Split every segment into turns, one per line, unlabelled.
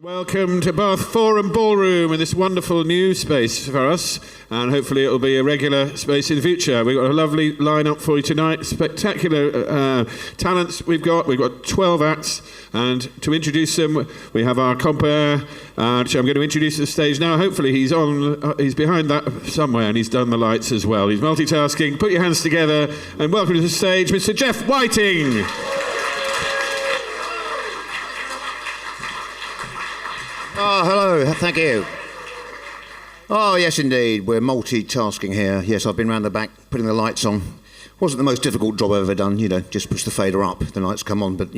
Welcome to Bath Forum Ballroom in this wonderful new space for us, and hopefully it'll be a regular space in the future. We've got a lovely lineup for you tonight, spectacular talents we've got 12 acts, and to introduce them we have our compere, which I'm going to introduce to the stage now. Hopefully he's behind that somewhere and he's done the lights as well. He's multitasking. Put your hands together and welcome to the stage Mr. Jeff Whiting.
Oh, hello, thank you. Oh, yes, indeed, we're multitasking here. Yes, I've been round the back putting the lights on. Wasn't the most difficult job I've ever done, just push the fader up, the lights come on, but,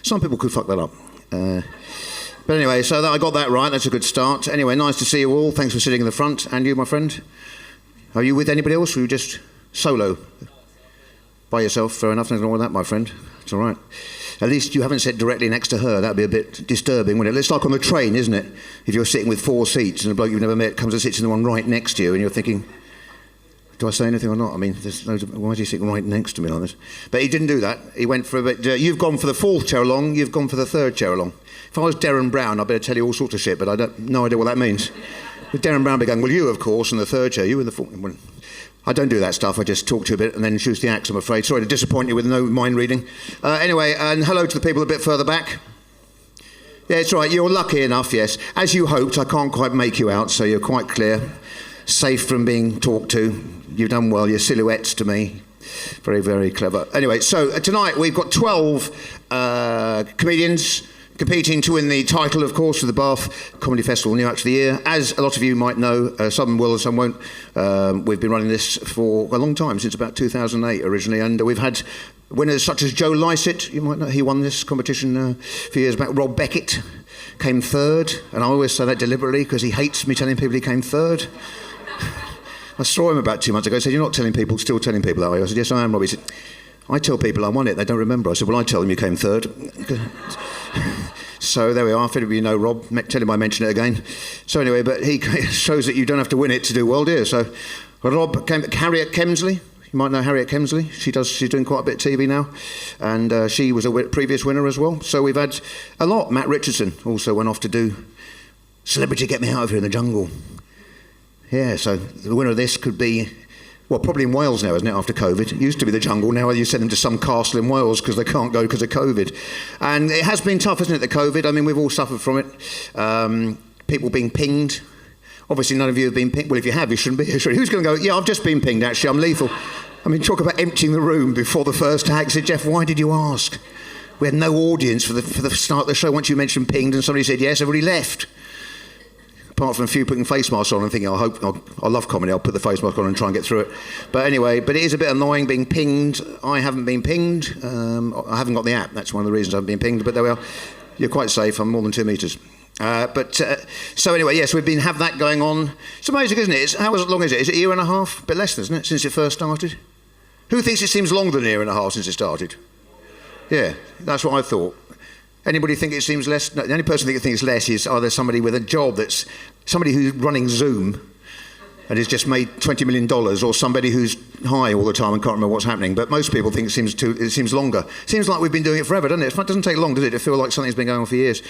some people could fuck that up. But anyway, so I got that right, that's a good start. Anyway, nice to see you all, thanks for sitting in the front. And you, my friend? Are you with anybody else, or are you just solo? By yourself, fair enough, nothing wrong with that, my friend. It's all right. At least you haven't sat directly next to her. That'd be a bit disturbing, wouldn't it? It's like on the train, isn't it? If you're sitting with 4 seats and a bloke you've never met comes and sits in the one right next to you and you're thinking, do I say anything or not? I mean, why is he sitting right next to me like this? But he didn't do that. He went for a bit... you've gone for the 4th chair along, you've gone for the 3rd chair along. If I was Darren Brown, I'd better tell you all sorts of shit, but I don't no idea what that means. With Darren Brown be going, well, you, of course, in the 3rd chair, you in the 4th... Well, I don't do that stuff. I just talk to you a bit and then choose the acts, I'm afraid. Sorry to disappoint you with no mind reading. Anyway, and hello to the people a bit further back. Yeah, it's right. You're lucky enough, yes. As you hoped, I can't quite make you out, so you're quite clear. Safe from being talked to. You've done well. You're silhouettes to me. Very, very clever. Anyway, so tonight we've got 12 comedians competing to win the title, of course, of the Bath Comedy Festival New Act of the Year. As a lot of you might know, some will and some won't, we've been running this for a long time, since about 2008 originally, and we've had winners such as Joe Lycett, you might know, he won this competition a few years back. Rob Beckett came 3rd, and I always say that deliberately because he hates me telling people he came 3rd. I saw him about 2 months ago, he said, you're not telling people, still telling people that way. I said, yes, I am, Rob. He said, I tell people I won it, they don't remember. I said, well, I tell them you came 3rd. So there we are. If you know Rob, tell him I mention it again. So anyway, but he shows that you don't have to win it to do well, dear. So Rob came, Harriet Kemsley. You might know Harriet Kemsley. She's doing quite a bit of TV now, and she was a previous winner as well. So we've had a lot. Matt Richardson also went off to do Celebrity Get Me Out of Here in the Jungle. Yeah. So the winner of this could be. Well, probably in Wales now, isn't it, after COVID? It used to be the jungle. Now you send them to some castle in Wales because they can't go because of COVID. And it has been tough, isn't it, the COVID? I mean, we've all suffered from it. People being pinged. Obviously, none of you have been pinged. Well, if you have, you shouldn't be here. Who's going to go, yeah, I've just been pinged, actually. I'm lethal. I mean, talk about emptying the room before the first act. I said, Jeff, why did you ask? We had no audience for the start of the show. Once you mentioned pinged and somebody said yes, everybody left. Apart from a few putting face masks on and thinking, I love comedy, I'll put the face mask on and try and get through it. But anyway, it is a bit annoying being pinged. I haven't been pinged. I haven't got the app. That's one of the reasons I've been pinged. But there we are. You're quite safe. I'm more than 2 metres. So anyway, yes, we've have that going on. It's amazing, isn't it? How long is it? Is it a year and a half? A bit less, isn't it, since it first started? Who thinks it seems longer than a year and a half since it started? Yeah, that's what I thought. Anybody think it seems less? No, the only person that thinks it's less is either somebody with a job that's somebody who's running Zoom and has just made $20 million, or somebody who's high all the time and can't remember what's happening. But most people think it seems longer. Seems like we've been doing it forever, doesn't it? It doesn't take long, does it, to feel like something's been going on for years.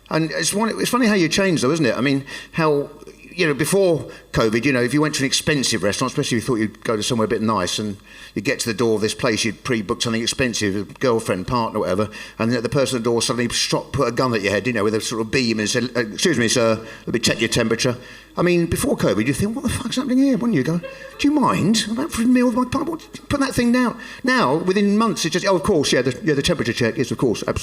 And it's funny how you change, though, isn't it? I mean, how... before COVID, if you went to an expensive restaurant, especially if you thought you'd go to somewhere a bit nice, and you get to the door of this place, you'd pre-booked something expensive, a girlfriend, partner, whatever, and the person at the door suddenly put a gun at your head, with a sort of beam and said, excuse me, sir, let me check your temperature. I mean, before COVID, you think, what the fuck's happening here? Wouldn't you go, do you mind? I'm out for a meal with my partner. Put that thing down. Now, within months, it's just, oh, of course, the temperature check, yes, of course. I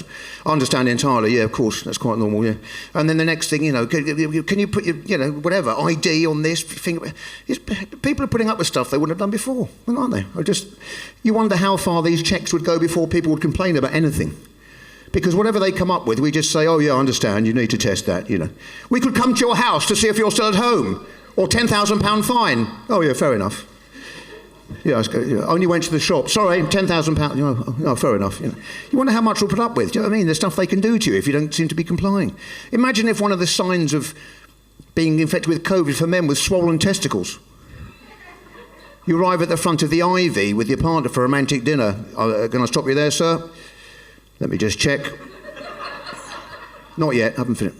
understand entirely, yeah, of course, that's quite normal, yeah. And then the next thing, can you put your, whatever, ID on this, people are putting up with stuff they wouldn't have done before, aren't they? You wonder how far these checks would go before people would complain about anything. Because whatever they come up with, we just say, oh, yeah, I understand, you need to test that, We could come to your house to see if you're still at home, or £10,000 fine. Oh, yeah, fair enough. Yeah, only went to the shop. Sorry, £10,000. No, fair enough. You wonder how much we'll put up with. Do you know what I mean? The stuff they can do to you if you don't seem to be complying. Imagine if one of the signs of being infected with COVID for men was swollen testicles. You arrive at the front of the Ivy with your partner for a romantic dinner. Can I stop you there, sir? Let me just check. Not yet, haven't finished.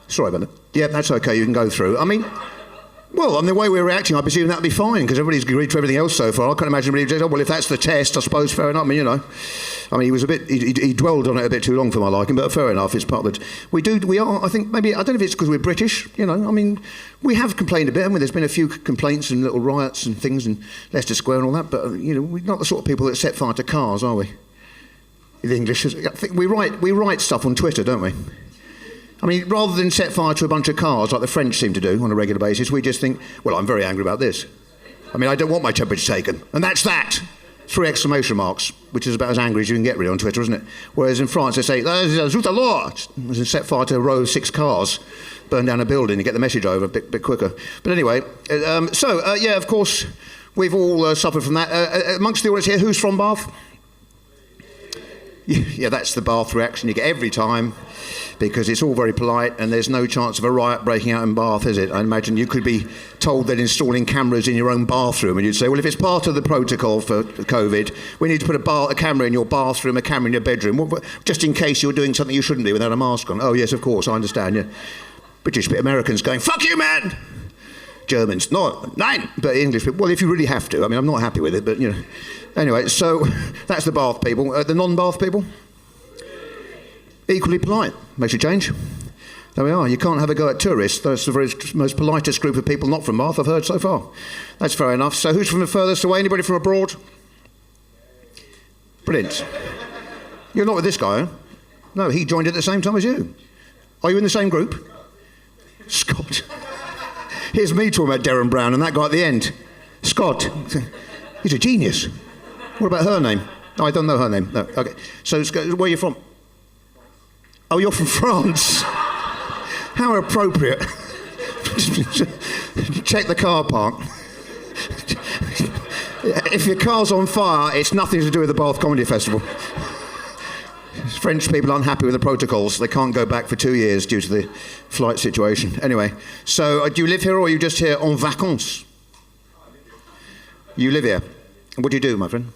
Sorry about that. Yeah, that's okay, you can go through. The way we're reacting, I presume that'd be fine, because everybody's agreed to everything else so far. I can't imagine anybody says, oh, well, if that's the test, I suppose fair enough. He was he dwelled on it a bit too long for my liking, but fair enough, it's part of it. We are, I think, maybe, I don't know if it's because we're British, we have complained a bit, haven't we? There's been a few complaints and little riots and things in Leicester Square and all that, but, we're not the sort of people that set fire to cars, are we? The English, I think we write stuff on Twitter, don't we? Rather than set fire to a bunch of cars like the French seem to do on a regular basis, we just think, well, I'm very angry about this. I don't want my temperature taken. And that's that. 3 exclamation marks, which is about as angry as you can get really on Twitter, isn't it? Whereas in France they say, zut alors! Set fire to a row of 6 cars, burn down a building and get the message over a bit quicker. But anyway, of course, we've all suffered from that. Amongst the audience here, who's from Bath? Yeah, that's the Bath reaction you get every time, because it's all very polite and there's no chance of a riot breaking out in Bath, is it? I imagine you could be told that installing cameras in your own bathroom, and you'd say, well, if it's part of the protocol for COVID, we need to put a camera in your bathroom, a camera in your bedroom, just in case you're doing something you shouldn't do without a mask on. Oh, yes, of course, I understand, yeah. British bit Americans going, fuck you, man! Germans, no, nein! But English people, well, if you really have to. I'm not happy with it, but, Anyway, so that's the Bath people. The non-Bath people? Equally polite. Makes a change. There we are. You can't have a go at tourists. That's the most politest group of people not from Bath I've heard so far. That's fair enough. So who's from the furthest away? Anybody from abroad? Brilliant. You're not with this guy, huh? No, he joined at the same time as you. Are you in the same group? Scott. Here's me talking about Derren Brown and that guy at the end. Scott. He's a genius. What about her name? No, I don't know her name. No, okay. So, where are you from? Oh, you're from France. How appropriate. Check the car park. If your car's on fire, it's nothing to do with the Bath Comedy Festival. French people are unhappy with the protocols. They can't go back for 2 years due to the flight situation. Anyway, so do you live here or are you just here en vacances? You live here. What do you do, my friend?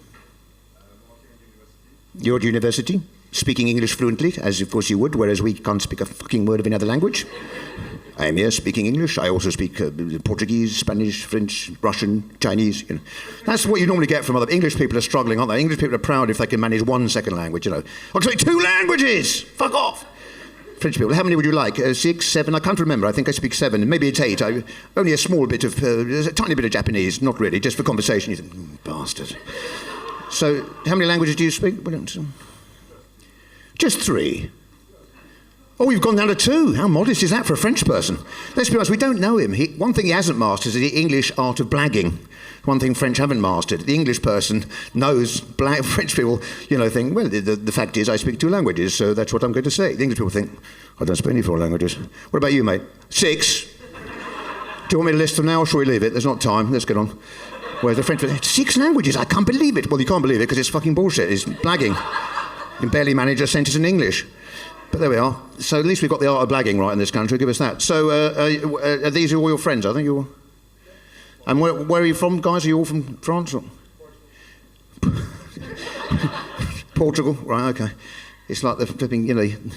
You're at university, speaking English fluently, as of course you would, whereas we can't speak a fucking word of another language. I am here speaking English. I also speak Portuguese, Spanish, French, Russian, Chinese. That's what you normally get from other English people are struggling, aren't they? English people are proud if they can manage 1 second language. I can speak 2 languages. Fuck off. French people, how many would you like? 6, 7? I can't remember. I think I speak 7. Maybe it's 8. Only a small bit of, a tiny bit of Japanese. Not really, just for conversation. You think, bastard. So, how many languages do you speak? Just 3. Oh, we've gone down to 2. How modest is that for a French person? Let's be honest, we don't know him. One thing he hasn't mastered is the English art of blagging. One thing French haven't mastered. The English person knows French people, think, well, the fact is I speak 2 languages, so that's what I'm going to say. The English people think, I don't speak any 4 languages. What about you, mate? 6. Do you want me to list them now, or shall we leave it? There's not time. Let's get on. Whereas the French people, 6 languages? I can't believe it. Well, you can't believe it because it's fucking bullshit. It's blagging. You can barely manage a sentence in English. But there we are. So at least we've got the art of blagging right in this country. Give us that. So are these all your friends? I think you're... And where are you from, guys? Are you all from France? Or? Portugal? Right, okay. It's like the flipping,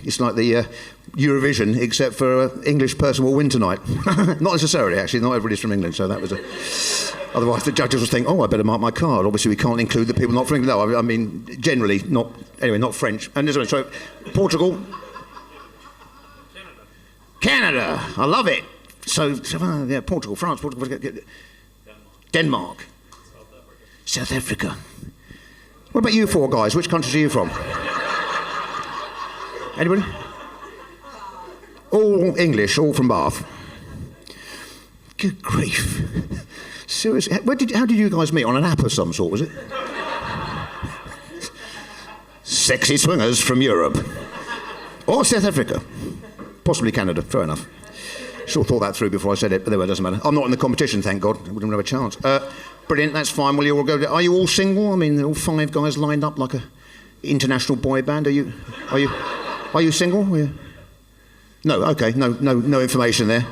it's like the Eurovision, except for an English person will win tonight. Not necessarily, actually. Not everybody's from England, so that was Otherwise, the judges will think, I better mark my card. Obviously, we can't include the people not from England. No, I mean, generally, not... Anyway, not French. And so, Portugal... Canada. I love it. So Portugal, France, Denmark. South Africa. What about you 4 guys? Which countries are you from? Anybody? All English, all from Bath. Good grief. Seriously, how did you guys meet? On an app of some sort, was it? Sexy swingers from Europe. Or South Africa. Possibly Canada, fair enough. Sure thought that through before I said it, but anyway, it doesn't matter. I'm not in the competition, thank God. I wouldn't have a chance. Brilliant, that's fine. Will you all go? Are you all single? I mean, all 5 guys lined up like a international boy band. Are you single? No, okay, no information there.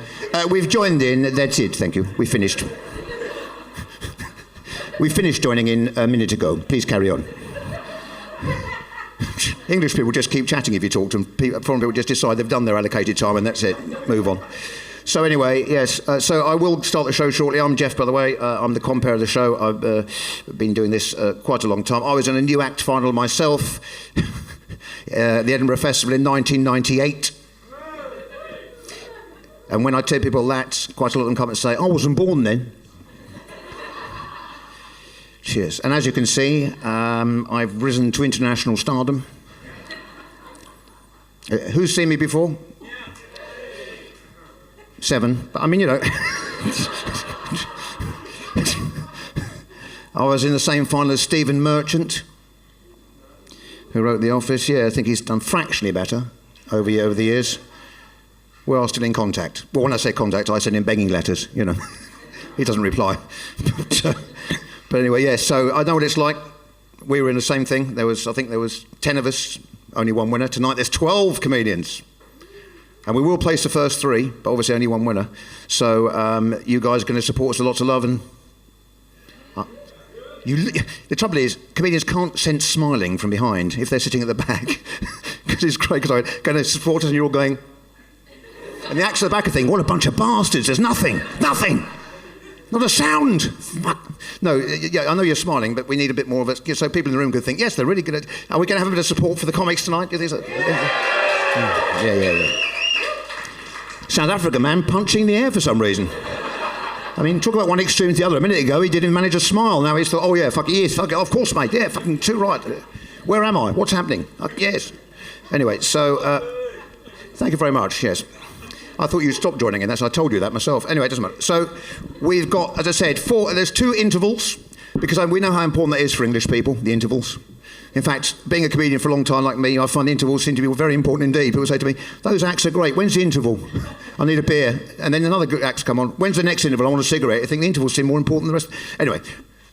We've joined in. That's it. Thank you. We finished. We finished joining in a minute ago. Please carry on. English people just keep chatting if you talk to them. Foreign people just decide they've done their allocated time and that's it. Move on. So anyway, yes, so I will start the show shortly. I'm Jeff, by the way. I'm the compere of the show. I've been doing this quite a long time. I was in a new act final myself, the Edinburgh Festival in 1998. And when I tell people that, quite a lot of them come and say, I wasn't born then. Cheers. And as you can see, I've risen to international stardom. Who's seen me before? 7. But I mean, you know. I was in the same final as Stephen Merchant, who wrote The Office. Yeah, I think he's done fractionally better over the years. We're all still in contact. Well, when I say contact, I send him begging letters, you know. He doesn't reply. But anyway, yeah, so I know what it's like. We were in the same thing. I think there was 10 of us, only one winner. Tonight there's 12 comedians. And we will place the first 3, but obviously only one winner. So you guys are going to support us with lots of love. And the trouble is, comedians can't sense smiling from behind if they're sitting at the back. Because it's great, because I'm going to support us and you're all going... And the acts at the back are thinking, what a bunch of bastards, there's nothing. Not a sound. Fuck. No, yeah, I know you're smiling, but we need a bit more of it, so people in the room could think, yes, they're really good at... Are we going to have a bit of support for the comics tonight? Do you think so? Yeah. South Africa man punching the air for some reason. I mean, talk about one extreme to the other. A minute ago, he didn't manage a smile. Now he's thought, oh yeah, fuck yes, fuck it, of course, mate. Yeah, fucking too right. Where am I? What's happening? Yes. Anyway, so thank you very much. Yes. I thought you'd stop joining in. I told you that myself. Anyway, it doesn't matter. So we've got, as I said, there's 2 intervals, because we know how important that is for English people, the intervals. In fact, being a comedian for a long time like me, I find the intervals seem to be very important indeed. People say to me, those acts are great. When's the interval? I need a beer. And then another good acts come on. When's the next interval? I want a cigarette. I think the intervals seem more important than the rest. Anyway,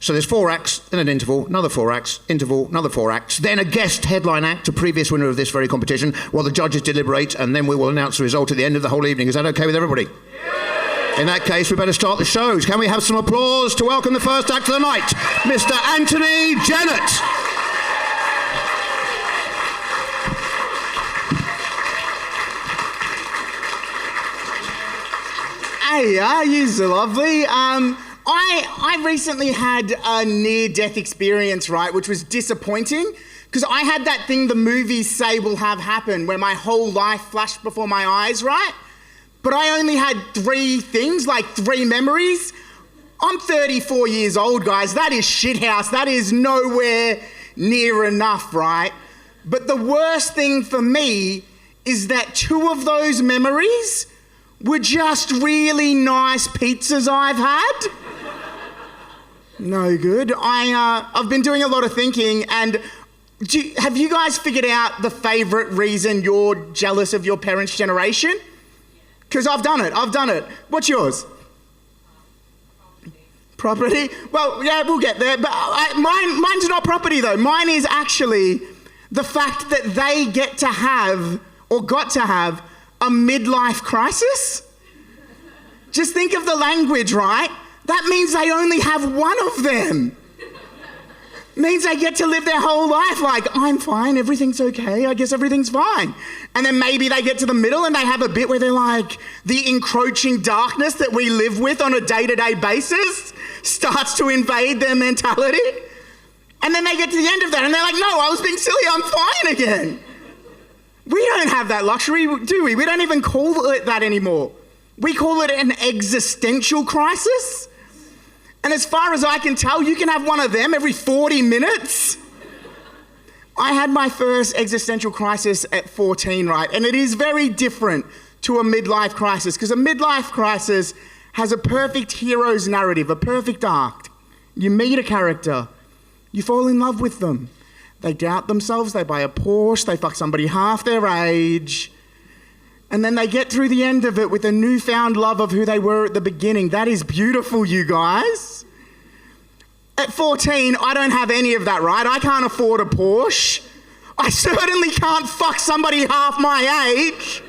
so there's 4 acts, then an interval, another 4 acts, interval, another 4 acts, then a guest headline act, a previous winner of this very competition, while the judges deliberate, and then we will announce the result at the end of the whole evening. Is that okay with everybody? Yeah. In that case, we better start the shows. Can we have some applause to welcome the first act of the night, Mr. Anthony Jennett?
Hey, you're lovely. I recently had a near-death experience, right, which was disappointing, because I had that thing the movies say will have happen, where my whole life flashed before my eyes, right? But I only had 3 things, like 3 memories. I'm 34 years old, guys. That is shithouse. That is nowhere near enough, right? But the worst thing for me is that 2 of those memories were just really nice pizzas I've had. No good. I've been doing a lot of thinking, and have you guys figured out the favourite reason you're jealous of your parents' generation? Because I've done it. What's yours? Property? Well, yeah, we'll get there. But mine's not property, though. Mine is actually the fact that they get to have, or got to have, a midlife crisis. Just think of the language, right? That means they only have one of them. Means they get to live their whole life like, I'm fine, everything's okay, I guess everything's fine. And then maybe they get to the middle and they have a bit where they're like, the encroaching darkness that we live with on a day-to-day basis starts to invade their mentality. And then they get to the end of that and they're like, no, I was being silly, I'm fine again. We don't have that luxury, do we? We don't even call it that anymore. We call it an existential crisis. And as far as I can tell, you can have one of them every 40 minutes. I had my first existential crisis at 14, right? And it is very different to a midlife crisis, because a midlife crisis has a perfect hero's narrative, a perfect arc. You meet a character, you fall in love with them. They doubt themselves, they buy a Porsche, they fuck somebody half their age, and then they get through the end of it with a newfound love of who they were at the beginning. That is beautiful, you guys. At 14, I don't have any of that, right? I can't afford a Porsche. I certainly can't fuck somebody half my age.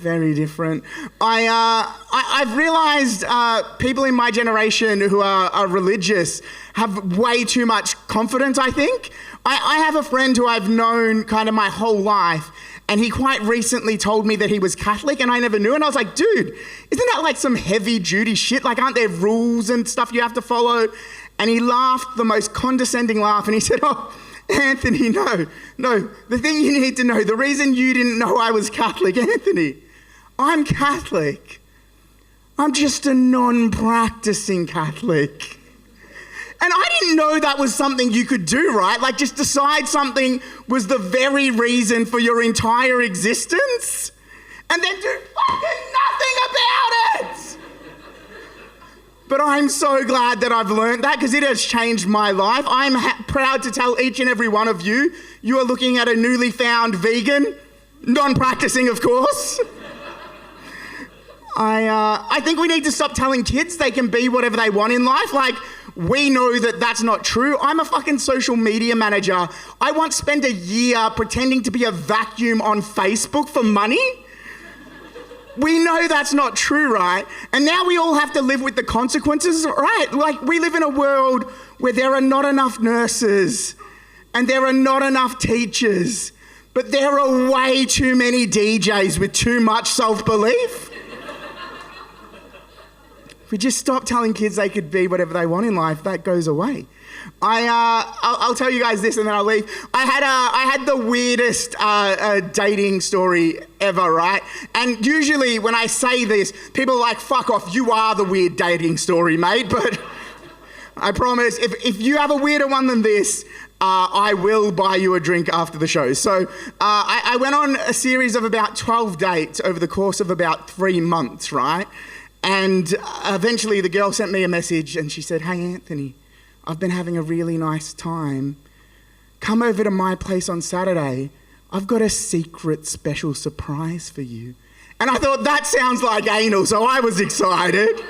Very different. I've realised people in my generation who are religious have way too much confidence, I think. I have a friend who I've known kind of my whole life, and he quite recently told me that he was Catholic, and I never knew. And I was like, dude, isn't that like some heavy-duty shit? Like, aren't there rules and stuff you have to follow? And he laughed the most condescending laugh, and he said, oh, Anthony, no. The thing you need to know, the reason you didn't know I was Catholic, Anthony, I'm Catholic. I'm just a non-practicing Catholic. And I didn't know that was something you could do, right? Like, just decide something was the very reason for your entire existence and then do fucking nothing about it. But I'm so glad that I've learned that, because it has changed my life. I'm proud to tell each and every one of you, you are looking at a newly found vegan, non-practicing, of course. I think we need to stop telling kids they can be whatever they want in life. Like, we know that that's not true. I'm a fucking social media manager. I once spent a year pretending to be a vacuum on Facebook for money. We know that's not true, right? And now we all have to live with the consequences, right? Like, we live in a world where there are not enough nurses and there are not enough teachers, but there are way too many DJs with too much self-belief. If we just stop telling kids they could be whatever they want in life, that goes away. I'll tell you guys this and then I'll leave. I had the weirdest dating story ever, right? And usually when I say this, people are like, fuck off, you are the weird dating story, mate. But I promise, if you have a weirder one than this, I will buy you a drink after the show. So I went on a series of about 12 dates over the course of about 3 months, right? And eventually the girl sent me a message and she said, hey, Anthony, I've been having a really nice time. Come over to my place on Saturday. I've got a secret special surprise for you. And I thought, that sounds like anal, so I was excited.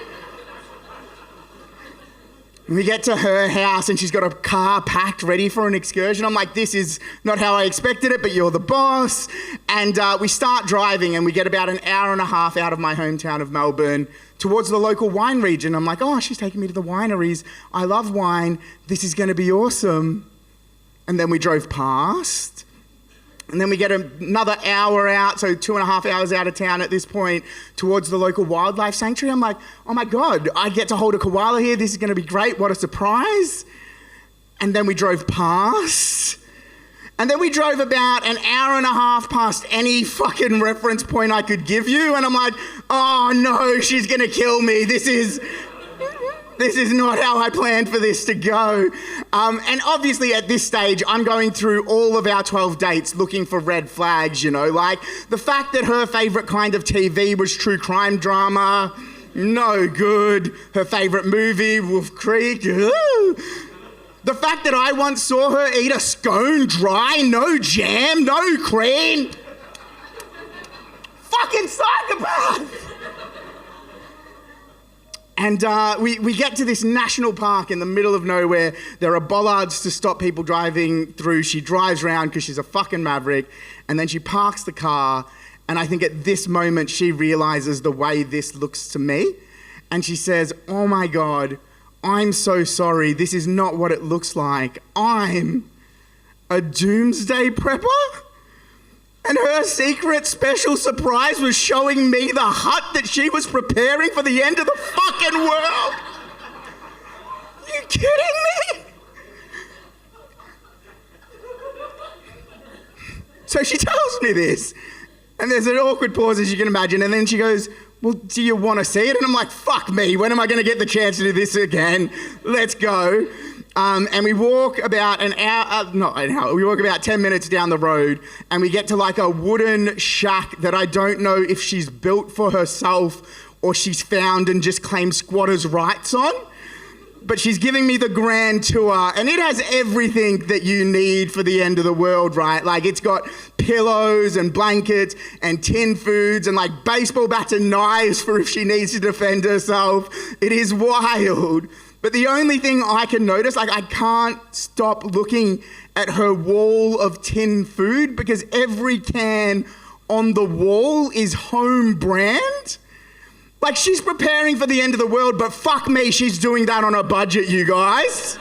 And we get to her house and she's got a car packed ready for an excursion. I'm like, this is not how I expected it, but you're the boss. And we start driving and we get about an hour and a half out of my hometown of Melbourne towards the local wine region. I'm like, oh, she's taking me to the wineries. I love wine. This is going to be awesome. And then we drove past. And then we get another hour out, so 2.5 hours out of town at this point, towards the local wildlife sanctuary. I'm like, oh my God, I get to hold a koala here. This is going to be great. What a surprise. And then we drove past. And then we drove about an hour and a half past any fucking reference point I could give you. And I'm like, oh no, she's going to kill me. This is not how I planned for this to go. And obviously at this stage, I'm going through all of our 12 dates looking for red flags, you know, like the fact that her favourite kind of TV was true crime drama, no good. Her favourite movie, Wolf Creek, ooh. The fact that I once saw her eat a scone dry, no jam, no cream. Fucking psychopath. And we get to this national park in the middle of nowhere. There are bollards to stop people driving through. She drives around because she's a fucking maverick. And then she parks the car. And I think at this moment she realises the way this looks to me. And she says, oh my God, I'm so sorry. This is not what it looks like. I'm a doomsday prepper? And her secret special surprise was showing me the hut that she was preparing for the end of the fucking world. You kidding me? So she tells me this, and there's an awkward pause, as you can imagine, and then she goes, well, do you want to see it? And I'm like, fuck me, when am I going to get the chance to do this again? Let's go. And we walk about we walk about 10 minutes down the road and we get to like a wooden shack that I don't know if she's built for herself or she's found and just claimed squatters' rights on. But she's giving me the grand tour and it has everything that you need for the end of the world, right? Like it's got pillows and blankets and tin foods and like baseball bats and knives for if she needs to defend herself. It is wild. But the only thing I can notice, like I can't stop looking at her wall of tin food because every can on the wall is home brand. Like, she's preparing for the end of the world, but fuck me, she's doing that on a budget, you guys.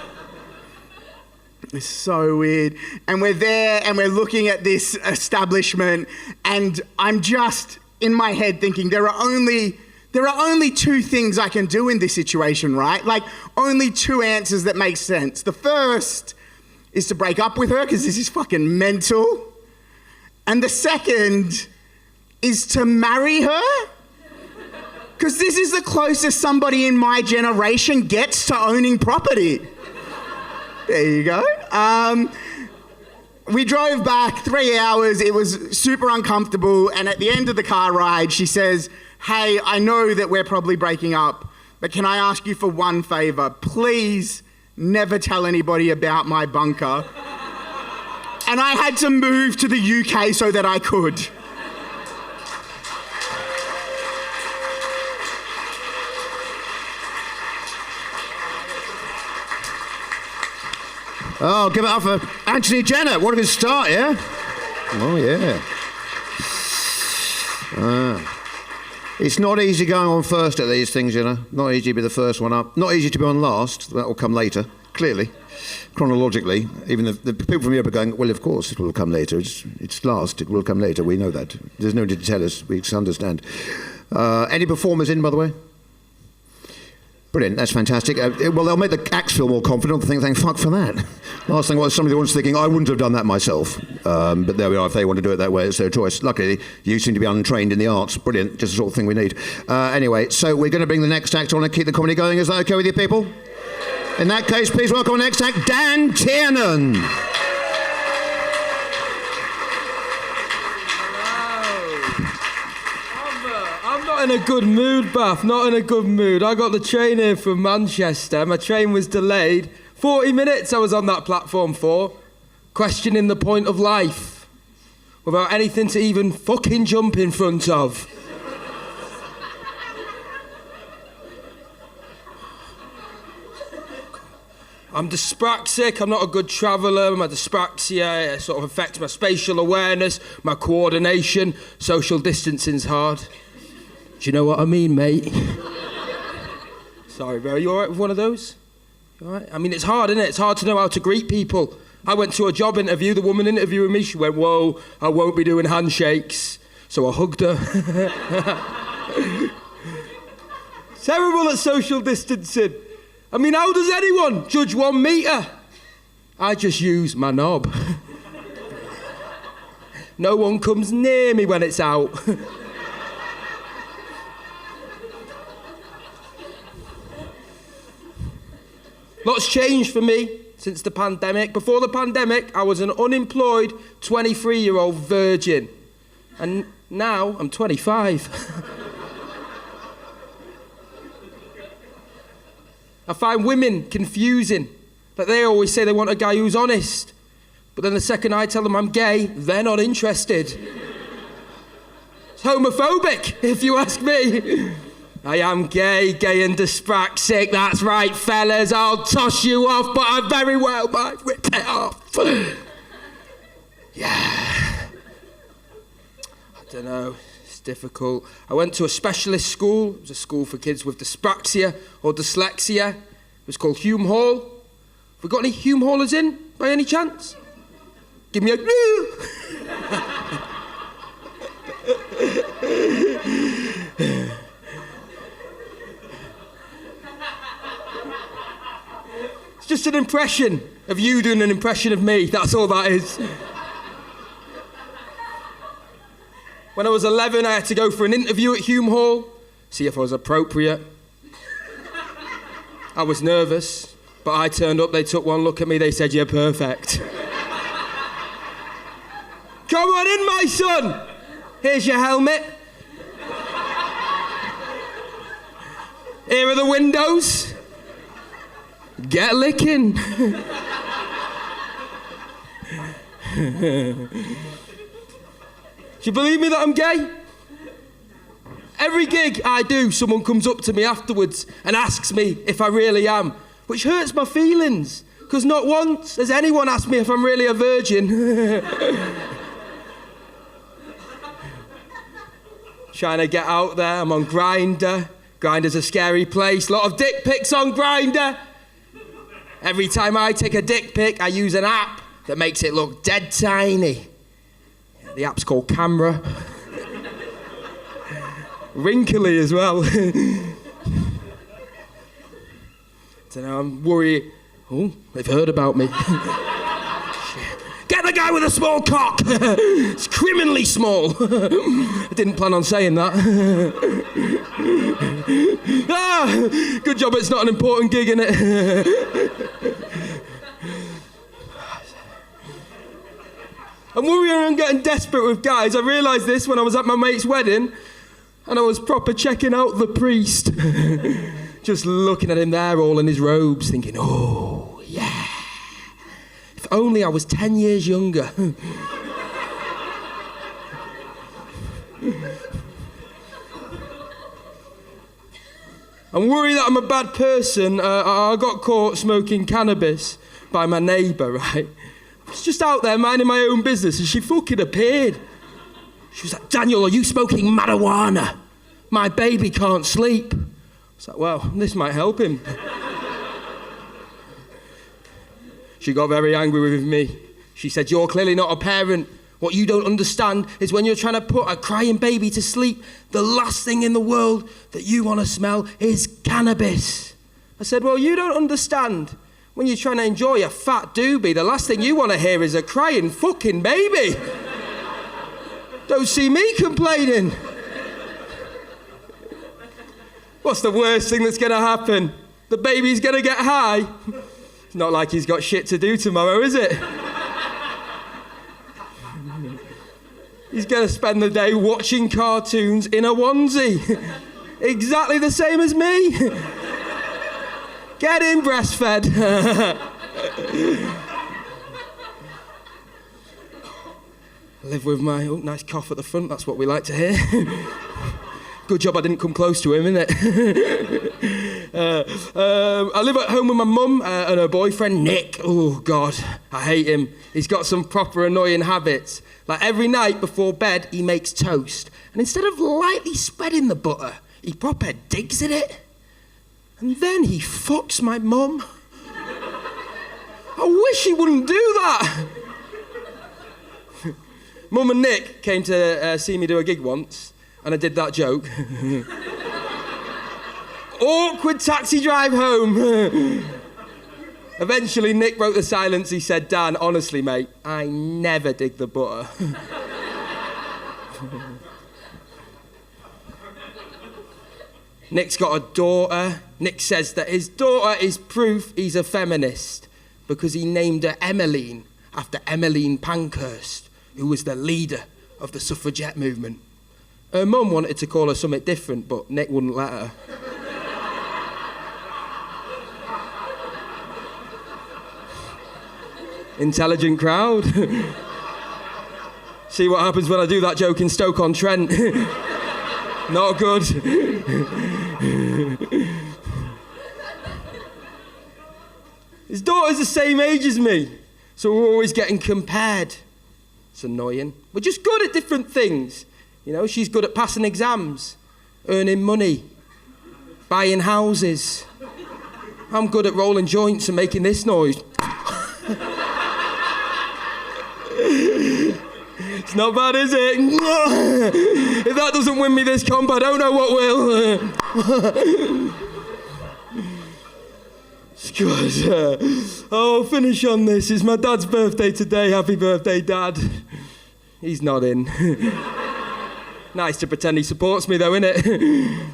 It's so weird. And we're there and we're looking at this establishment, and I'm just in my head thinking there are only two things I can do in this situation, right? Like, only two answers that make sense. The first is to break up with her because this is fucking mental. And the second is to marry her because this is the closest somebody in my generation gets to owning property. There you go. We drove back 3 hours. It was super uncomfortable. And at the end of the car ride, she says, hey, I know that we're probably breaking up, but can I ask you for one favor? Please never tell anybody about my bunker. And I had to move to the UK so that I could.
Oh, give it up for Anthony Jenner. What a good start, yeah? Oh, yeah. It's not easy going on first at these things, you know. Not easy to be the first one up. Not easy to be on last. That will come later, clearly, chronologically. Even the people from Europe are going, well, of course it will come later. It's last. It will come later. We know that. There's no need to tell us. We understand. Any performers in, by the way? Brilliant, that's fantastic. Well, they'll make the acts feel more confident. They'll think, fuck for that. Last thing was somebody was thinking, I wouldn't have done that myself. But there we are, if they want to do it that way, it's their choice. Luckily, you seem to be untrained in the arts. Brilliant, just the sort of thing we need. Anyway, so we're going to bring the next act on and keep the comedy going. Is that okay with you people? In that case, please welcome our next act, Dan Tiernan.
In a good mood, Bath, not in a good mood. I got the train here from Manchester. My train was delayed. 40 minutes I was on that platform for, questioning the point of life, without anything to even fucking jump in front of. I'm dyspraxic, I'm not a good traveller, my dyspraxia sort of affects my spatial awareness, my coordination, social distancing's hard. Do you know what I mean, mate? Sorry, bro. You all right with one of those? You all right? I mean, it's hard, isn't it? It's hard to know how to greet people. I went to a job interview. The woman interviewing me, she went, whoa, I won't be doing handshakes. So I hugged her. Terrible at social distancing. I mean, how does anyone judge 1 metre? I just use my knob. No one comes near me when it's out. Lots changed for me since the pandemic. Before the pandemic, I was an unemployed 23-year-old virgin. And now I'm 25. I find women confusing. Like, they always say they want a guy who's honest. But then the second I tell them I'm gay, they're not interested. It's homophobic, if you ask me. I am gay and dyspraxic, that's right, fellas, I'll toss you off, but I very well might rip it off. Yeah. I don't know, it's difficult. I went to a specialist school. It was a school for kids with dyspraxia or dyslexia. It was called Hume Hall. Have we got any Hume Hallers in, by any chance? Give me a... Just an impression of you doing an impression of me. That's all that is. When I was 11, I had to go for an interview at Hume Hall, see if I was appropriate. I was nervous, but I turned up, they took one look at me, they said, you're perfect. Come on in, my son. Here's your helmet. Here are the windows. Get licking. Do you believe me that I'm gay? Every gig I do, someone comes up to me afterwards and asks me if I really am, which hurts my feelings, because not once has anyone asked me if I'm really a virgin. trying to get out there. I'm on Grindr. Grindr's a scary place. A lot of dick pics on Grindr. Every time I take a dick pic, I use an app that makes it look dead tiny. The app's called Camera. Wrinkly as well. So now I'm worried. Oh, they've heard about me. Get the guy with a small cock! It's criminally small. I didn't plan on saying that. Good job it's not an important gig, innit? I'm worrying I'm getting desperate with guys. I realised this when I was at my mate's wedding and I was proper checking out the priest. Just looking at him there all in his robes thinking, oh, yeah. If only I was 10 years younger. I'm worried that I'm a bad person. I got caught smoking cannabis by my neighbour, right? I was just out there minding my own business and she fucking appeared. She was like, Daniel, are you smoking marijuana? My baby can't sleep. I was like, well, this might help him. She got very angry with me. She said, you're clearly not a parent. What you don't understand is when you're trying to put a crying baby to sleep, the last thing in the world that you want to smell is cannabis. I said, well, you don't understand. When you're trying to enjoy a fat doobie, the last thing you want to hear is a crying fucking baby. Don't see me complaining. What's the worst thing that's going to happen? The baby's going to get high. It's not like he's got shit to do tomorrow, is it? He's going to spend the day watching cartoons in a onesie. Exactly the same as me. Get in, breastfed. Live with my... Oh, nice cough at the front, that's what we like to hear. Good job I didn't come close to him, innit? I live at home with my mum and her boyfriend, Nick. Oh, God, I hate him. He's got some proper annoying habits. Like, every night before bed, he makes toast. And instead of lightly spreading the butter, he proper digs in it. And then he fucks my mum. I wish he wouldn't do that. Mum and Nick came to see me do a gig once, and I did that joke. Awkward taxi drive home. Eventually, Nick broke the silence. He said, Dan, honestly, mate, I never dig the butter. Nick's got a daughter. Nick says that his daughter is proof he's a feminist because he named her Emmeline after Emmeline Pankhurst, who was the leader of the suffragette movement. Her mum wanted to call her something different, but Nick wouldn't let her. Intelligent crowd. See what happens when I do that joke in Stoke-on-Trent. Not good. His daughter's the same age as me, so we're always getting compared. It's annoying. We're just good at different things. You know, she's good at passing exams, earning money, buying houses. I'm good at rolling joints and making this noise. It's not bad, is it? If that doesn't win me this comp, I don't know what will. Good. Oh, finish on this. It's my dad's birthday today. Happy birthday, Dad. He's not in. Nice to pretend he supports me, though, innit?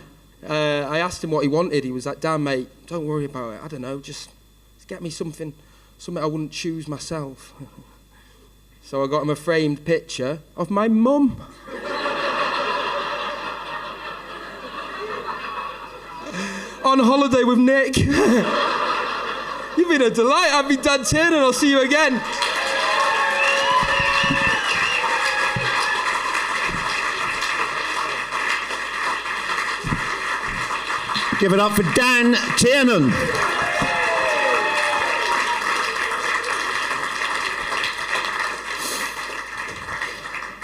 I asked him what he wanted. He was like, damn, mate, don't worry about it. I don't know, just get me something I wouldn't choose myself. So I got him a framed picture of my mum. On holiday with Nick. You've been a delight. I've been Dan Tiernan. I'll see you again.
Give it up for Dan Tiernan.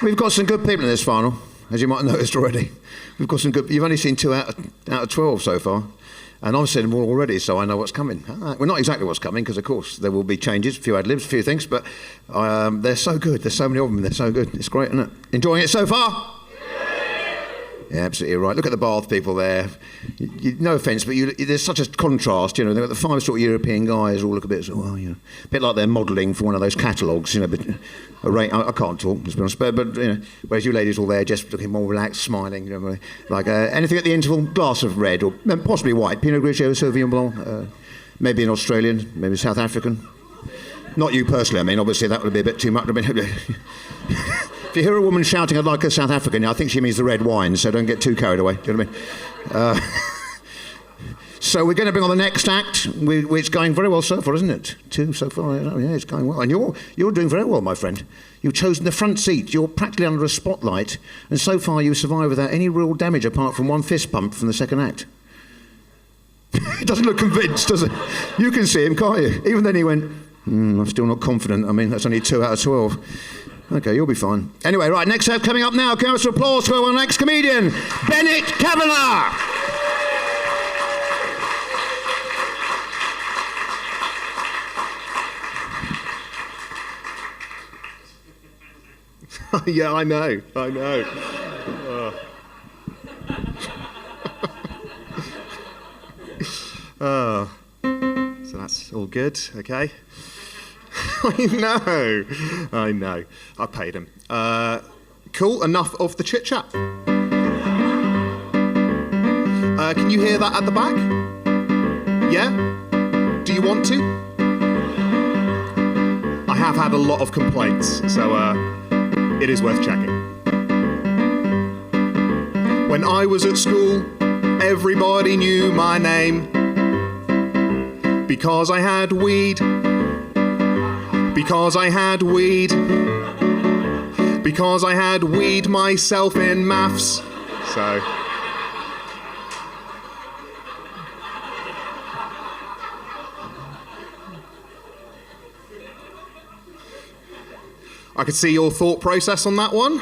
We've got some good people in this final. as you might have noticed already. We've got some good. You've only seen 2 out of 12 so far, and I've seen them all already, so I know what's coming. Well, not exactly what's coming, because of course there will be changes, a few ad-libs, a few things, but they're so good. There's so many of them. They're so good. It's great, isn't it? Enjoying it so far? Yeah, absolutely right. Look at the Bath people there. No offence, but there's such a contrast. You know, they've got the 5 sort of European guys all look a bit, well, you know, a bit like they're modelling for one of those catalogues. You know, but I can't talk, to be honest, but you know, whereas you ladies all there just looking more relaxed, smiling. You know, like anything at the interval, glass of red or possibly white, Pinot Grigio, Sauvignon Blanc, maybe an Australian, maybe South African. Not you personally. I mean, obviously that would be a bit too much. If you hear a woman shouting, I'd like a South African, I think she means the red wine, so don't get too carried away. Do you know what I mean? So we're going to bring on the next act, which is going very well so far, isn't it? 2 so far, yeah, it's going well. And you're doing very well, my friend. You've chosen the front seat. You're practically under a spotlight, and so far you survived without any real damage apart from one fist pump from the second act. He doesn't look convinced, does he? You can see him, can't you? Even then he went, I'm still not confident. I mean, that's only 2 out of 12. Okay, you'll be fine. Anyway, right, next up, coming up now, give us an applause for our next comedian, Bennett Cavanaugh.
Yeah, I know. So that's all good, okay? I know. I paid him. Cool, enough of the chit-chat. Can you hear that at the back? Yeah? Do you want to? I have had a lot of complaints, so it is worth checking. When I was at school, everybody knew my name. Because I had weed. Because I had weed. Because I had weed myself in maths. So. I could see your thought process on that one.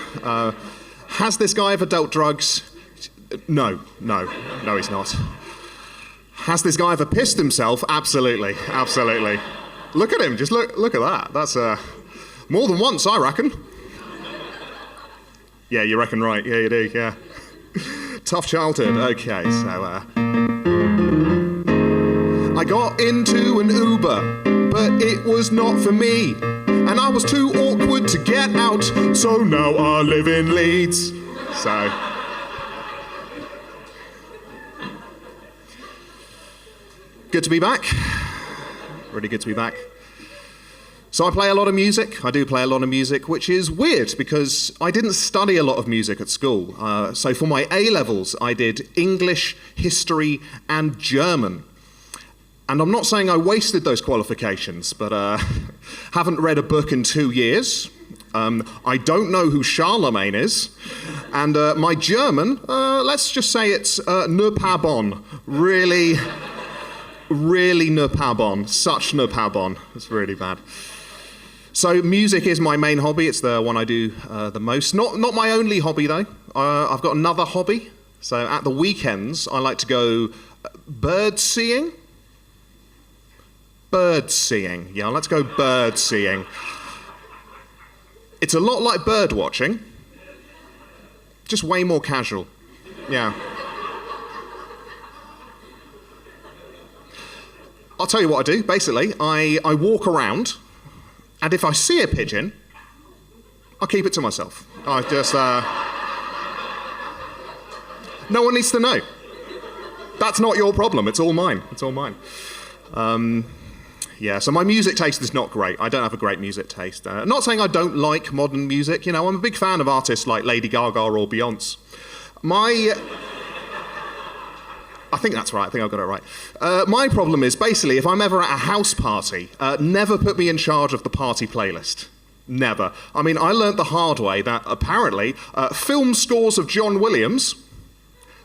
Has this guy ever dealt drugs? No, he's not. Has this guy ever pissed himself? Absolutely. Look at him, just look at that. That's more than once, I reckon. Yeah, you reckon right. Yeah, you do, yeah. Tough childhood. Okay, so I got into an Uber, but it was not for me. And I was too awkward to get out, so now I live in Leeds. So. Good to be back. Really good to be back. So I play a lot of music. I do play a lot of music, which is weird because I didn't study a lot of music at school. So for my A-levels, I did English, history, and German. And I'm not saying I wasted those qualifications, but haven't read a book in 2 years. I don't know who Charlemagne is. And my German, let's just say it's ne pas bon. Really ne pas bon. Such ne pas bon. It's really bad. So music is my main hobby. It's the one I do the most. Not my only hobby, though. I've got another hobby. So at the weekends, I like to go bird seeing. Bird seeing. Yeah, let's go bird seeing. It's a lot like bird watching, just way more casual. Yeah. I'll tell you what I do. Basically, I walk around, and if I see a pigeon, I'll keep it to myself. I just, no one needs to know. That's not your problem. It's all mine. It's all mine. Yeah, so my music taste is not great. I don't have a great music taste. Not saying I don't like modern music. You know, I'm a big fan of artists like Lady Gaga or Beyonce. I think that's right. I think I got it right. My problem is, basically, if I'm ever at a house party, never put me in charge of the party playlist. Never. I mean, I learnt the hard way that, apparently, film scores of John Williams,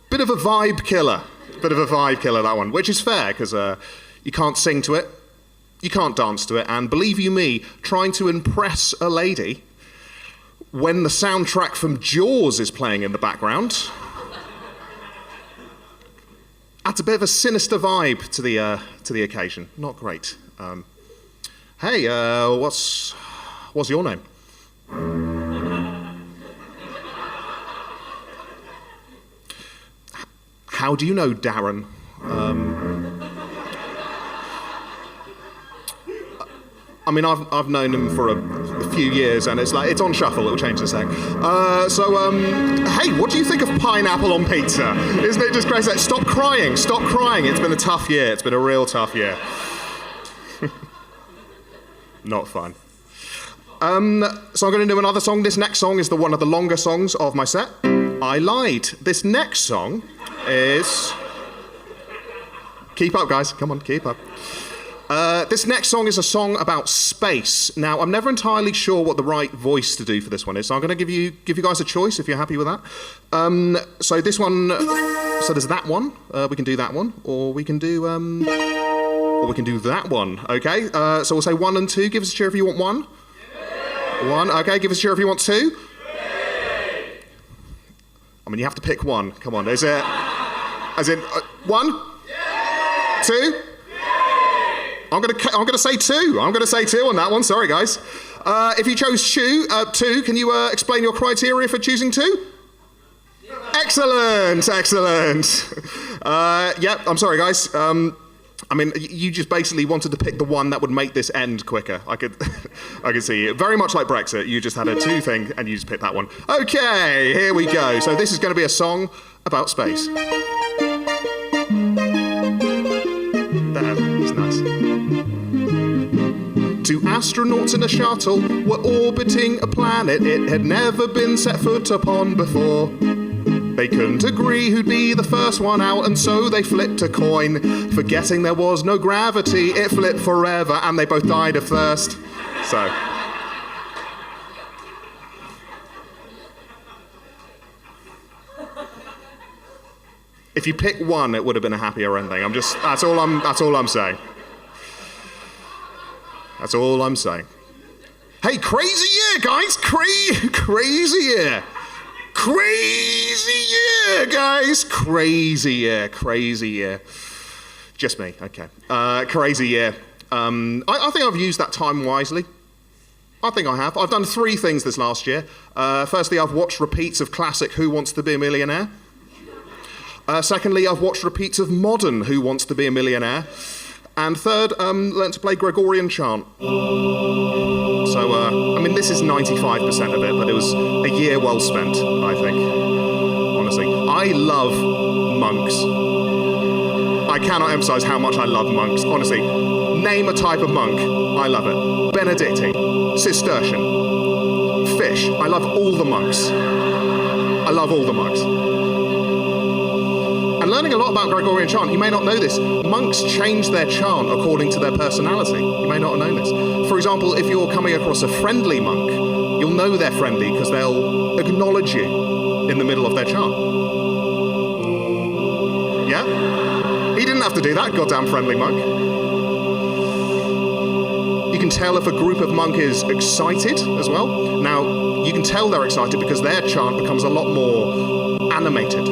bit of a vibe killer. Bit of a vibe killer, that one, which is fair, because you can't sing to it. You can't dance to it, and believe you me, trying to impress a lady when the soundtrack from Jaws is playing in the background. Adds a bit of a sinister vibe to the occasion. Not great. Hey, what's your name? How do you know Darren? I mean, I've known him for a few years, and it's on shuffle. It'll change in a sec. Hey, what do you think of pineapple on pizza? Isn't it just crazy? Stop crying. Stop crying. It's been a tough year. It's been a real tough year. Not fun. So I'm going to do another song. This next song is one of the longer songs of my set. I lied. This next song is... Keep up, guys. Come on, keep up. This next song is a song about space. Now, I'm never entirely sure what the right voice to do for this one is, so I'm going to give you guys a choice if you're happy with that. So this one, so there's that one. We can do that one, or we can do that one. Okay. So we'll say 1 and 2. Give us a cheer if you want 1. Yay. 1. Okay. Give us a cheer if you want 2. Yay. I mean, you have to pick one. Come on. Is it? As in 1, 2. I'm gonna say 2. I'm gonna say 2 on that one. Sorry, guys. If you chose 2, can you explain your criteria for choosing 2? Excellent. Yep. I'm sorry, guys. I mean, you just basically wanted to pick the one that would make this end quicker. I could see it. Very much like Brexit. You just had a 2 thing, and you just picked that one. Okay, here we go. So this is going to be a song about space. That is nice. 2 astronauts in a shuttle were orbiting a planet it had never been set foot upon before. They couldn't agree who'd be the first one out, and so they flipped a coin. Forgetting there was no gravity, it flipped forever, and they both died of thirst. So... if you pick one, it would have been a happier ending. That's all I'm saying. That's all I'm saying. Hey, crazy year, guys! Crazy year! Crazy year, guys! Crazy year. Just me, okay. Crazy year. I think I've used that time wisely. I think I have. I've done 3 things this last year. Firstly, I've watched repeats of classic Who Wants to Be a Millionaire? Secondly, I've watched repeats of modern Who Wants to Be a Millionaire? And third, learnt to play Gregorian chant. So, I mean, this is 95% of it, but it was a year well spent, I think. Honestly. I love monks. I cannot emphasize how much I love monks. Honestly, name a type of monk. I love it. Benedictine, Cistercian, fish. I love all the monks. And learning a lot about Gregorian chant, you may not know this, monks change their chant according to their personality. You may not have known this. For example, if you're coming across a friendly monk, you'll know they're friendly because they'll acknowledge you in the middle of their chant. Yeah? He didn't have to do that, goddamn friendly monk. You can tell if a group of monk is excited as well. Now, you can tell they're excited because their chant becomes a lot more animated.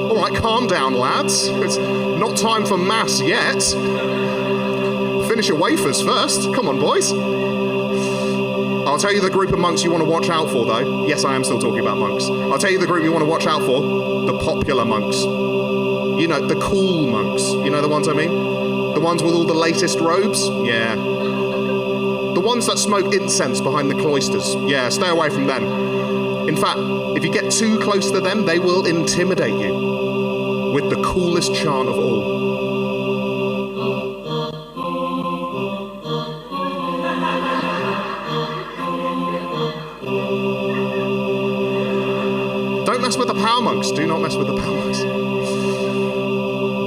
All right, calm down, lads. It's not time for mass yet. Finish your wafers first. Come on, boys. I'll tell you the group of monks you want to watch out for, though. Yes, I am still talking about monks. I'll tell you the group you want to watch out for. The popular monks. You know, the cool monks. You know the ones I mean? The ones with all the latest robes? Yeah. The ones that smoke incense behind the cloisters. Yeah, stay away from them. In fact, if you get too close to them, they will intimidate you with the coolest chant of all. Don't mess with the power monks. Do not mess with the power monks.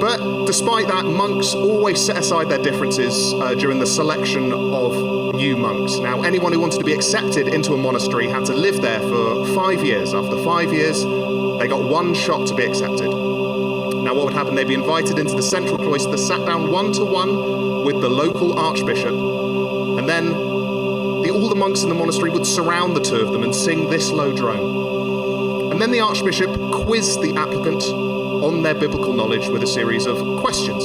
But despite that, monks always set aside their differences during the selection of new monks. Now, anyone who wanted to be accepted into a monastery had to live there for 5 years. After 5 years, they got 1 shot to be accepted. Now, what would happen? They'd be invited into the central cloister, sat down 1-to-1 with the local archbishop, and then monks in the monastery would surround the two of them and sing this low drone. And then the Archbishop quizzed the applicant on their biblical knowledge with a series of questions.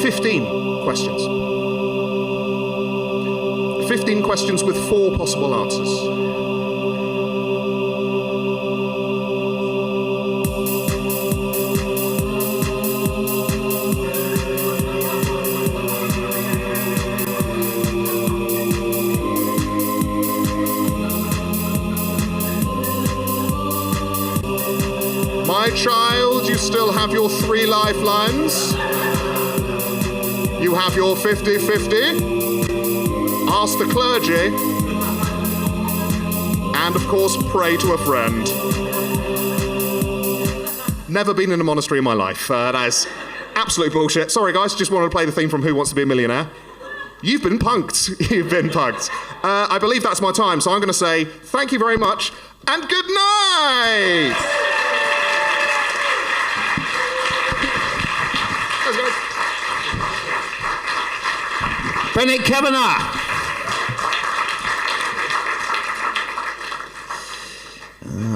15 questions. 15 questions with 4 possible answers. My child, you still have your 3 lifelines. You have your 50-50. Ask the clergy. And of course, pray to a friend. Never been in a monastery in my life. That is absolute bullshit. Sorry guys, just wanted to play the theme from Who Wants to Be a Millionaire. You've been punked. You've been punked. I believe that's my time, so I'm going to say thank you very much and good night!
Bennett Cavanaugh.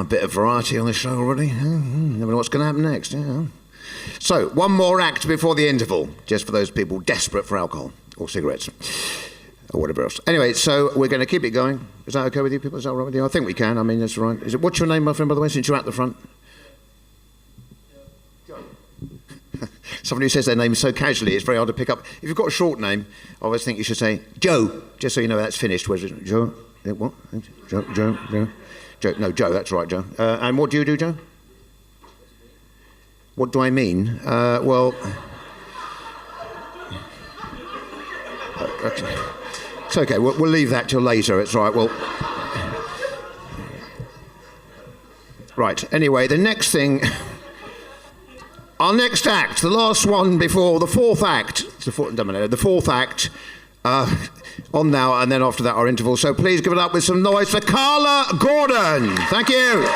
A bit of variety on the show already. Never know what's going to happen next. Yeah. So, one more act before the interval, just for those people desperate for alcohol or cigarettes or whatever else. Anyway, so we're going to keep it going. Is that okay with you people? Is that all right with you? I think we can. I mean, that's all right. Is it? What's your name, my friend, by the way, since you're at the front? Someone who says their name so casually, it's very hard to pick up. If you've got a short name, I always think you should say Joe, just so you know that's finished. Where's it? Joe? What? Joe? No, Joe, that's right, Joe. And what do you do, Joe? What do I mean? Well... It's okay, we'll leave that till later, it's all right, well... Right, anyway, the next thing... Our next act, the last one before the fourth act, the fourth act, on now, and then after that our interval. So please give it up with some noise for Carla Gordon. Thank you.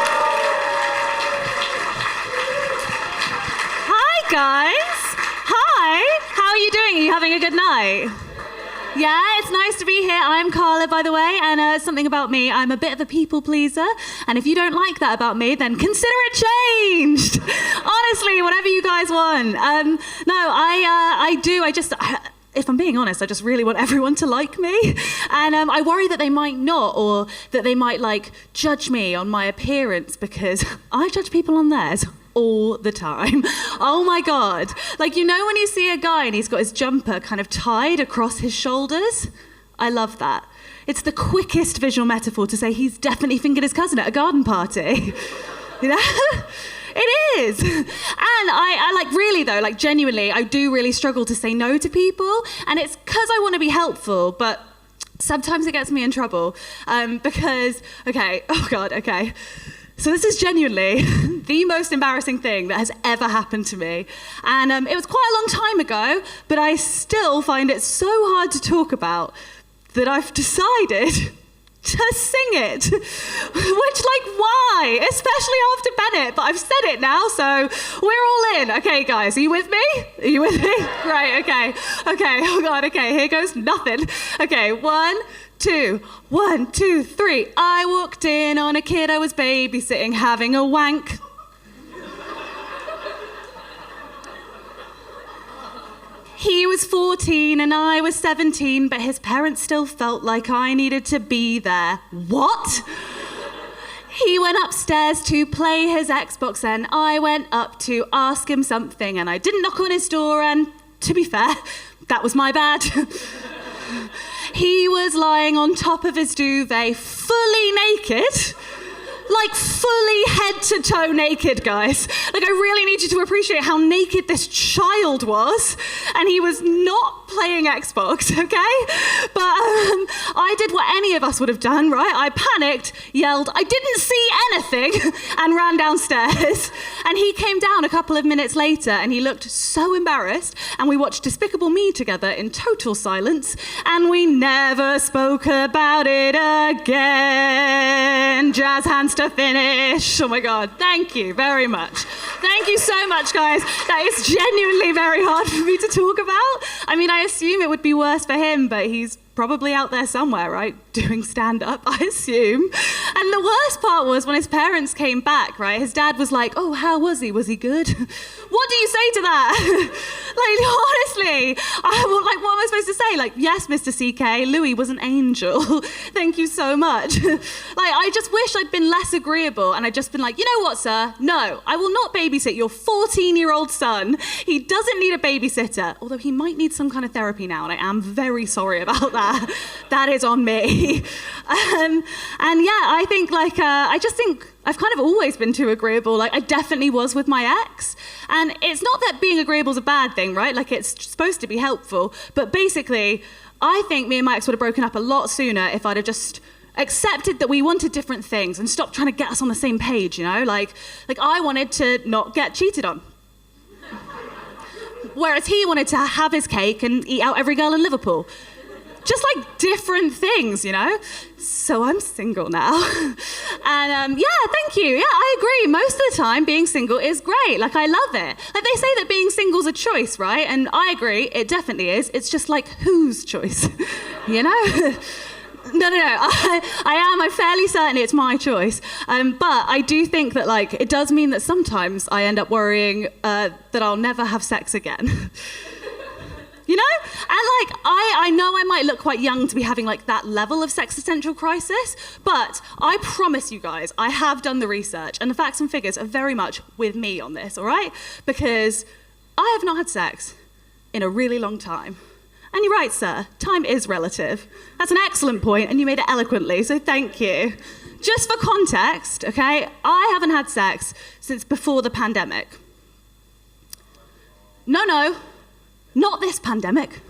Hi guys. Hi. How are you doing? Are you having a good night? Yeah, it's nice to be here. I'm Carla, by the way, and something about me, I'm a bit of a people pleaser, and if you don't like that about me, then consider it changed. Honestly, whatever you guys want. If I'm being honest, I just really want everyone to like me, and I worry that they might not, or that they might, judge me on my appearance, because I judge people on theirs all the time. Oh my God. When you see a guy and he's got his jumper kind of tied across his shoulders? I love that. It's the quickest visual metaphor to say he's definitely fingered his cousin at a garden party. You know? It is. And I genuinely, I do really struggle to say no to people. And it's because I want to be helpful, but sometimes it gets me in trouble. Okay. So this is genuinely the most embarrassing thing that has ever happened to me. And it was quite a long time ago, but I still find it so hard to talk about that I've decided to sing it. Which, why? Especially after Bennett, but I've said it now, so we're all in. Okay, guys, are you with me? Are you with me? Right, okay, oh God, okay, here goes nothing. Okay, 1, 2, 1, 2, 3. I walked in on a kid I was babysitting having a wank. He was 14 and I was 17, but his parents still felt like I needed to be there. What? He went upstairs to play his Xbox and I went up to ask him something and I didn't knock on his door, and to be fair, that was my bad. He was lying on top of his duvet, fully naked. Fully head to toe naked, guys. I really need you to appreciate how naked this child was. And he was not playing Xbox, okay? But I did what any of us would have done, right? I panicked, yelled, I didn't see anything, and ran downstairs. And he came down a couple of minutes later and he looked so embarrassed, and we watched Despicable Me together in total silence, and we never spoke about it again. Jazz hands to finish. Oh my God, thank you very much. Thank you so much, guys. That is genuinely very hard for me to talk about. I mean, I assume it would be worse for him, but he's probably out there somewhere, right? Doing stand-up, I assume. And the worst part was when his parents came back, right? His dad was like, oh, how was he? Was he good? What do you say to that? Honestly, what am I supposed to say? Yes, Mr. CK, Louis was an angel. Thank you so much. I just wish I'd been less agreeable and I'd just been like, you know what, sir? No, I will not babysit your 14-year-old son. He doesn't need a babysitter, although he might need some kind of therapy now, and I am very sorry about that. That is on me. I think I just think I've kind of always been too agreeable. I definitely was with my ex. And it's not that being agreeable is a bad thing, right? It's supposed to be helpful. But basically, I think me and my ex would have broken up a lot sooner if I'd have just accepted that we wanted different things and stopped trying to get us on the same page, you know? I wanted to not get cheated on. Whereas he wanted to have his cake and eat out every girl in Liverpool. Just different things, you know? So I'm single now. And thank you. Yeah, I agree. Most of the time, being single is great. I love it. They say that being single's a choice, right? And I agree, it definitely is. It's just whose choice, you know? No. I'm fairly certain it's my choice. But I do think that, it does mean that sometimes I end up worrying that I'll never have sex again. You know? And I know I might look quite young to be having that level of existential crisis, but I promise you guys, I have done the research and the facts and figures are very much with me on this, all right? Because I have not had sex in a really long time. And you're right, sir, time is relative. That's an excellent point, and you made it eloquently, so thank you. Just for context, okay, I haven't had sex since before the pandemic. No, not this pandemic.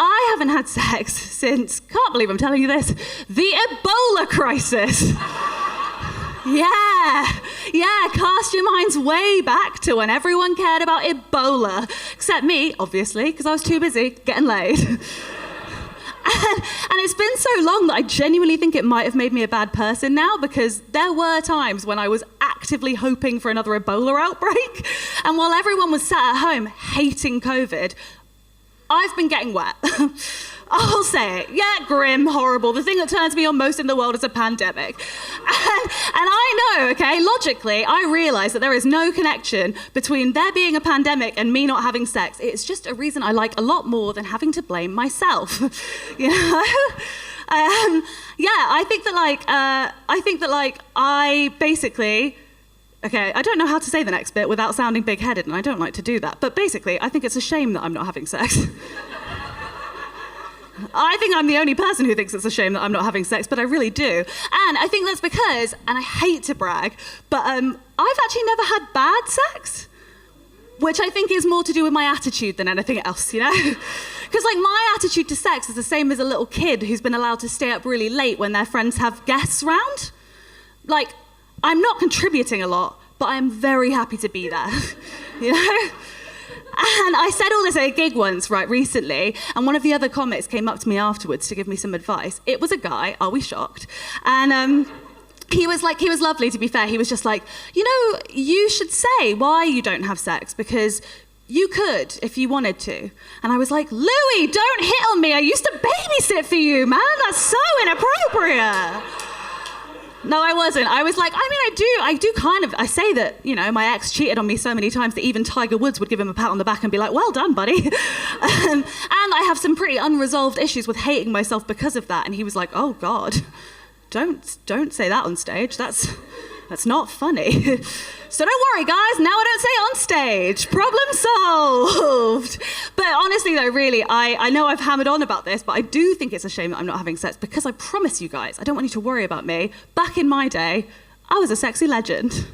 I haven't had sex since, can't believe I'm telling you this, the Ebola crisis. Yeah, cast your minds way back to when everyone cared about Ebola. Except me, obviously, because I was too busy getting laid. And it's been so long that I genuinely think it might have made me a bad person now, because there were times when I was actively hoping for another Ebola outbreak. And while everyone was sat at home hating COVID, I've been getting wet. I'll say it. Yeah, grim, horrible. The thing that turns me on most in the world is a pandemic. And I know, okay, logically, I realise that there is no connection between there being a pandemic and me not having sex. It's just a reason I like a lot more than having to blame myself. You know? I think that I basically, okay, I don't know how to say the next bit without sounding big-headed, and I don't like to do that. But basically, I think it's a shame that I'm not having sex. I think I'm the only person who thinks it's a shame that I'm not having sex, but I really do. And I think that's because, and I hate to brag, but I've actually never had bad sex, which I think is more to do with my attitude than anything else, you know? Because my attitude to sex is the same as a little kid who's been allowed to stay up really late when their friends have guests round. I'm not contributing a lot, but I'm very happy to be there, you know? And I said all this at a gig once, right, recently, and one of the other comics came up to me afterwards to give me some advice. It was a guy, are we shocked? And he was lovely, to be fair. He was just like, you know, you should say why you don't have sex, because you could if you wanted to. And I was like, Louis, don't hit on me. I used to babysit for you, man. That's so inappropriate. No, I wasn't. I was like, I say that, you know, my ex cheated on me so many times that even Tiger Woods would give him a pat on the back and be like, well done, buddy. And I have some pretty unresolved issues with hating myself because of that. And he was like, oh God, don't say that on stage. That's not funny. So don't worry, guys. Now I don't say it on stage. Problem solved. But honestly, though, really, I know I've hammered on about this, but I do think it's a shame that I'm not having sex, because I promise you guys, I don't want you to worry about me. Back in my day, I was a sexy legend.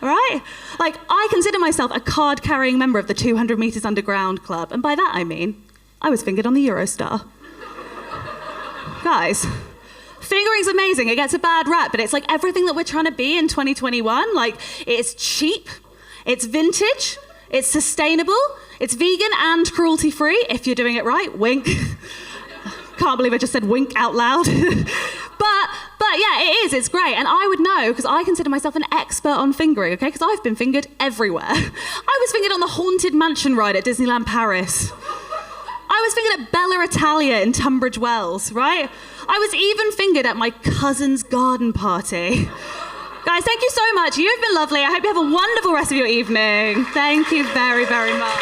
All right? I consider myself a card-carrying member of the 200 Metres Underground Club. And by that, I mean, I was fingered on the Eurostar. Guys, fingering's amazing. It gets a bad rap, but it's everything that we're trying to be in 2021. It's cheap, it's vintage, it's sustainable, it's vegan and cruelty-free, if you're doing it right. Wink. Can't believe I just said wink out loud. But yeah, it is. It's great. And I would know, because I consider myself an expert on fingering, okay? Because I've been fingered everywhere. I was fingered on the Haunted Mansion ride at Disneyland Paris. I was fingered at Bella Italia in Tunbridge Wells, right? I was even fingered at my cousin's garden party. Guys, thank you so much. You've been lovely. I hope you have a wonderful rest of your evening. Thank you very, very much.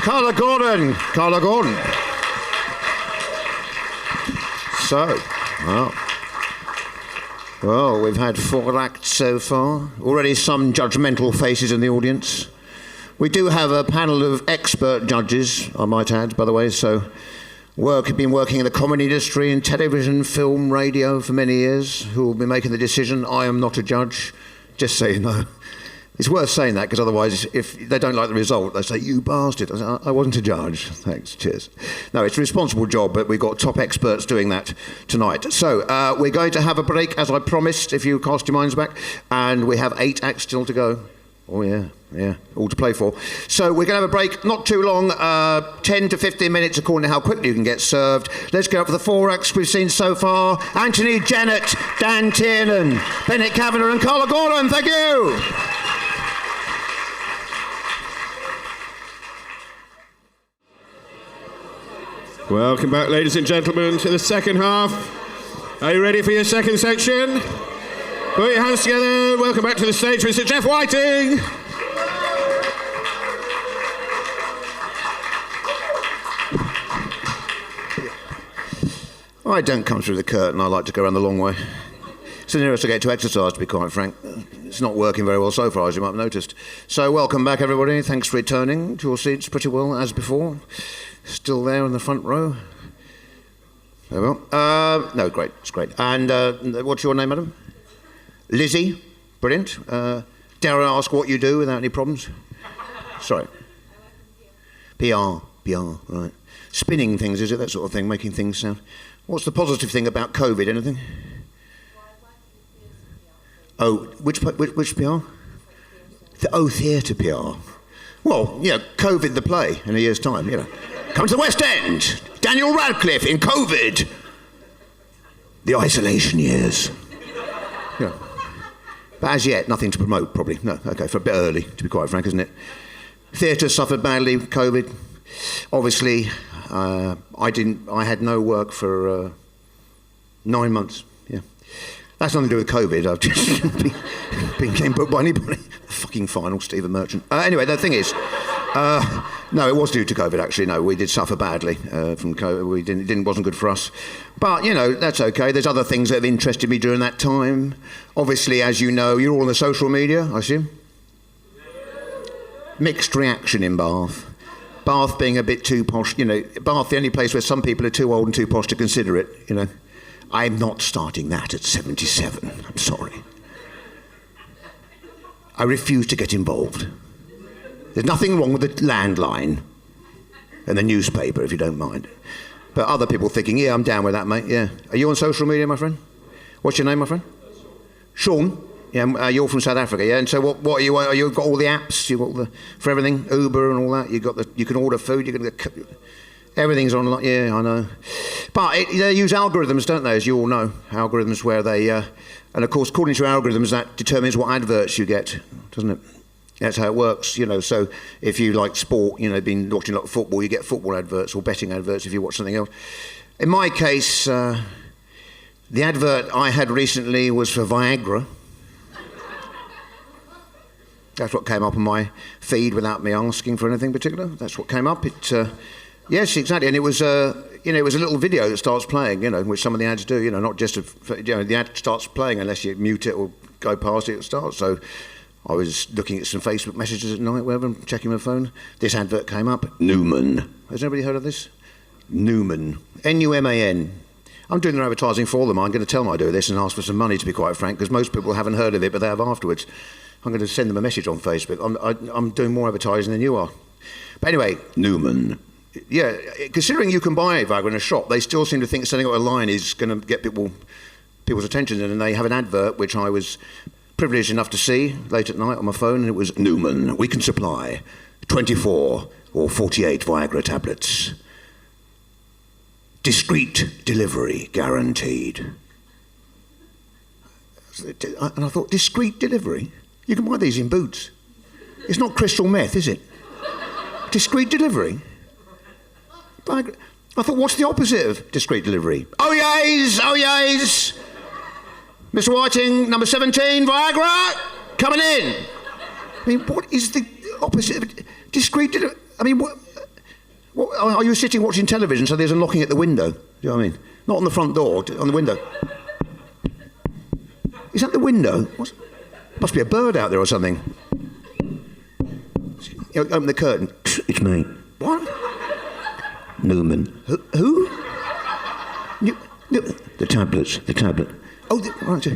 Carla Gordon. Carla Gordon. So, well, we've had 4 acts so far. Already some judgmental faces in the audience. We do have a panel of expert judges, I might add, by the way, so been working in the comedy industry, in television, film, radio for many years, who will be making the decision. I am not a judge, just so you know. It's worth saying that, because otherwise, if they don't like the result, they say, you bastard. I say, I wasn't a judge. Thanks, cheers. No, it's a responsible job, but we've got top experts doing that tonight. So, we're going to have a break, as I promised, if you cast your minds back, and we have 8 acts still to go. Oh, yeah, all to play for. So we're going to have a break, not too long, 10 to 15 minutes according to how quickly you can get served. Let's go up for the 4 acts we've seen so far. Anthony Jennett, Dan Tiernan, Bennett Cavanaugh and Carla Gordon. Thank you.
Welcome back, ladies and gentlemen, to the second half. Are you ready for your second section? Put your hands together. Welcome back to the stage, Mr. Jeff Whiting.
I don't come through the curtain. I like to go around the long way. It's the nearest I get to exercise, to be quite frank. It's not working very well so far, as you might have noticed. So welcome back, everybody. Thanks for returning to your seats pretty well, as before. Still there in the front row. Very well. No, great. It's great. And what's your name, madam? Lizzie. Brilliant. Dare I ask what you do without any problems? Sorry. PR, right. Spinning things, is it? That sort of thing, making things sound. What's the positive thing about COVID? Anything? Oh, which PR? Theatre PR. Well, COVID the play in a year's time, Come to the West End. Daniel Radcliffe in COVID. The isolation years. But as yet, nothing to promote, probably. No, okay, for a bit early, to be quite frank, isn't it? Theatre suffered badly, COVID. Obviously, I had no work for 9 months. Yeah, that's nothing to do with COVID. I've just been getting booked by anybody. Fucking final, Stephen Merchant. Anyway, the thing is, no, it was due to COVID. Actually, no, we did suffer badly from COVID. It wasn't good for us. But that's okay. There's other things that have interested me during that time. Obviously, as you know, you're all on the social media, I assume. Mixed reaction in Bath. Bath being a bit too posh, Bath the only place where some people are too old and too posh to consider it, I'm not starting that at 77, I'm sorry. I refuse to get involved. There's nothing wrong with the landline and the newspaper, if you don't mind. But other people thinking, yeah, I'm down with that, mate, yeah. Are you on social media, my friend? What's your name, my friend? Sean? Yeah, you're from South Africa, yeah. And so, what are you? You've got all the apps. You've got for everything, Uber and all that. You can order food. Everything's online. Yeah, I know. But they use algorithms, don't they? As you all know, algorithms where they, and of course, according to algorithms, that determines what adverts you get, doesn't it? That's how it works, So if you like sport, been watching a lot of football, you get football adverts or betting adverts if you watch something else. In my case, the advert I had recently was for Viagra. That's what came up on my feed without me asking for anything particular. That's what came up. Yes, exactly. And it was a little video that starts playing, which some of the ads do, not just, the ad starts playing unless you mute it or go past it, it starts. So I was looking at some Facebook messages at night, whatever, checking my phone. This advert came up. Newman. Has anybody heard of this? Newman. N-U-M-A-N. I'm doing their advertising for them. I'm going to tell them I do this and ask for some money, to be quite frank, because most people haven't heard of it, but they have afterwards. I'm going to send them a message on Facebook. I'm doing more advertising than you are. But anyway, Newman. Yeah, considering you can buy Viagra in a shop, they still seem to think sending it online is going to get people's attention. And they have an advert, which I was privileged enough to see late at night on my phone, and it was, Newman, we can supply 24 or 48 Viagra tablets. Discreet delivery guaranteed. And I thought, discreet delivery? You can buy these in Boots. It's not crystal meth, is it? Discreet delivery? I thought, what's the opposite of discreet delivery? Oh, yes! Oh, yes! Mr. Whiting, number 17, Viagra, coming in. I mean, what is the opposite of discreet delivery? I mean, what, are you sitting watching television so there's a knocking at the window? Do you know what I mean? Not on the front door, on the window. Is that the window? Must be a bird out there or something. Open the curtain. It's me. What? Newman. Who? The tablets. The tablet. Oh, right.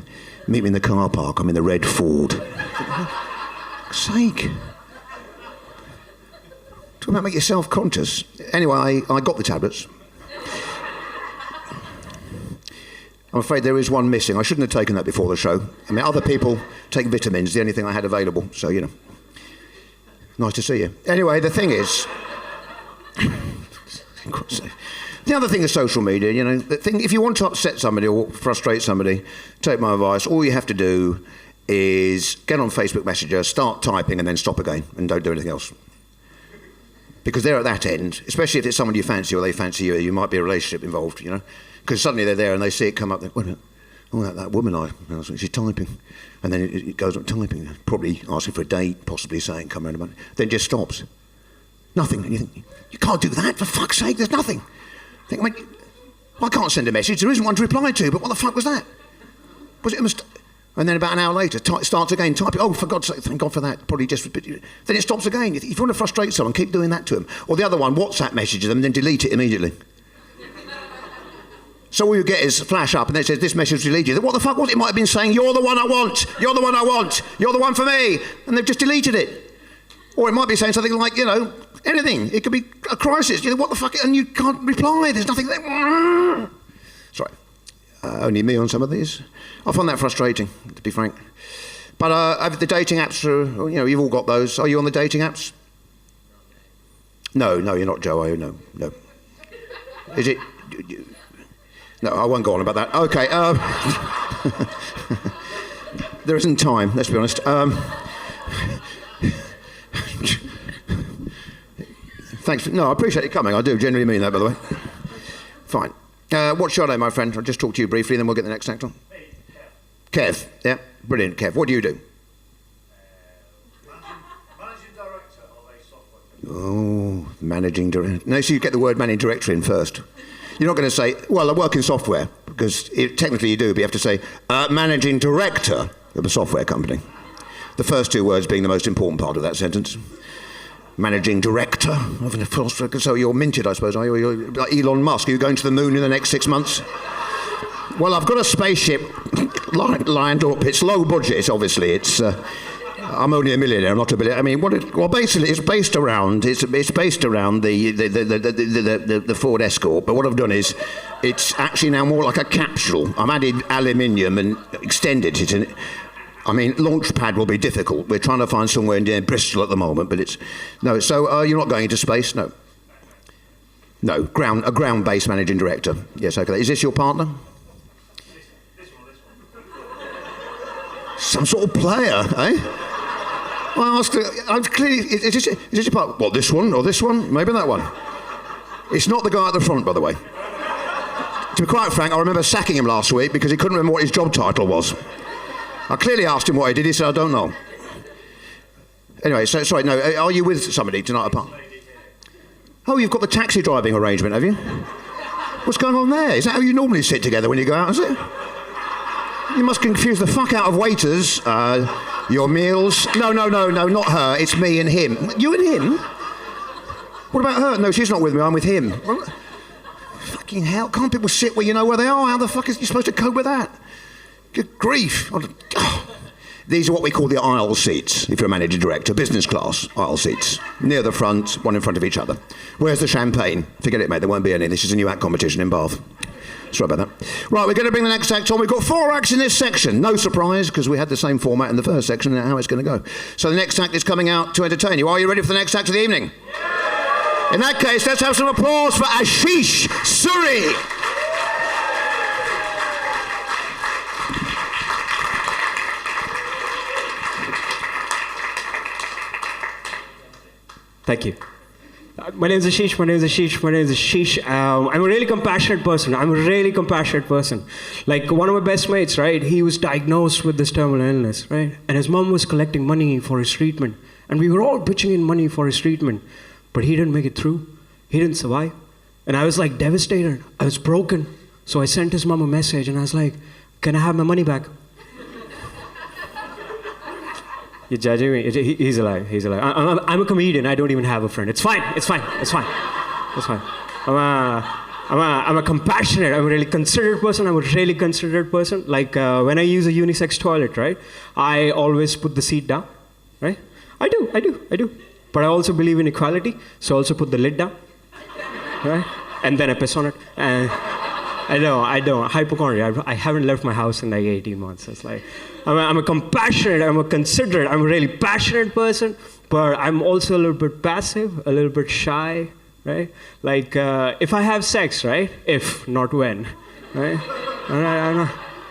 Meet me in the car park. I'm in the red Ford. For fuck's sake. Talk about make you self-conscious. Anyway, I got the tablets. I'm afraid there is one missing. I shouldn't have taken that before the show. I mean, other people take vitamins, the only thing I had available, so, you know. Nice to see you. Anyway, the thing is... the other thing is social media, you know. The thing, if you want to upset somebody or frustrate somebody, take my advice, all you have to do is get on Facebook Messenger, start typing and then stop again and don't do anything else. Because they're at that end, especially if it's someone you fancy or they fancy you, you might be a relationship involved, you know. Because suddenly they're there and they see it come up, they, wait a minute, oh, that woman, she's typing. And then it goes on typing, probably asking for a date, possibly saying, come around about it. Then just stops. Nothing. And you think, you can't do that, for fuck's sake, there's nothing. I think, I can't send a message, there isn't one to reply to, but what the fuck was that? Was it a mistake? And then about an hour later, starts again, typing, oh, for God's sake, thank God for that, probably just... Then it stops again. If you want to frustrate someone, keep doing that to them. Or the other one, WhatsApp messages them, then delete it immediately. So all you get is a flash up and then it says, this message was deleted. What the fuck was it? It might have been saying, you're the one I want, you're the one I want, you're the one for me. And they've just deleted it. Or it might be saying something like, you know, anything. It could be a crisis. You know, what the fuck? And you can't reply. There's nothing there. Sorry. Only me on some of these. I find that frustrating, to be frank. But the dating apps are, you know, you've all got those. Are you on the dating apps? No, you're not, Joe, are you? No. Is it... No, I won't go on about that. Okay. There isn't time, let's be honest. Thanks. No, I appreciate you coming. I do genuinely mean that, by the way. Fine. What's your name, my friend? I'll just talk to you briefly, then we'll get the next actor. Kev. Yeah, brilliant, Kev. What do you do?
Managing director of a software company.
Oh, managing director. No, so you get the word managing director in first. You're not going to say, well, I work in software, because technically you do, but you have to say, managing director of a software company. The first two words being the most important part of that sentence. Managing director of a software. So you're minted, I suppose, are you? You're like Elon Musk. Are you going to the moon in the next 6 months? Well, I've got a spaceship lined up. It's low budget, obviously. It's... I'm only a millionaire. I'm not a billionaire. I mean, basically, it's based around the Ford Escort. But what I've done is, it's actually now more like a capsule. I've added aluminium and extended it. I mean, launch pad will be difficult. We're trying to find somewhere near Bristol at the moment, but it's no. So you're not going into space? No. No, a ground-based managing director. Yes, okay. Is this your partner?
This one.
Some sort of player, eh? I asked her, clearly, is this your part? What, this one or this one? Maybe that one. It's not the guy at the front, by the way. To be quite frank, I remember sacking him last week because he couldn't remember what his job title was. I clearly asked him what he did. He said, I don't know. Anyway, so sorry, no, are you with somebody tonight apart? Oh, you've got the taxi driving arrangement, have you? What's going on there? Is that how you normally sit together when you go out, is it? You must confuse the fuck out of waiters. Your meals. No, not her. It's me and him. You and him? What about her? No, she's not with me. I'm with him. Well, fucking hell. Can't people sit where you know where they are? How the fuck is you supposed to cope with that? Good grief. Oh. These are what we call the aisle seats, if you're a managing director. Business class aisle seats. Near the front, one in front of each other. Where's the champagne? Forget it, mate. There won't be any. This is a new act competition in Bath. Sorry about that. Right, we're going to bring the next act on. We've got 4 acts in this section. No surprise, because we had the same format in the first section and how it's going to go. So the next act is coming out to entertain you. Are you ready for the next act of the evening? Yeah. In that case, let's have some applause for Ashish Suri.
Thank you. My name is Ashish. I'm a really compassionate person. Like one of my best mates, right? He was diagnosed with this terminal illness, right? And his mom was collecting money for his treatment. And we were all pitching in money for his treatment. But he didn't make it through. He didn't survive. And I was like devastated. I was broken. So I sent his mom a message and I was like, can I have my money back? You're judging me? He's alive. I'm a comedian. I don't even have a friend. It's fine. I'm a compassionate, I'm a really considerate person. Like when I use a unisex toilet, right? I always put the seat down, right? I do. But I also believe in equality, so I also put the lid down, right? And then I piss on it. And I don't. Hypochondria. I haven't left my house in like 18 months. It's like, I'm a compassionate, I'm a considerate, I'm a really passionate person, but I'm also a little bit passive, a little bit shy, right? Like, if I have sex, right? If, not when, right?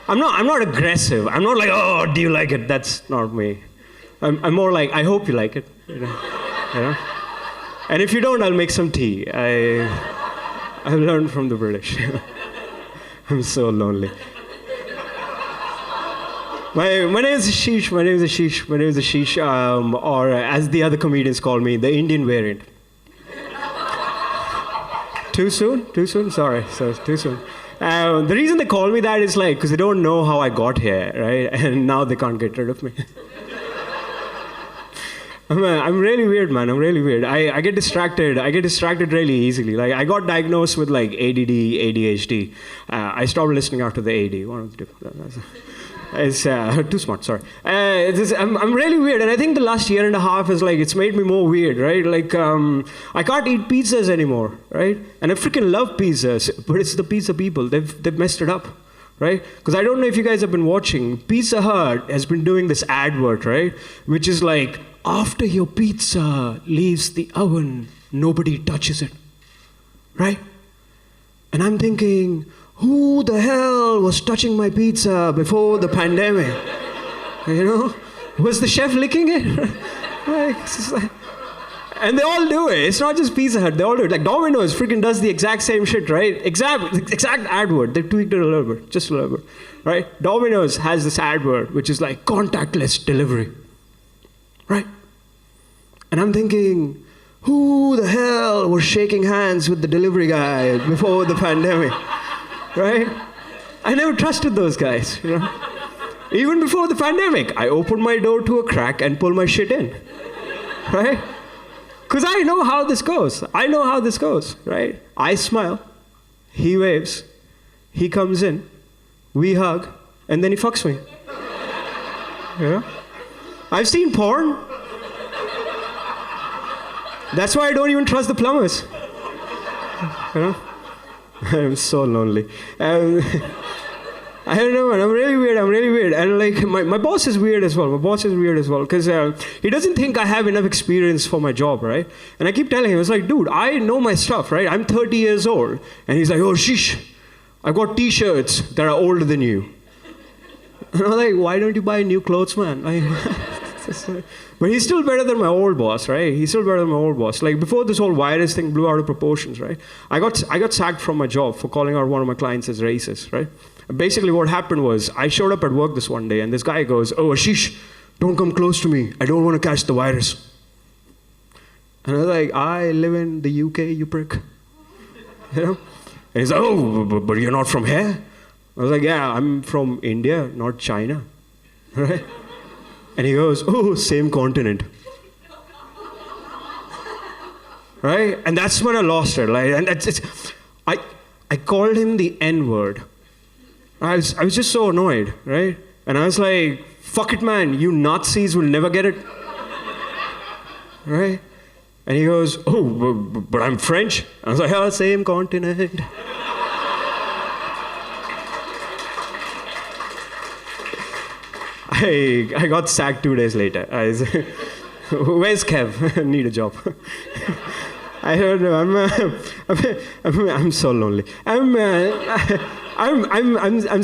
I'm not aggressive. I'm not like, oh, do you like it? That's not me. I'm more like, I hope you like it, you know? And if you don't, I'll make some tea. I've learned from the British. I'm so lonely. My name is Ashish, or as the other comedians call me, the Indian variant. Too soon? Sorry, too soon. The reason they call me that is like, because they don't know how I got here, right? And now they can't get rid of me. I'm really weird, man. I get distracted really easily. Like, I got diagnosed with like ADD, ADHD. I stopped listening after the AD. One of the two. It's too smart, sorry. I'm really weird, and I think the last year and a half is like, it's made me more weird, right? Like, I can't eat pizzas anymore, right? And I freaking love pizzas, but it's the pizza people. They've messed it up, right? Because I don't know if you guys have been watching. Pizza Hut has been doing this advert, right? Which is like, after your pizza leaves the oven, nobody touches it, right? And I'm thinking, who the hell was touching my pizza before the pandemic? You know? Was the chef licking it? And they all do it. It's not just Pizza Hut. They all do it. Like Domino's freaking does the exact same shit, right? Exact advert. They tweaked it a little bit. Just a little bit. Right? Domino's has this advert, which is like contactless delivery. Right? And I'm thinking, who the hell was shaking hands with the delivery guy before the pandemic? Right? I never trusted those guys, you know? Even before the pandemic, I opened my door to a crack and pulled my shit in. Right? Because I know how this goes. Right? I smile, he waves, he comes in, we hug, and then he fucks me. You know? I've seen porn. That's why I don't even trust the plumbers. You know? I'm so lonely. I don't know, man. I'm really weird. And like, my boss is weird as well. Because he doesn't think I have enough experience for my job, right? And I keep telling him, it's like, dude, I know my stuff, right? I'm 30 years old. And he's like, oh, sheesh, I've got t-shirts that are older than you. And I'm like, why don't you buy new clothes, man? But he's still better than my old boss, right? Like, before this whole virus thing blew out of proportions, right? I got sacked from my job for calling out one of my clients as racist, right? And basically what happened was, I showed up at work this one day, and this guy goes, oh, Ashish, don't come close to me. I don't want to catch the virus. And I was like, I live in the UK, you prick. You know? And he's like, oh, but you're not from here? I was like, yeah, I'm from India, not China. Right? And he goes, oh, same continent. Right? And that's when I lost it. Like, and I called him the N-word. I was just so annoyed, right? And I was like, fuck it, man. You Nazis will never get it. Right? And he goes, oh, but I'm French. I was like, oh, same continent. I got sacked 2 days later. Where's Kev? Need a job. I don't know. I'm so lonely. I'm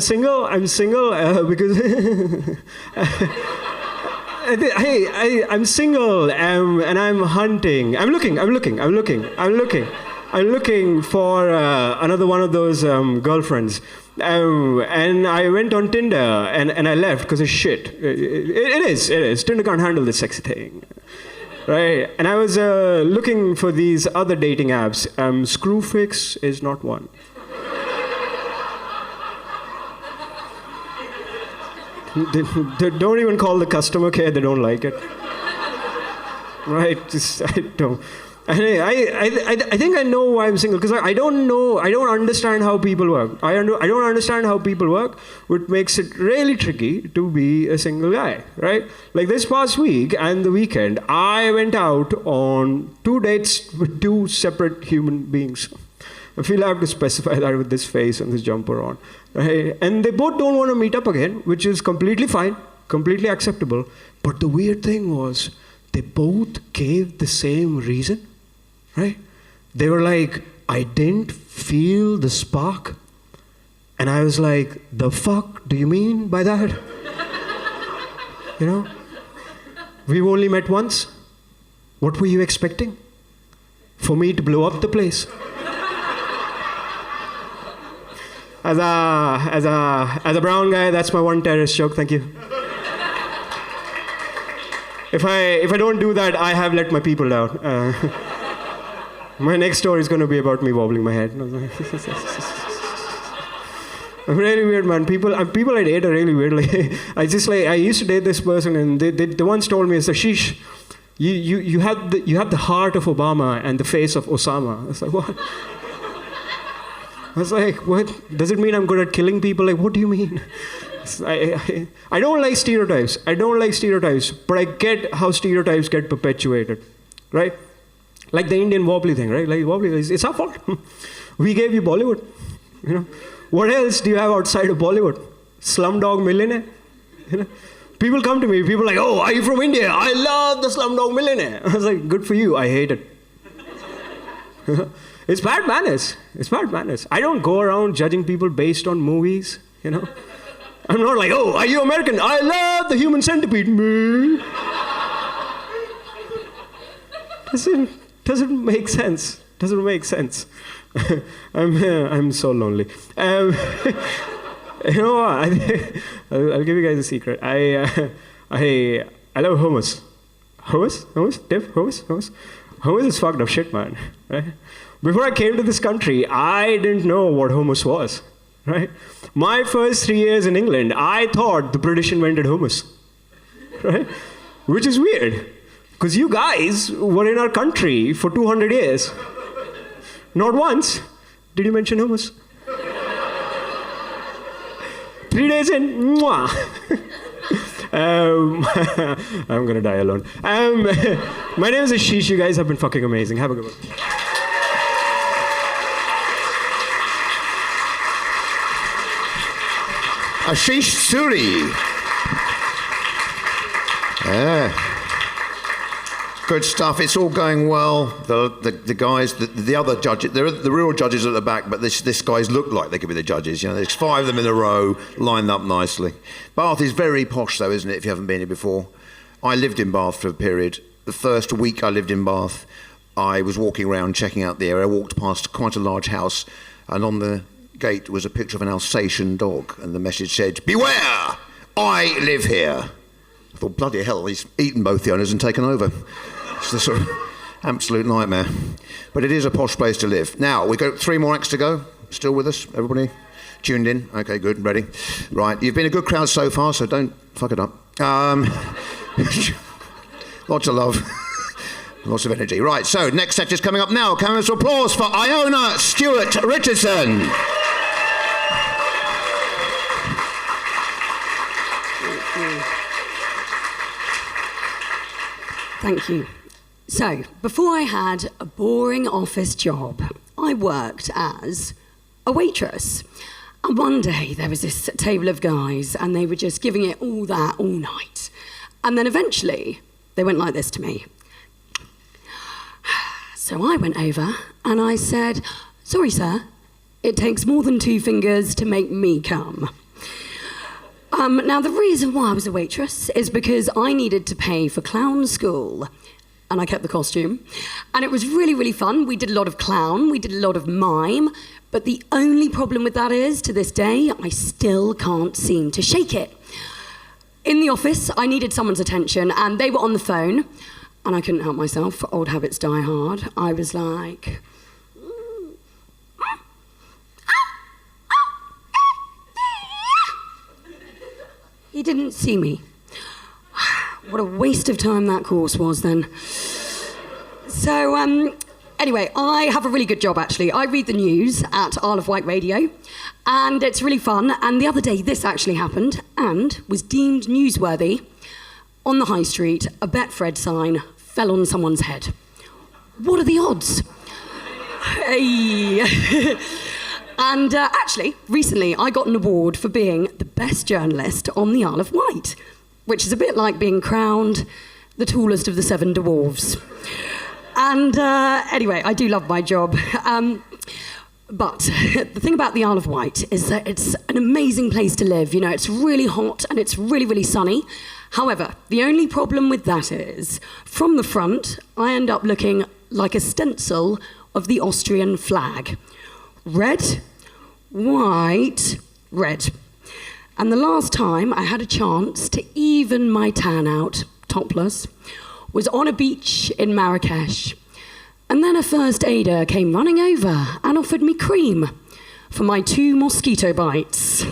single. I'm single because I'm single, and I'm hunting. I'm looking for another one of those girlfriends. And I went on Tinder, and I left because it's shit. It is. Tinder can't handle this sexy thing. Right? And I was looking for these other dating apps. Screwfix is not one. They don't even call the customer care. They don't like it. Right? I don't. I think I know why I'm single, because I don't understand how people work. I don't understand how people work, which makes it really tricky to be a single guy, right? Like this past week and the weekend, I went out on 2 dates with 2 separate human beings. I feel I have to specify that with this face and this jumper on, right? And they both don't want to meet up again, which is completely fine, completely acceptable. But the weird thing was, they both gave the same reason. Right? They were like, I didn't feel the spark. And I was like, the fuck do you mean by that? You know? We've only met once. What were you expecting? For me to blow up the place? As a brown guy, that's my one terrorist joke, thank you. If I don't do that, I have let my people down. My next story is going to be about me wobbling my head. I'm really weird, man. People I date are really weird. Like, I used to date this person, and they once told me, "Sheesh, you have the heart of Obama and the face of Osama." I was like, what? I was like, what? Does it mean I'm good at killing people? Like, what do you mean? I don't like stereotypes. But I get how stereotypes get perpetuated, right? Like the Indian wobbly thing, right? Like wobbly, it's our fault. We gave you Bollywood. You know, what else do you have outside of Bollywood? Slumdog Millionaire. You know, people come to me. People are like, "Oh, are you from India? I love the Slumdog Millionaire." I was like, "Good for you. I hate it." It's bad manners. I don't go around judging people based on movies. You know, I'm not like, "Oh, are you American? I love the Human Centipede." Doesn't make sense. I'm so lonely. You know what? I'll give you guys a secret. I love hummus. Hummus is fucked up shit, man. Right? Before I came to this country, I didn't know what hummus was. Right? My first 3 years in England, I thought the British invented hummus. Right? Which is weird. Because you guys were in our country for 200 years. Not once did you mention hummus. 3 days in, mwah. I'm going to die alone. My name is Ashish. You guys have been fucking amazing. Have a good one.
Ashish Suri. Yeah. Good stuff. It's all going well. The guys, the other judges, the real judges at the back, but this guys look like they could be the judges. You know, there's 5 of them in a row, lined up nicely. Bath is very posh, though, isn't it? If you haven't been here before, I lived in Bath for a period. The first week I lived in Bath, I was walking around checking out the area. I walked past quite a large house, and on the gate was a picture of an Alsatian dog, and the message said, "Beware! I live here." I thought, bloody hell, he's eaten both the owners and taken over. It's a sort of absolute nightmare. But it is a posh place to live. Now, we've got 3 more acts to go. Still with us, everybody? Tuned in? Okay, good, ready. Right, you've been a good crowd so far, so don't fuck it up. Lots of love. Lots of energy. Right, so next set is coming up now. Can we have some applause for Iona, Stewart, Richardson.
Thank you. So, before I had a boring office job, I worked as a waitress. And one day there was this table of guys and they were just giving it all that all night. And then eventually they went like this to me. So I went over and I said, "Sorry, sir, it takes more than 2 fingers to make me come." Now, the reason why I was a waitress is because I needed to pay for clown school. And I kept the costume. And it was really, really fun. We did a lot of clown, we did a lot of mime. But the only problem with that is, to this day, I still can't seem to shake it. In the office, I needed someone's attention, and they were on the phone. And I couldn't help myself. Old habits die hard. I was like... He didn't see me. What a waste of time that course was then. So, anyway, I have a really good job, actually. I read the news at Isle of Wight Radio, and it's really fun. And the other day, this actually happened and was deemed newsworthy. On the high street, a Betfred sign fell on someone's head. What are the odds? Hey. And actually, recently, I got an award for being the best journalist on the Isle of Wight, which is a bit like being crowned the tallest of the 7 dwarves. And anyway, I do love my job. But the thing about the Isle of Wight is that it's an amazing place to live. You know, it's really hot and it's really, really sunny. However, the only problem with that is, from the front, I end up looking like a stencil of the Austrian flag. Red, white, red. And the last time I had a chance to even my tan out, topless, was on a beach in Marrakesh. And then a first aider came running over and offered me cream for my 2 mosquito bites.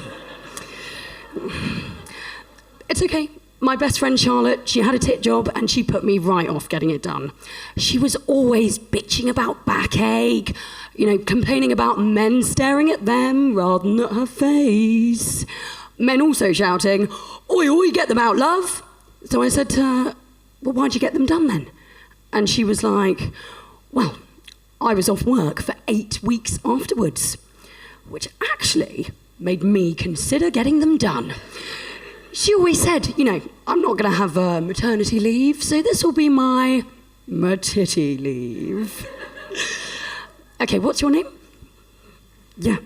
It's okay. My best friend Charlotte, she had a tit job and she put me right off getting it done. She was always bitching about backache, you know, complaining about men staring at them rather than at her face. Men also shouting, "Oi, oi, get them out, love." So I said to her, "Well, why'd you get them done then?" And she was like, "Well, I was off work for 8 weeks afterwards," which actually made me consider getting them done. She always said, you know, "I'm not going to have maternity leave, so this will be my matitty leave." Okay, what's your name? Yeah.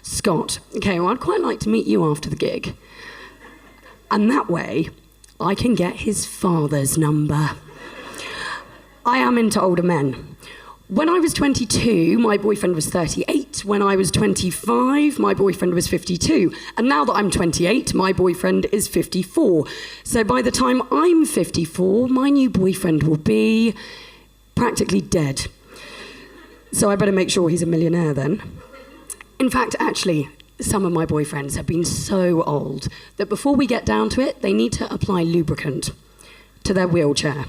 Scott. Okay, well, I'd quite like to meet you after the gig. And that way, I can get his father's number. I am into older men. When I was 22, my boyfriend was 38. When I was 25, my boyfriend was 52. And now that I'm 28, my boyfriend is 54. So by the time I'm 54, my new boyfriend will be practically dead. So I better make sure he's a millionaire then. In fact, actually, some of my boyfriends have been so old that before we get down to it, they need to apply lubricant to their wheelchair.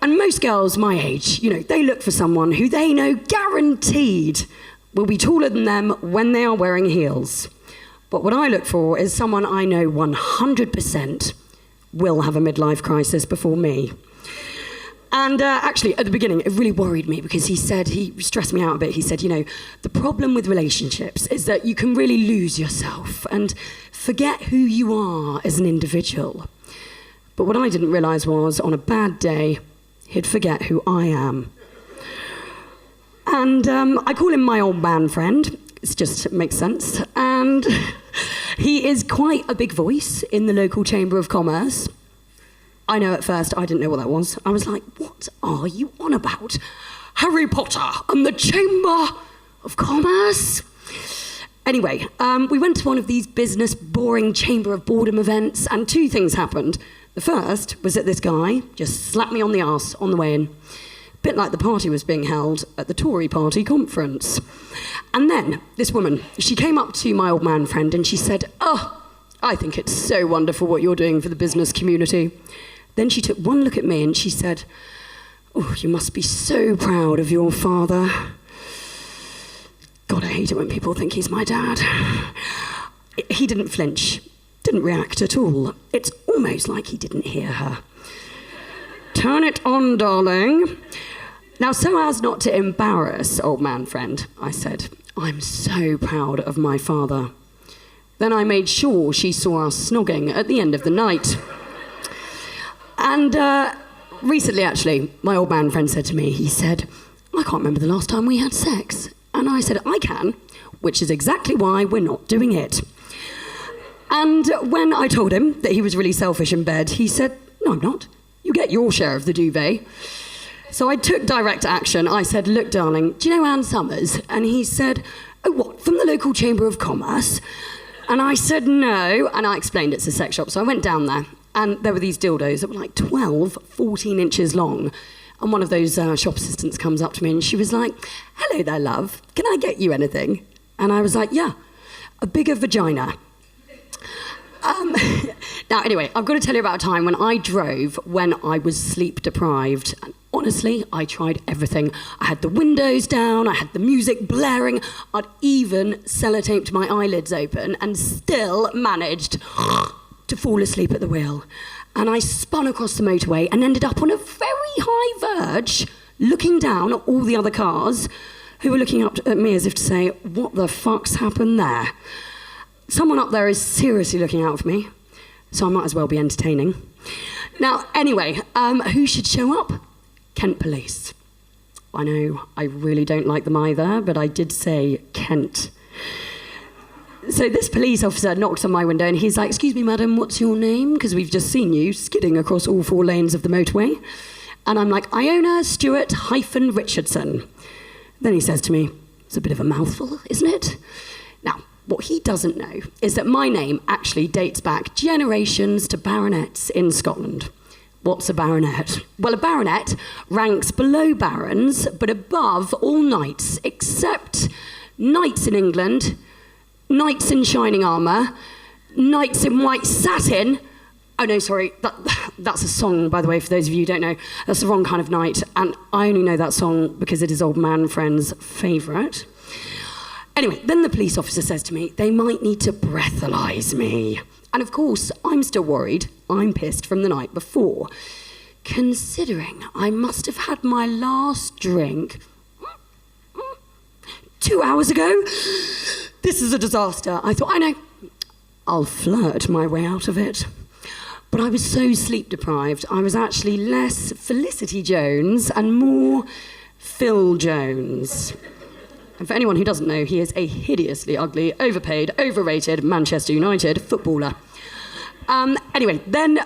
And most girls my age, you know, they look for someone who they know guaranteed will be taller than them when they are wearing heels. But what I look for is someone I know 100% will have a midlife crisis before me. And actually, at the beginning, it really worried me because he stressed me out a bit. He said, you know, the problem with relationships is that you can really lose yourself and forget who you are as an individual. But what I didn't realise was, on a bad day, he'd forget who I am. And I call him my old man friend. It makes sense. And he is quite a big voice in the local Chamber of Commerce. I know at first I didn't know what that was. I was like, what are you on about? Harry Potter and the Chamber of Commerce? Anyway, we went to one of these business boring Chamber of Boredom events and 2 things happened. The first was that this guy just slapped me on the arse on the way in. A bit like the party was being held at the Tory party conference. And then this woman, she came up to my old man friend and she said, "Oh, I think it's so wonderful what you're doing for the business community." Then she took one look at me and she said, "Oh, you must be so proud of your father." God, I hate it when people think he's my dad. He didn't flinch, didn't react at all. It's almost like he didn't hear her. "Turn it on, darling." Now, so as not to embarrass old man friend, I said, "I'm so proud of my father." Then I made sure she saw us snogging at the end of the night. And recently, actually, my old man friend said to me, he said, "I can't remember the last time we had sex." And I said, "I can," which is exactly why we're not doing it. And when I told him that he was really selfish in bed, he said, "No, I'm not. You get your share of the duvet." So I took direct action. I said, "Look, darling, do you know Anne Summers?" And he said, "Oh, what, from the local Chamber of Commerce?" And I said, "No." And I explained it's a sex shop. So I went down there, and there were these dildos that were like 12, 14 inches long. And one of those shop assistants comes up to me, and she was like, "Hello there, love. Can I get you anything?" And I was like, "Yeah, a bigger vagina." Now, anyway, I've got to tell you about a time when I drove when I was sleep deprived. And honestly, I tried everything. I had the windows down, I had the music blaring, I'd even sellotaped my eyelids open and still managed to fall asleep at the wheel. And I spun across the motorway and ended up on a very high verge, looking down at all the other cars who were looking up at me as if to say, "What the fuck's happened there?" Someone up there is seriously looking out for me, so I might as well be entertaining. Now, anyway, who should show up? Kent Police. I know, I really don't like them either, but I did say Kent. So this police officer knocked on my window and he's like, "Excuse me, madam, what's your name? Because we've just seen you skidding across all 4 lanes of the motorway." And I'm like, "Iona, Stewart, Richardson." Then he says to me, "It's a bit of a mouthful, isn't it?" Now, what he doesn't know is that my name actually dates back generations to baronets in Scotland. What's a baronet? Well, a baronet ranks below barons, but above all knights, except knights in England, knights in shining armour, knights in white satin. Oh no, sorry, that's a song, by the way, for those of you who don't know. That's the wrong kind of knight, and I only know that song because it is old man friend's favourite. Anyway, then the police officer says to me, they might need to breathalyse me. And of course, I'm still worried. I'm pissed from the night before. Considering I must have had my last drink 2 hours ago. This is a disaster. I thought, I know, I'll flirt my way out of it. But I was so sleep deprived, I was actually less Felicity Jones and more Phil Jones. And for anyone who doesn't know, he is a hideously ugly, overpaid, overrated Manchester United footballer. Anyway, then,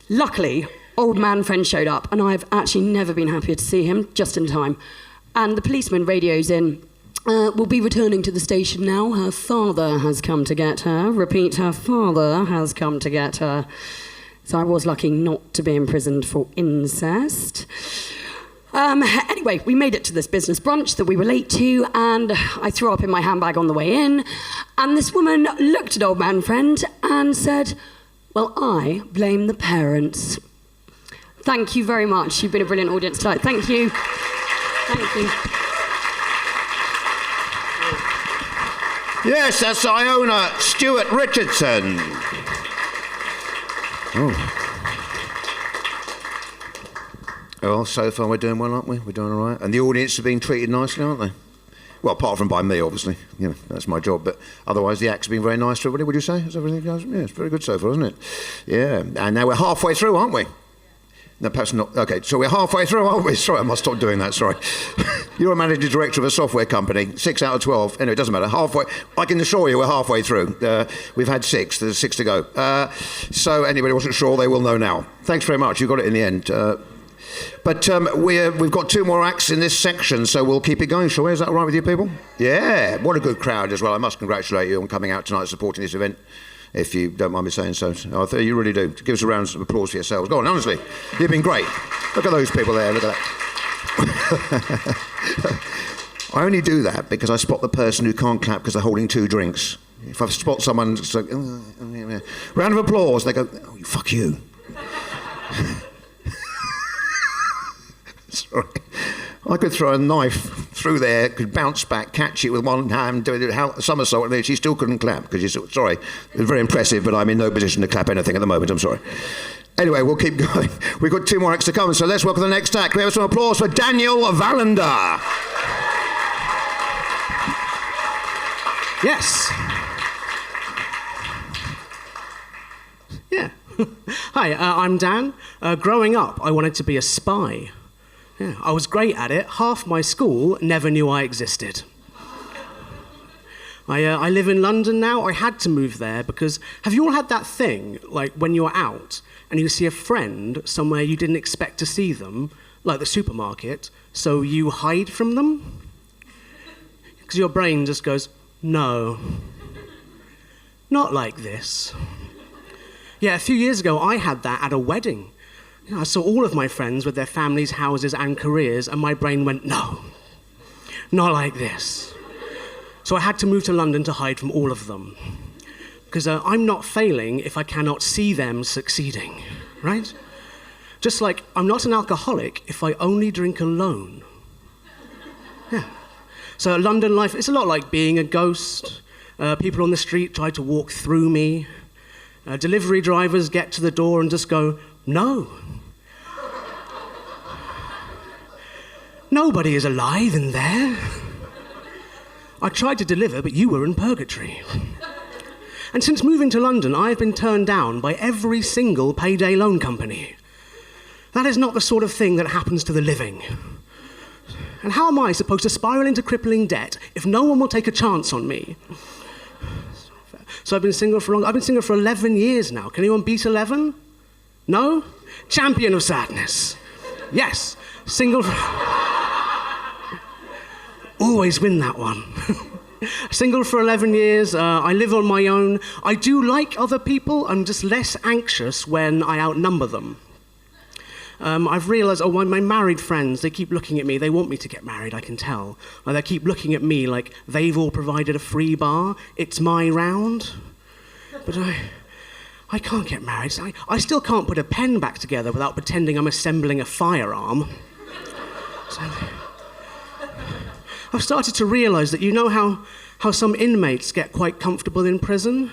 luckily, old man friend showed up, and I've actually never been happier to see him, just in time. And the policeman radios in, "Will be returning to the station now. Her father has come to get her." Repeat, her father has come to get her. So I was lucky not to be imprisoned for incest. Anyway, we made it to this business brunch that we were late to, and I threw up in my handbag on the way in, and this woman looked at old man friend and said, "Well, I blame the parents." Thank you very much. You've been a brilliant audience tonight. Thank you. Thank you.
Yes, that's Iona Stewart Richardson. Oh. Well, so far we're doing well, aren't we? We're doing all right. And the audience are being treated nicely, aren't they? Well, apart from by me, obviously. You know, that's my job. But otherwise, the act's been very nice to everybody, would you say? Is everything goes? Yeah, it's very good so far, isn't it? Yeah. And now we're halfway through, aren't we? No, perhaps not. OK, so we're halfway through, aren't we? Sorry, I must stop doing that, sorry. You're a managing director of a software company, 6 out of 12. Anyway, it doesn't matter. Halfway. I can assure you we're halfway through. We've had 6. There's 6 to go. So anybody wasn't sure, they will know now. Thanks very much. You got it in the end. But we've got 2 more acts in this section, so we'll keep it going, shall we? Is that all right with you people? Yeah, what a good crowd as well. I must congratulate you on coming out tonight supporting this event, if you don't mind me saying so. I think you really do. Give us a round of applause for yourselves. Go on, honestly. You've been great. Look at those people there. Look at that. I only do that because I spot the person who can't clap because they're holding 2 drinks. If I spot someone, it's like, round of applause, they go, "Oh, fuck you." Sorry. I could throw a knife through there, could bounce back, catch it with one hand, do a somersault, and she still couldn't clap, because sorry, it was very impressive, but I'm in no position to clap anything at the moment, I'm sorry. Anyway, we'll keep going. We've got 2 more acts to come, so let's welcome the next act. We have some applause for Daniel Valander.
Yes. Yeah. Hi, I'm Dan. Growing up, I wanted to be a spy. Yeah, I was great at it. Half my school never knew I existed. I live in London now. I had to move there because have you all had that thing, like when you're out and you see a friend somewhere you didn't expect to see them, like the supermarket, so you hide from them? Because your brain just goes, no, not like this. Yeah, a few years ago I had that at a wedding. I saw all of my friends with their families, houses and careers, and my brain went, no, not like this. So I had to move to London to hide from all of them. Because I'm not failing if I cannot see them succeeding, right? Just like I'm not an alcoholic if I only drink alone. Yeah. So London life, it's a lot like being a ghost. People on the street try to walk through me. Delivery drivers get to the door and just go, no. Nobody is alive in there. I tried to deliver, but you were in purgatory. And since moving to London, I have been turned down by every single payday loan company. That is not the sort of thing that happens to the living. And how am I supposed to spiral into crippling debt if no one will take a chance on me? So I've been single for long. I've been single for 11 years now. Can anyone beat 11? No? Champion of sadness. Yes. Single for... Always win that one. Single for 11 years. I live on my own. I do like other people. I'm just less anxious when I outnumber them. I've realised, my married friends, they keep looking at me. They want me to get married, I can tell. They keep looking at me like they've all provided a free bar. It's my round. But I can't get married. I still can't put a pen back together without pretending I'm assembling a firearm. So, I've started to realise that you know how some inmates get quite comfortable in prison?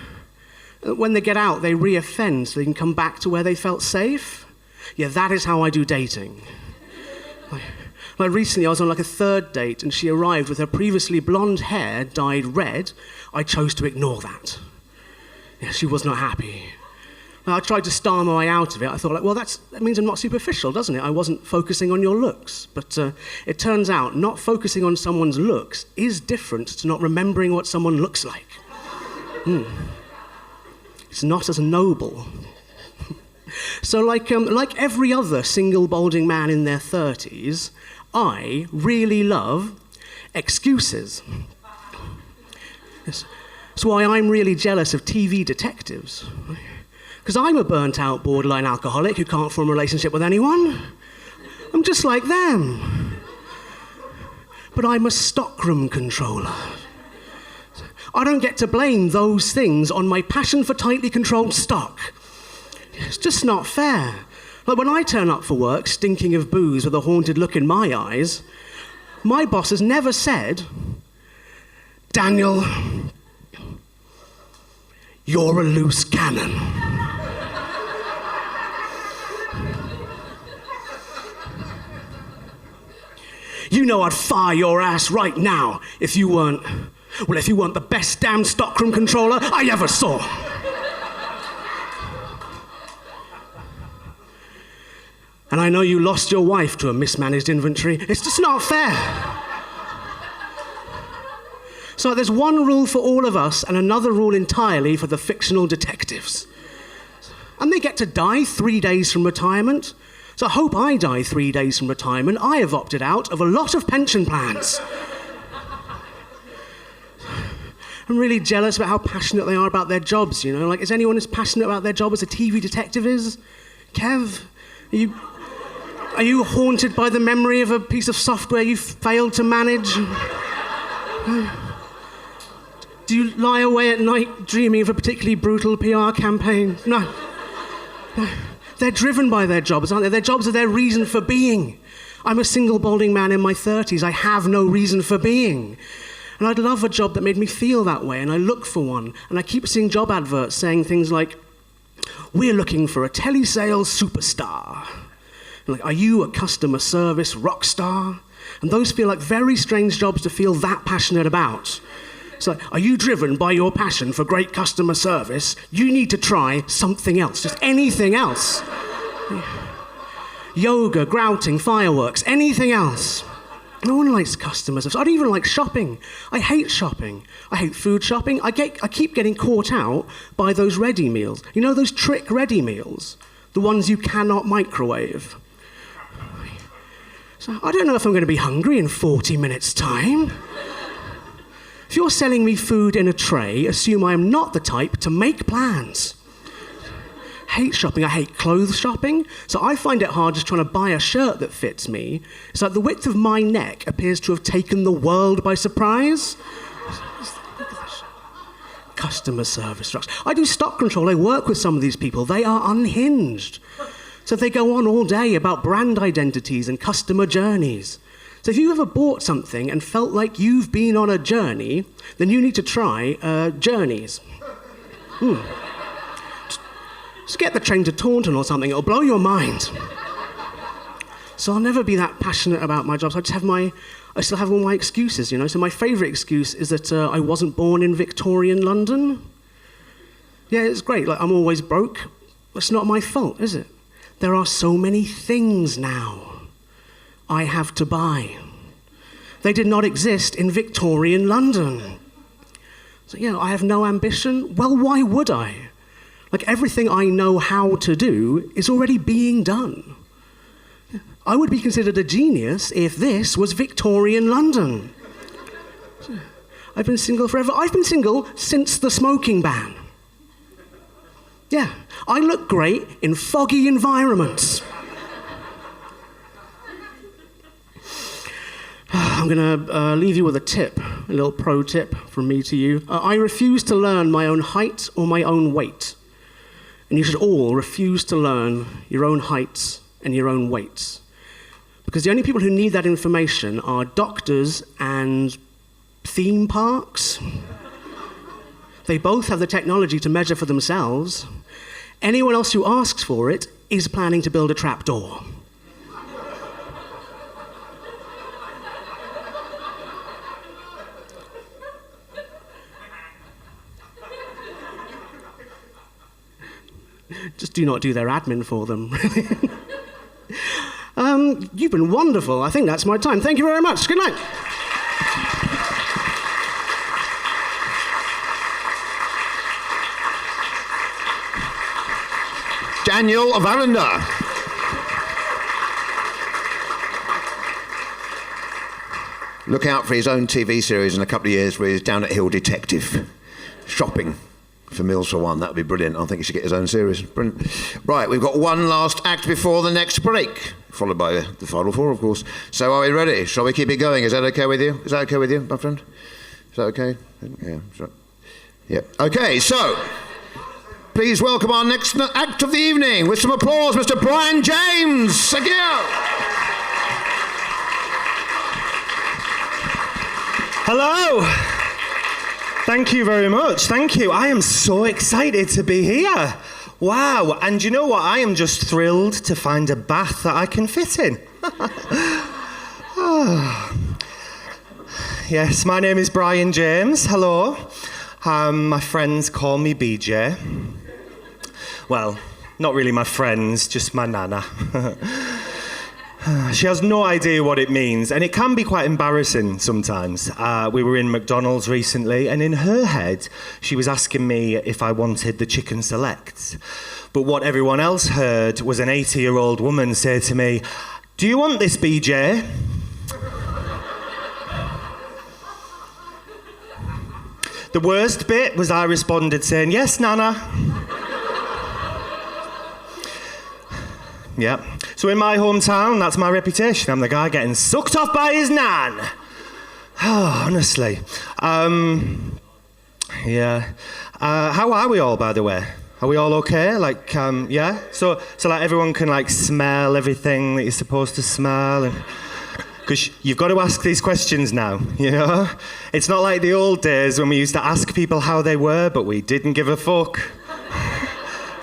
When they get out, they re-offend so they can come back to where they felt safe. Yeah, that is how I do dating. Like recently, I was on like a third date, and she arrived with her previously blonde hair dyed red. I chose to ignore that. Yeah, she was not happy. I tried to star my way out of it. I thought, that means I'm not superficial, doesn't it? I wasn't focusing on your looks. But it turns out not focusing on someone's looks is different to not remembering what someone looks like. It's not as noble. So like every other single balding man in their 30s, I really love excuses. That's why I'm really jealous of TV detectives. Because I'm a burnt-out, borderline alcoholic who can't form a relationship with anyone. I'm just like them. But I'm a stockroom controller. I don't get to blame those things on my passion for tightly controlled stock. It's just not fair. Like when I turn up for work, stinking of booze with a haunted look in my eyes, my boss has never said, Daniel, you're a loose cannon. You know I'd fire your ass right now if you weren't the best damn stockroom controller I ever saw. And I know you lost your wife to a mismanaged inventory. It's just not fair. So there's one rule for all of us and another rule entirely for the fictional detectives. And they get to die 3 days from retirement. So I hope I die 3 days from retirement. I have opted out of a lot of pension plans. I'm really jealous about how passionate they are about their jobs, you know? Like, is anyone as passionate about their job as a TV detective is? Kev, are you haunted by the memory of a piece of software you failed to manage? Do you lie away at night dreaming of a particularly brutal PR campaign? No. They're driven by their jobs, aren't they? Their jobs are their reason for being. I'm a single balding man in my 30s. I have no reason for being. And I'd love a job that made me feel that way, and I look for one. And I keep seeing job adverts saying things like, we're looking for a telesales superstar. Like, are you a customer service rock star? And those feel like very strange jobs to feel that passionate about. So, are you driven by your passion for great customer service? You need to try something else, just anything else. Yoga, grouting, fireworks, anything else. No one likes customer service. I don't even like shopping. I hate shopping. I hate food shopping. I keep getting caught out by those ready meals. You know those trick ready meals? The ones you cannot microwave. So I don't know if I'm going to be hungry in 40 minutes' time. If you're selling me food in a tray, assume I am not the type to make plans. Hate shopping. I hate clothes shopping. So I find it hard just trying to buy a shirt that fits me. It's like the width of my neck appears to have taken the world by surprise. Customer service trucks. I do stock control. I work with some of these people. They are unhinged. So they go on all day about brand identities and customer journeys. So if you've ever bought something and felt like you've been on a journey, then you need to try Journeys. Just get the train to Taunton or something. It'll blow your mind. So I'll never be that passionate about my job. So I still have all my excuses, you know. So my favourite excuse is that I wasn't born in Victorian London. Yeah, it's great. Like, I'm always broke. It's not my fault, is it? There are so many things now I have to buy. They did not exist in Victorian London. So, yeah, I have no ambition. Well, why would I? Like, everything I know how to do is already being done. I would be considered a genius if this was Victorian London. I've been single forever. I've been single since the smoking ban. Yeah, I look great in foggy environments. I'm going to leave you with a tip, a little pro tip from me to you. I refuse to learn my own height or my own weight. And you should all refuse to learn your own heights and your own weights. Because the only people who need that information are doctors and theme parks. They both have the technology to measure for themselves. Anyone else who asks for it is planning to build a trapdoor. Just do not do their admin for them. You've been wonderful. I think that's my time. Thank you very much. Good night.
Daniel Varanda. Look out for his own TV series in a couple of years where he's down at Hill Detective, shopping for Meals for One. That would be brilliant. I think he should get his own series. Brilliant. Right, we've got one last act before the next break, followed by the final four, of course. So are we ready? Shall we keep it going? Is that okay with you? Is that okay with you, my friend? Is that okay? Yeah, sure. Yeah. Okay, so please welcome our next act of the evening with some applause, Mr. Brian James. Thank you.
Hello. Thank you very much. Thank you. I am so excited to be here. Wow. And you know what? I am just thrilled to find a bath that I can fit in. Yes, my name is Brian James. Hello. My friends call me BJ. Well, not really my friends, just my nana. She has no idea what it means, and it can be quite embarrassing sometimes. We were in McDonald's recently, and in her head, she was asking me if I wanted the chicken select. But what everyone else heard was an 80-year-old woman say to me, "Do you want this, BJ?" The worst bit was I responded saying, "Yes, Nana." Yeah. So in my hometown, that's my reputation. I'm the guy getting sucked off by his nan. Oh, honestly. Yeah. How are we all, by the way? Are we all okay? Like, yeah? So like everyone can like smell everything that you're supposed to smell, and because you've got to ask these questions now, you know? It's not like the old days when we used to ask people how they were, but we didn't give a fuck.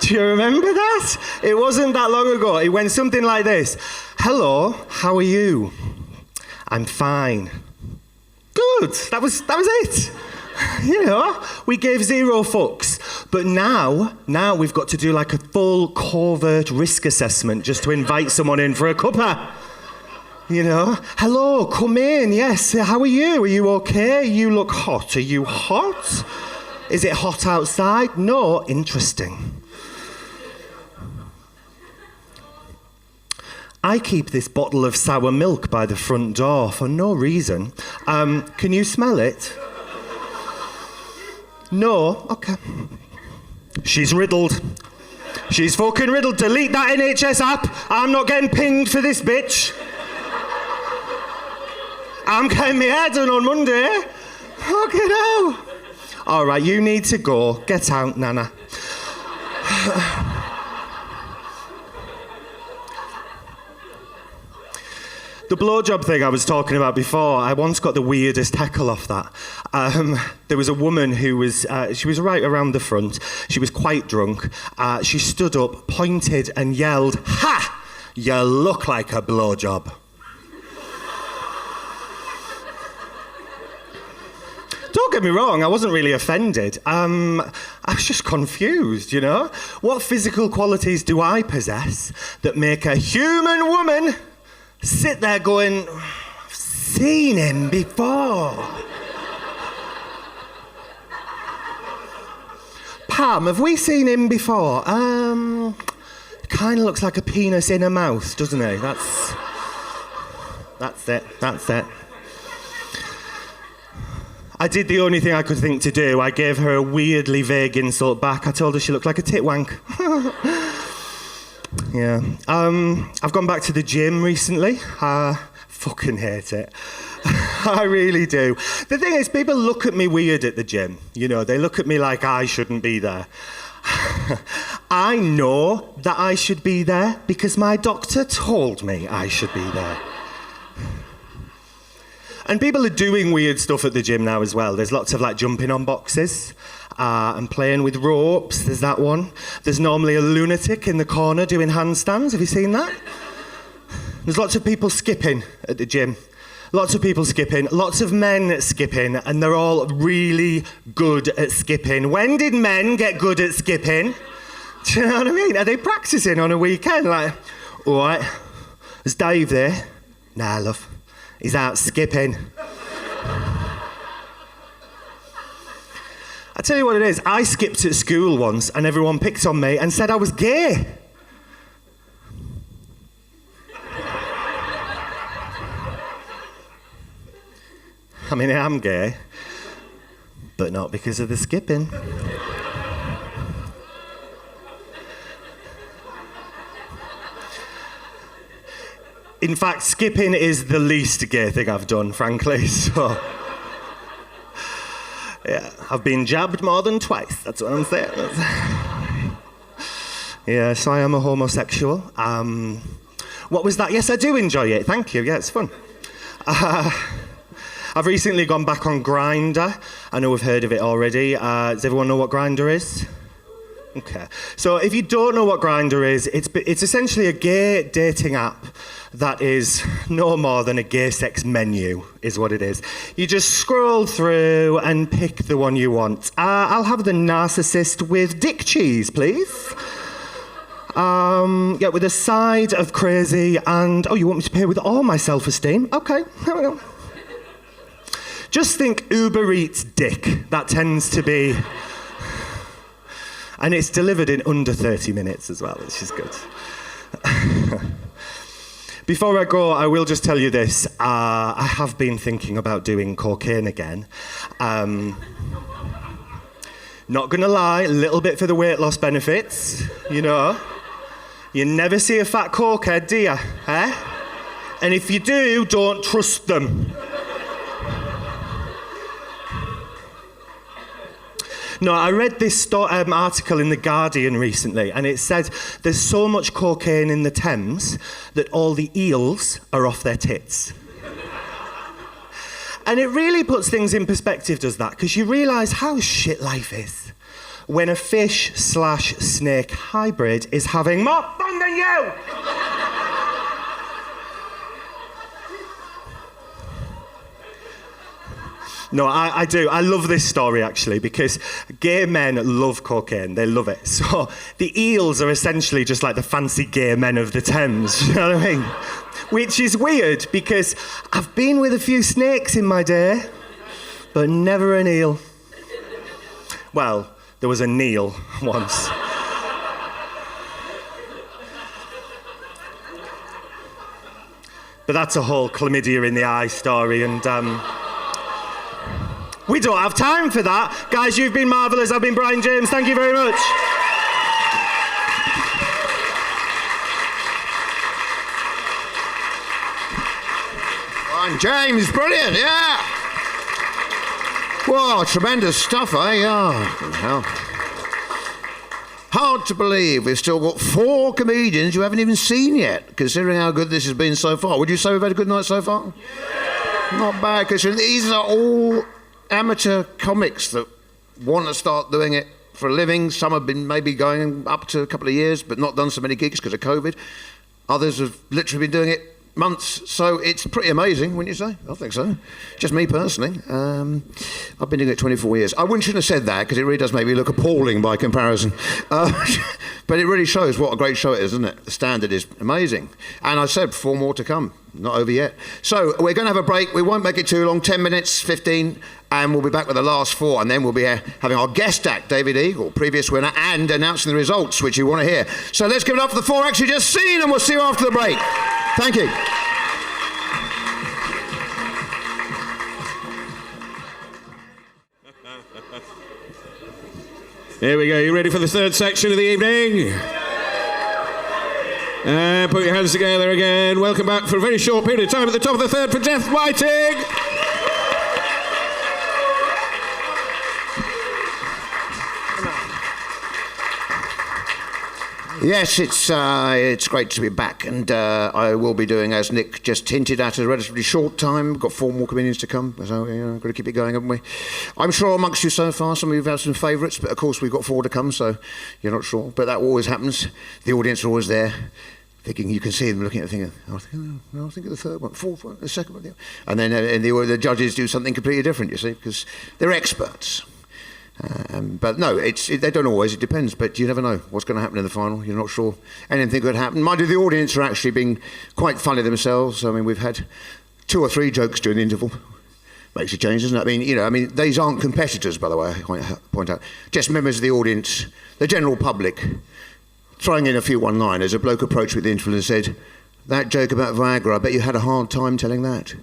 Do you remember that? It wasn't that long ago. It went something like this. "Hello, how are you?" "I'm fine." Good. That was it. You know, we gave zero fucks. But now we've got to do like a full covert risk assessment just to invite someone in for a cuppa. You know, hello, come in, yes, how are you? Are you okay? You look hot. Are you hot? Is it hot outside? No, interesting. I keep this bottle of sour milk by the front door for no reason. Can you smell it? No? Okay. She's riddled. She's fucking riddled. Delete that NHS app. I'm not getting pinged for this bitch. I'm getting my hair done on Monday. Fucking hell. All right, you need to go. Get out, Nana. The blowjob thing I was talking about before, I once got the weirdest heckle off that. There was a woman who was, she was right around the front. She was quite drunk. She stood up, pointed and yelled, "Ha! You look like a blowjob." Don't get me wrong, I wasn't really offended. I was just confused, you know? What physical qualities do I possess that make a human woman sit there going, "I've seen him before"? Pam, have we seen him before? Kind of looks like a penis in a mouth, doesn't he? That's it. I did the only thing I could think to do. I gave her a weirdly vague insult back. I told her she looked like a tit wank. Yeah. I've gone back to the gym recently. I fucking hate it. I really do. The thing is, people look at me weird at the gym. You know, they look at me like I shouldn't be there. I know that I should be there because my doctor told me I should be there. And people are doing weird stuff at the gym now as well. There's lots of like jumping on boxes and playing with ropes. There's that one. There's normally a lunatic in the corner doing handstands. Have you seen that? There's lots of people skipping at the gym. Lots of people skipping. Lots of men skipping. And they're all really good at skipping. When did men get good at skipping? Do you know what I mean? Are they practicing on a weekend? Like, all right, is Dave there? Nah, love. He's out skipping. I tell you what it is, I skipped at school once and everyone picked on me and said I was gay. I mean, I am gay, but not because of the skipping. In fact, skipping is the least gay thing I've done, frankly, so... Yeah, I've been jabbed more than twice, that's what I'm saying. Yeah, so I am a homosexual. What was that? Yes, I do enjoy it, thank you, yeah, it's fun. I've recently gone back on Grindr. I know we've heard of it already. Does everyone know what Grindr is? Okay. So if you don't know what Grindr is, it's essentially a gay dating app that is no more than a gay sex menu, is what it is. You just scroll through and pick the one you want. I'll have the narcissist with dick cheese, please. Yeah, with a side of crazy and... Oh, you want me to pay with all my self-esteem? Okay, there we go. Just think Uber Eats dick. That tends to be... And it's delivered in under 30 minutes as well, which is good. Before I go, I will just tell you this. I have been thinking about doing cocaine again. Not gonna lie, a little bit for the weight loss benefits, you know. You never see a fat cokehead, do you? Eh? And if you do, don't trust them. No, I read this article in The Guardian recently, and it said there's so much cocaine in the Thames that all the eels are off their tits. And it really puts things in perspective, does that? Because you realise how shit life is when a fish/snake hybrid is having more fun than you! No, I do. I love this story, actually, because gay men love cocaine. They love it. So the eels are essentially just like the fancy gay men of the Thames. You know what I mean? which is weird because I've been with a few snakes in my day, but never an eel. Well, there was a Neil once. But that's a whole chlamydia in the eye story, and we don't have time for that. Guys, you've been marvellous. I've been Brian James. Thank you very much.
Brian James, brilliant, yeah. Whoa, tremendous stuff, eh? Yeah. Hard to believe we've still got 4 comedians you haven't even seen yet, considering how good this has been so far. Would you say we've had a good night so far? Yeah. Not bad, because these are all amateur comics that want to start doing it for a living. Some have been maybe going up to a couple of years, but not done so many gigs because of COVID. Others have literally been doing it months, so it's pretty amazing, wouldn't you say? I think so. Just me personally. I've been doing it 24 years. I shouldn't have said that because it really does make me look appalling by comparison. But it really shows what a great show it is, doesn't it? The standard is amazing. And I said 4 more to come. Not over yet. So we're going to have a break. We won't make it too long, 10 minutes, 15, and we'll be back with the last 4, and then we'll be having our guest act, David Eagle, previous winner, and announcing the results, which you want to hear. So let's give it up for the 4 acts you just seen, and we'll see you after the break. Thank you.
Here we go. You ready for the 3rd section of the evening? Put your hands together again. Welcome back for a very short period of time at the top of the 3rd for Jeff Whiting.
Yes, it's great to be back, and I will be doing, as Nick just hinted at, a relatively short time. We've got 4 more comedians to come, so we've got to keep it going, haven't we? I'm sure amongst you so far, some of you have had some favourites, but of course we've got 4 to come, so you're not sure. But that always happens. The audience are always there, thinking, you can see them looking at the thing. I think of the 3rd one, 4th one, the 2nd one, yeah. And then the judges do something completely different, you see, because they're experts. But no, they don't always, it depends, but you never know what's going to happen in the final. You're not sure anything could happen. Mind you, the audience are actually being quite funny themselves. I mean, we've had 2 or 3 jokes during the interval. Makes a change, doesn't it? I mean, these aren't competitors, by the way, I point out. Just members of the audience, the general public, throwing in a few one-liners. A bloke approached me at the interval and said, "That joke about Viagra, I bet you had a hard time telling that."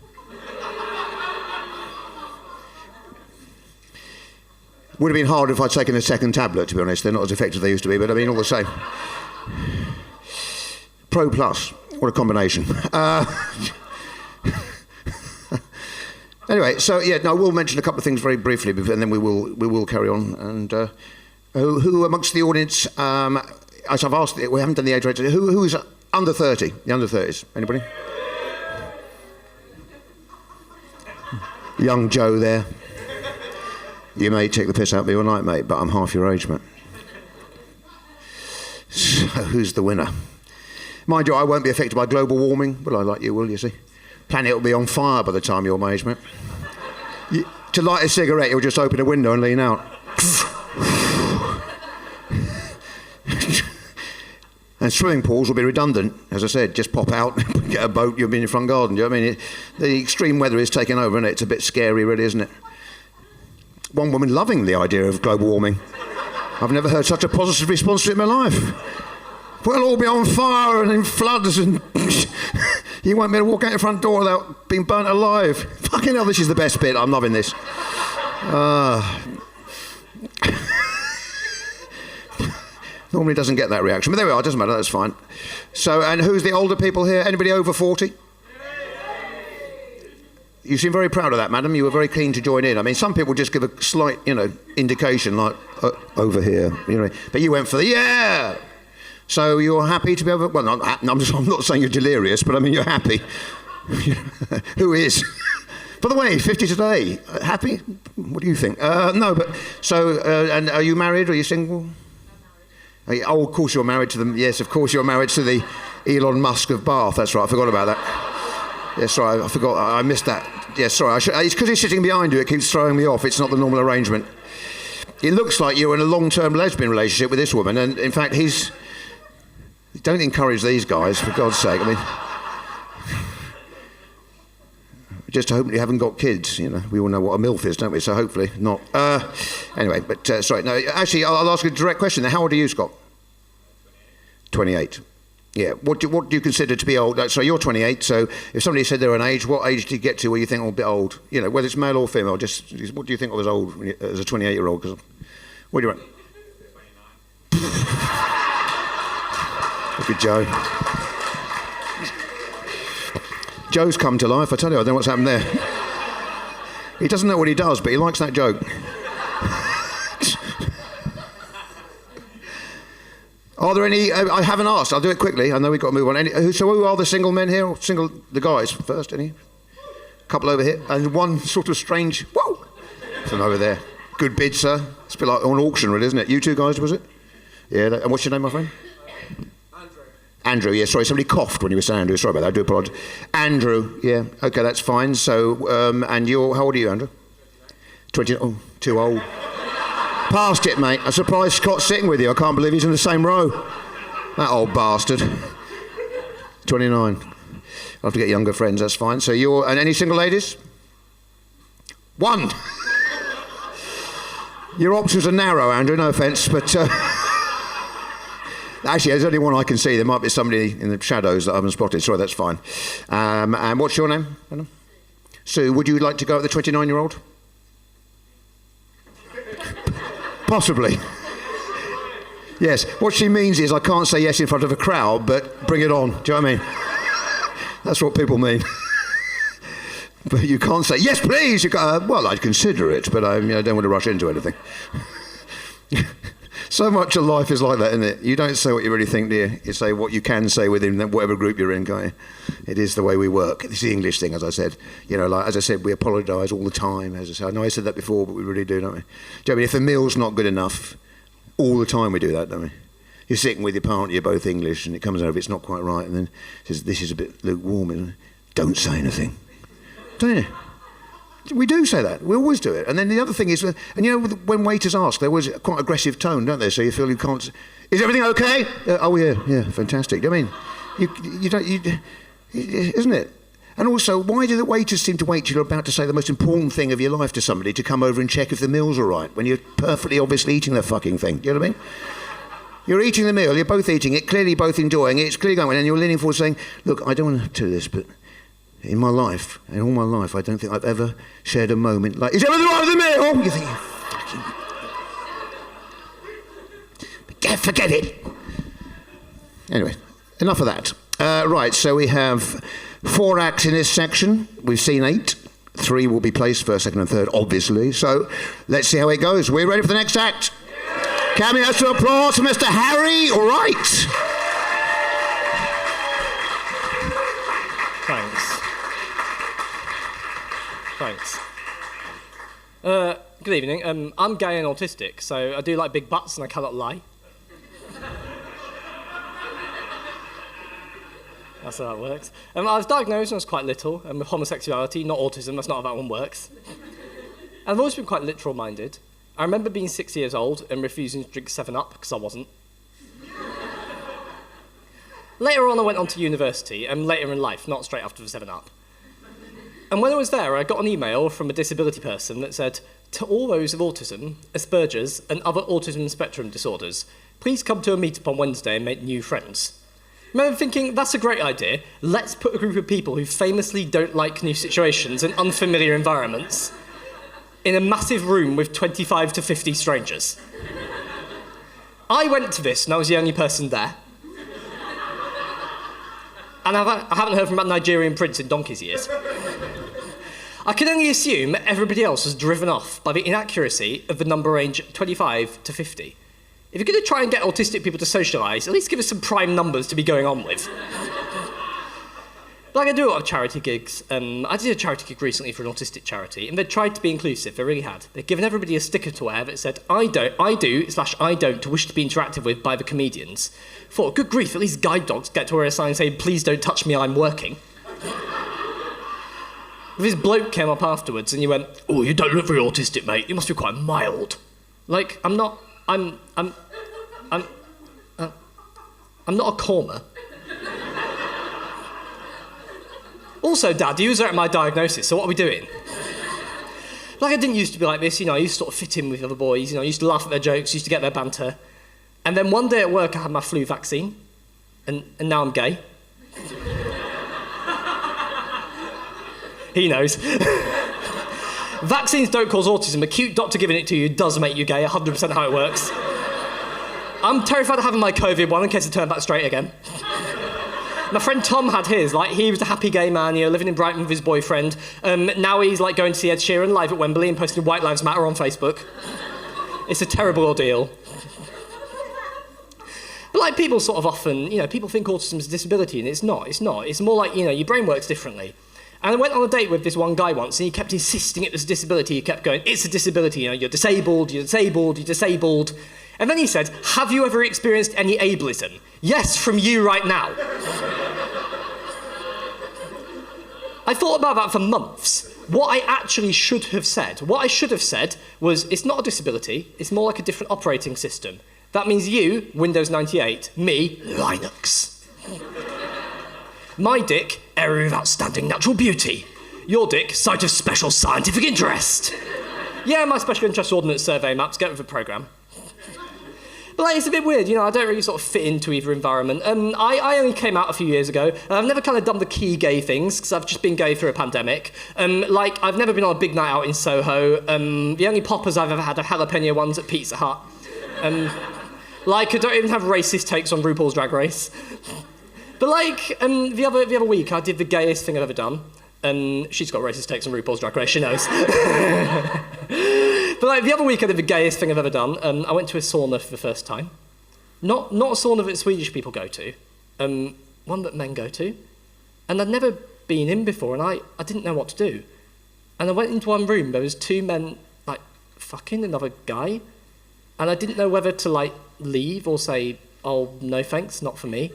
Would have been harder if I'd taken a 2nd tablet, to be honest. They're not as effective as they used to be, but I mean, all the same. Pro plus, what a combination. Anyway, so yeah, no, we'll mention a couple of things very briefly, and then we will carry on. And who amongst the audience? As I've asked, we haven't done the age range. Who is under 30? The under 30s? Anybody? Young Joe there. You may take the piss out of me all night, mate, but I'm half your age, mate. So, who's the winner? Mind you, I won't be affected by global warming. Well, I like you will, you see. Planet will be on fire by the time you're my age, mate. To light a cigarette, you'll just open a window and lean out. And swimming pools will be redundant. As I said, just pop out, get a boat, you'll be in your front garden. Do you know what I mean? The extreme weather is taking over, isn't it? It's a bit scary, really, isn't it? One woman loving the idea of global warming. I've never heard such a positive response to it in my life. We'll all be on fire and in floods, and you won't be able to walk out your front door without being burnt alive. Fucking hell, this is the best bit. I'm loving this. Normally doesn't get that reaction, but there we are. It doesn't matter. That's fine. So, and who's the older people here? Anybody over 40? You seem very proud of that, madam. You were very keen to join in. I mean, some people just give a slight, indication, like, over here, But you went for the, yeah! So you're happy to be over... Well, I'm not saying you're delirious, but I mean, you're happy. Who is? By the way, 50 today. Happy? What do you think? No, but... So, and are you married or are you single? Oh, of course you're married to them. Yes, of course you're married to the Elon Musk of Bath. That's right, I forgot about that. Yeah, sorry, I forgot. I missed that. Yeah, sorry. It's because he's sitting behind you. It keeps throwing me off. It's not the normal arrangement. It looks like you're in a long-term lesbian relationship with this woman, and in fact, don't encourage these guys, for God's sake. I mean, Just hope you haven't got kids. You know, we all know what a MILF is, don't we? So hopefully not. Anyway, but sorry. No, actually, I'll ask a direct question. How old are you, Scott? 28. Yeah. What do you consider to be old? So you're 28. So if somebody said they're an age, what age do you get to where you think, oh, a bit old? You know, whether it's male or female. Just what do you think of as old as a 28-year-old? What do you reckon? 29. Look at Joe. Joe's come to life. I tell you, I don't know what's happened there. He doesn't know what he does, but he likes that joke. Are there any? I haven't asked. I'll do it quickly. I know we've got to move on. So who are the single men here? The guys first. Any? Couple over here, and one sort of strange. Whoa! From over there. Good bid, sir. It's a bit like an auction, really, isn't it? You two guys, was it? Yeah. And what's your name, my friend? Andrew, yeah, sorry, somebody coughed when you were saying Andrew. Sorry about that, I do apologise. Andrew, yeah, okay, that's fine. So, and how old are you, Andrew? 20, oh, too old. Past it, mate. I'm surprised Scott's sitting with you. I can't believe he's in the same row. That old bastard. 29. I'll have to get younger friends, that's fine. So and any single ladies? One. Your options are narrow, Andrew, no offence, but... Actually, there's only one I can see. There might be somebody in the shadows that I haven't spotted. Sorry, that's fine. And what's your name? Sue, would you like to go at the 29-year-old? Possibly. Yes. What she means is I can't say yes in front of a crowd, but bring it on. Do you know what I mean? That's what people mean. But you can't say, yes, please. Well, I'd consider it, but I don't want to rush into anything. So much of life is like that, isn't it? You don't say what you really think, do you? You say what you can say within whatever group you're in, can't you? It is the way we work. It's the English thing, as I said. You know, like, as I said, we apologise all the time. As I said, I know I said that before, but we really do, don't we? Do you know what I mean? If the meal's not good enough, all the time we do that, don't we? You're sitting with your partner, you're both English, and it comes over, it's not quite right, and then it says, this is a bit lukewarm, isn't it? Don't say anything. Don't you? We do say that. We always do it. And then the other thing is, and you know, when waiters ask, there was quite aggressive tone, don't they? So you feel you can't. Is everything okay? Oh yeah, fantastic. I mean, you don't, isn't it? And also, why do the waiters seem to wait till you're about to say the most important thing of your life to somebody to come over and check if the meal's all right when you're perfectly obviously eating the fucking thing? Do you know what I mean? You're eating the meal. You're both eating it. Clearly, both enjoying it. It's clearly going, and you're leaning forward saying, "Look, I don't want to do this, but." In my life, in all my life, I don't think I've ever shared a moment like, is everything right with the meal? You think, you fucking... Forget it. Anyway, enough of that. Right, so we have 4 acts in this section. We've seen 8. 3 will be placed first, second and third, obviously. So let's see how it goes. We're ready for the next act? Yeah. Can we have some applause for Mr. Harry Wright?
Thanks. Good evening. I'm gay and autistic, so I do like big butts and I cannot lie. That's how that works. I was diagnosed when I was quite little with homosexuality, not autism. That's not how that one works. I've always been quite literal-minded. I remember being 6 years old and refusing to drink 7-Up because I wasn't. Later on, I went on to university, and later in life, not straight after the 7-Up. And when I was there, I got an email from a disability person that said, to all those with autism, Asperger's, and other autism spectrum disorders, please come to a meetup on Wednesday and make new friends. I remember thinking, that's a great idea. Let's put a group of people who famously don't like new situations and unfamiliar environments in a massive room with 25 to 50 strangers. I went to this, and I was the only person there. And I haven't heard from that Nigerian prince in donkey's years. I can only assume everybody else was driven off by the inaccuracy of the number range 25 to 50. If you're going to try and get autistic people to socialise, at least give us some prime numbers to be going on with. Like, I do a lot of charity gigs. I did a charity gig recently for an autistic charity, and they tried to be inclusive, they really had. They'd given everybody a sticker to wear that said, I don't to wish to be interacted with by the comedians. Thought, good grief, at least guide dogs get to wear a sign saying, please don't touch me, I'm working. This bloke came up afterwards and he went, oh, you don't look very autistic, mate. You must be quite mild. Like, I'm not a comma. Also, Dad, you was at my diagnosis, so what are we doing? Like, I didn't used to be like this, I used to sort of fit in with other boys, I used to laugh at their jokes, used to get their banter. And then one day at work, I had my flu vaccine, and now I'm gay. He knows. Vaccines don't cause autism. A cute doctor giving it to you does make you gay, 100% how it works. I'm terrified of having my COVID one in case I turn back straight again. My friend Tom had his, he was a happy gay man, living in Brighton with his boyfriend. Now he's going to see Ed Sheeran live at Wembley and posting White Lives Matter on Facebook. It's a terrible ordeal. But people sort of often, people think autism is a disability, and it's not. It's more like, your brain works differently. And I went on a date with this one guy once, and he kept insisting it was a disability. He kept going, it's a disability, you're disabled, you're disabled, you're disabled. And then he said, have you ever experienced any ableism? Yes, from you right now. I thought about that for months. What I actually should have said, was, it's not a disability, it's more like a different operating system. That means you, Windows 98, me, Linux. My dick, area of outstanding natural beauty. Your dick, site of special scientific interest. Yeah, my special interest ordnance survey maps, get with the programme. But it's a bit weird, I don't really sort of fit into either environment. I only came out a few years ago, and I've never kind of done the key gay things, because I've just been gay through a pandemic. I've never been on a big night out in Soho. The only poppers I've ever had are jalapeno ones at Pizza Hut. I don't even have racist takes on RuPaul's Drag Race. But the other week, I did the gayest thing I've ever done. She's got racist takes on RuPaul's Drag Race, she knows. But the other week I did the gayest thing I've ever done. I went to a sauna for the first time. Not a sauna that Swedish people go to. One that men go to. And I'd never been in before, and I didn't know what to do. And I went into one room, there was two men, fucking another guy. And I didn't know whether to, leave or say, oh, no thanks, not for me.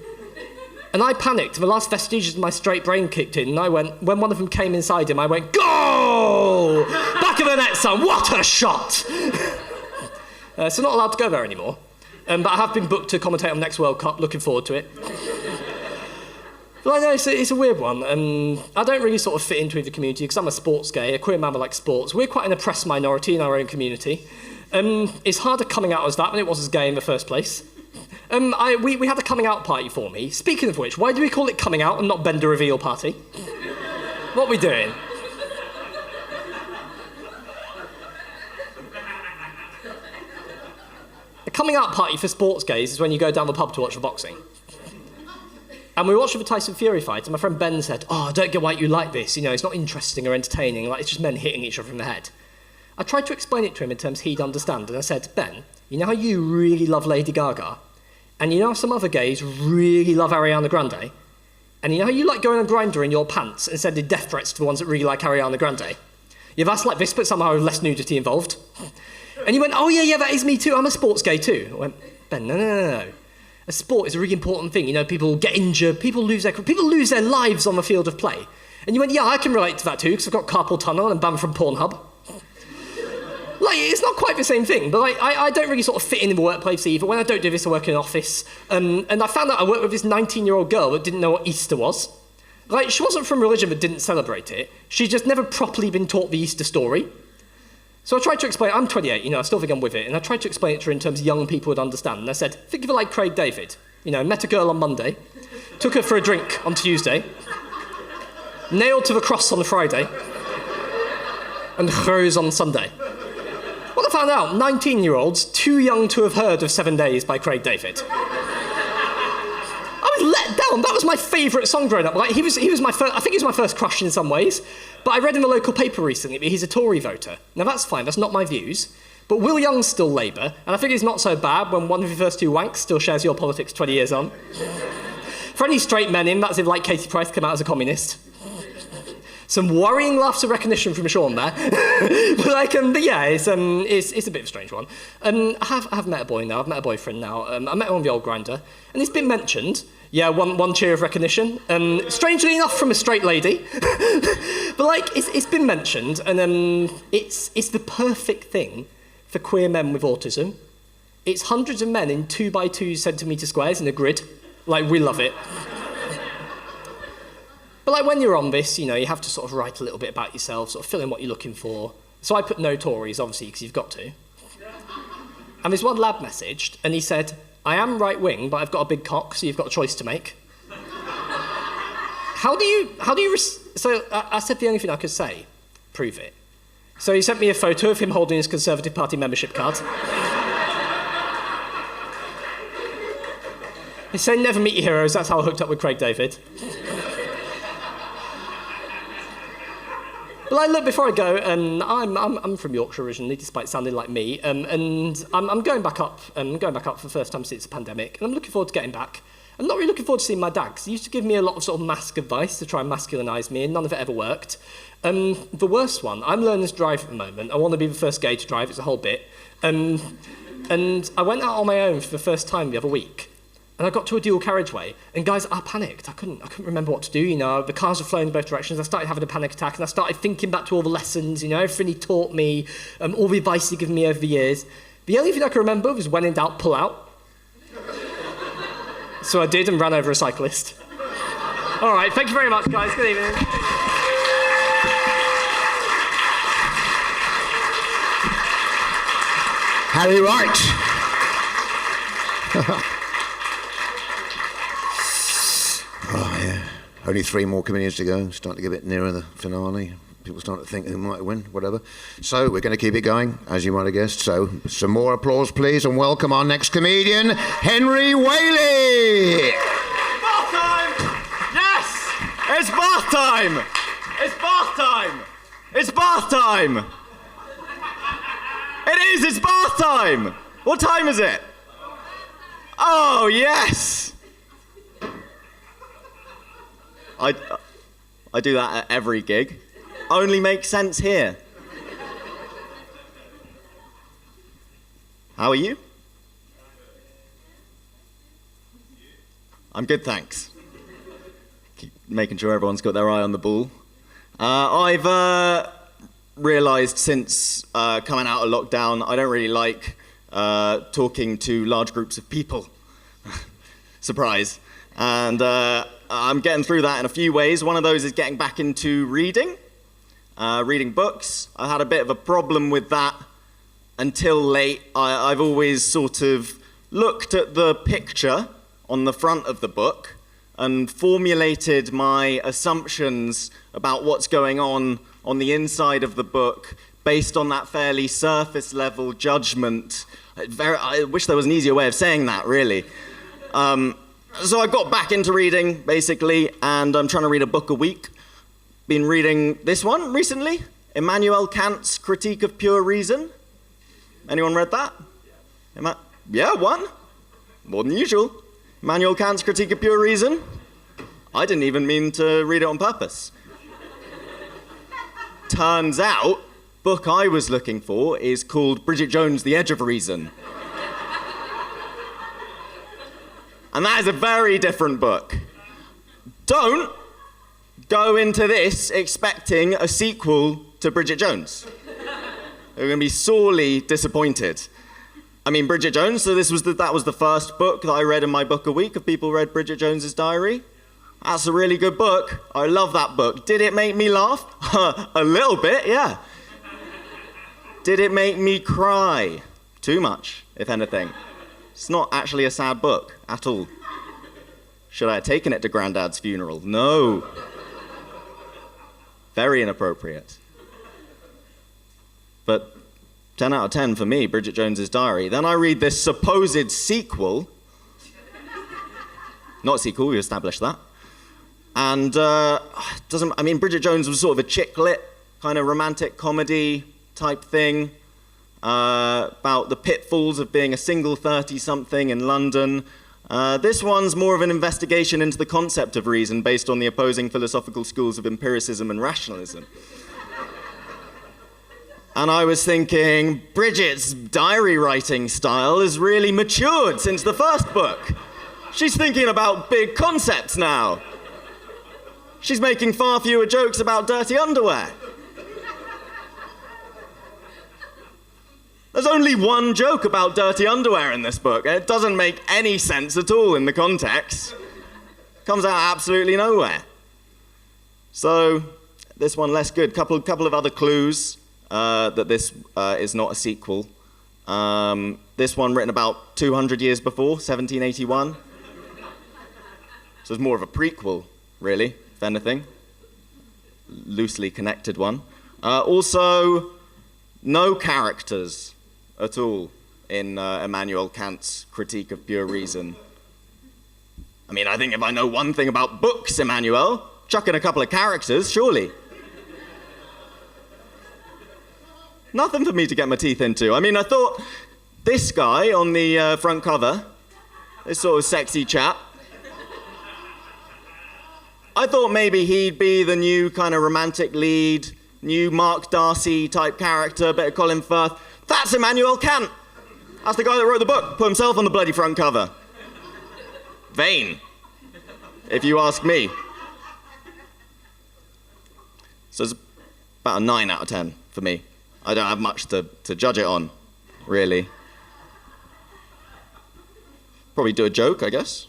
And I panicked. The last vestiges of my straight brain kicked in, and I went, when one of them came inside him, I went, goal! Back of the net, son, what a shot! So not allowed to go there anymore. But I have been booked to commentate on the next World Cup, looking forward to it. But I know it's a weird one. I don't really sort of fit into the community, because I'm a sports gay, a queer man who likes sports. We're quite an oppressed minority in our own community. It's harder coming out as that than it was as gay in the first place. We had a coming out party for me. Speaking of which, why do we call it coming out and not Bender reveal party? What are we doing? A coming out party for sports gays is when you go down the pub to watch the boxing. And we watched the Tyson Fury fight, and my friend Ben said, I don't get why you like this. It's not interesting or entertaining. It's just men hitting each other in the head. I tried to explain it to him in terms he'd understand, and I said, Ben, you know how you really love Lady Gaga? And you know how some other gays really love Ariana Grande? And you know how you like going on Grindr in your pants and sending death threats to the ones that really like Ariana Grande? You've asked like this, but somehow with less nudity involved. And you went, oh yeah, that is me too, I'm a sports gay too. I went, Ben, no. A sport is a really important thing. People get injured, people lose their lives on the field of play. And you went, yeah, I can relate to that too, because I've got carpal tunnel and banned from Pornhub. It's not quite the same thing, but I don't really sort of fit in the workplace either. When I don't do this, I work in an office. And I found out I worked with this 19-year-old girl that didn't know what Easter was. She wasn't from religion but didn't celebrate it. She'd just never properly been taught the Easter story. So I tried to explain, I'm 28, I still think I'm with it, and I tried to explain it to her in terms young people would understand. And I said, think of it like Craig David. Met a girl on Monday, took her for a drink on Tuesday, nailed to the cross on the Friday, and rose on Sunday. What I found out, 19-year-olds, too young to have heard of 7 Days by Craig David. I was let down. That was my favourite song growing up. He was my first, I think he was my first crush in some ways. But I read in the local paper recently that he's a Tory voter. Now that's fine, that's not my views. But Will Young's still Labour, and I think it's not so bad when one of your first two wanks still shares your politics 20 years on. For any straight men in, that's if Katie Price came out as a communist. Some worrying laughs of recognition from Sean there. but yeah, it's a bit of a strange one. I have met a boy now, I've met a boyfriend now. I met him on the old Grindr, and it's been mentioned. Yeah, one cheer of recognition. Strangely enough from a straight lady. but it's been mentioned, and it's the perfect thing for queer men with autism. It's hundreds of men in 2x2 centimetre squares in a grid. We love it. But like when you're on this, you have to sort of write a little bit about yourself, sort of fill in what you're looking for. So I put no Tories, obviously, because you've got to. And this one lad messaged, and he said, I am right wing, but I've got a big cock, so you've got a choice to make. So I said the only thing I could say, prove it. So he sent me a photo of him holding his Conservative Party membership card. He said, never meet your heroes, that's how I hooked up with Craig David. But like, look, before I go, I'm from Yorkshire originally, despite sounding like me, and I'm going back up. I'm going back up for the first time since the pandemic, and I'm looking forward to getting back. I'm not really looking forward to seeing my dad, because he used to give me a lot of sort of mask advice to try and masculinise me, and none of it ever worked. The worst one, I'm learning to drive at the moment. I want to be the first gay to drive, it's a whole bit. And I went out on my own for the first time the other week. And I got to a dual carriageway, and guys, I panicked. I couldn't remember what to do, The cars were flowing in both directions. I started having a panic attack, and I started thinking back to all the lessons, everything he taught me, all the advice he'd given me over the years. The only thing I can remember was when in doubt, pull out. So I did and ran over a cyclist. All right, thank you very much, guys. Good evening.
Harry Wright. Oh, yeah. Only 3 more comedians to go. Starting to get a bit nearer the finale. People start to think who might win, whatever. So we're going to keep it going, as you might have guessed. So some more applause, please, and welcome our next comedian, Henry Whaley.
Bath time! Yes! It's bath time! It's bath time! It's bath time! It is! It's bath time! What time is it? Oh, yes! I do that at every gig. Only makes sense here. How are you? I'm good, thanks. Keep making sure everyone's got their eye on the ball. I've realised since coming out of lockdown, I don't really like talking to large groups of people. Surprise. And I'm getting through that in a few ways. One of those is getting back into reading books. I had a bit of a problem with that until late. I've always sort of looked at the picture on the front of the book and formulated my assumptions about what's going on the inside of the book based on that fairly surface level judgment. I wish there was an easier way of saying that, really. So I got back into reading, basically, and I'm trying to read a book a week. Been reading this one recently, Immanuel Kant's Critique of Pure Reason. Anyone read that? Yeah, one. More than usual. Immanuel Kant's Critique of Pure Reason. I didn't even mean to read it on purpose. Turns out, book I was looking for is called Bridget Jones, The Edge of Reason. And that is a very different book. Don't go into this expecting a sequel to Bridget Jones. You're going to be sorely disappointed. I mean, Bridget Jones, so that was the first book that I read in my book a week. Have people read Bridget Jones's Diary? That's a really good book. I love that book. Did it make me laugh? A little bit, yeah. Did it make me cry? Too much, if anything. It's not actually a sad book at all. Should I have taken it to Grandad's funeral? No. Very inappropriate. But 10 out of 10 for me, Bridget Jones's Diary. Then I read this supposed sequel. Not sequel, we established that. And Bridget Jones was sort of a chick lit, kind of romantic comedy type thing. About the pitfalls of being a single 30-something in London. This one's more of an investigation into the concept of reason based on the opposing philosophical schools of empiricism and rationalism. And I was thinking, Bridget's diary writing style has really matured since the first book. She's thinking about big concepts now. She's making far fewer jokes about dirty underwear. There's only one joke about dirty underwear in this book, and it doesn't make any sense at all in the context. Comes out absolutely nowhere. So this one less good. Couple of other clues that this is not a sequel. This one written about 200 years before, 1781. So it's more of a prequel, really, if anything. Loosely connected one. Also, no characters at all in Immanuel Kant's Critique of Pure Reason. I mean, I think if I know one thing about books, Immanuel, chuck in a couple of characters, surely. Nothing for me to get my teeth into. I mean, I thought this guy on the front cover, this sort of sexy chap, I thought maybe he'd be the new kind of romantic lead, new Mark Darcy type character, bit of Colin Firth. That's Immanuel Kant. That's the guy that wrote the book, put himself on the bloody front cover. Vain, if you ask me. So it's about a 9 out of 10 for me. I don't have much to judge it on, really. Probably do a joke, I guess.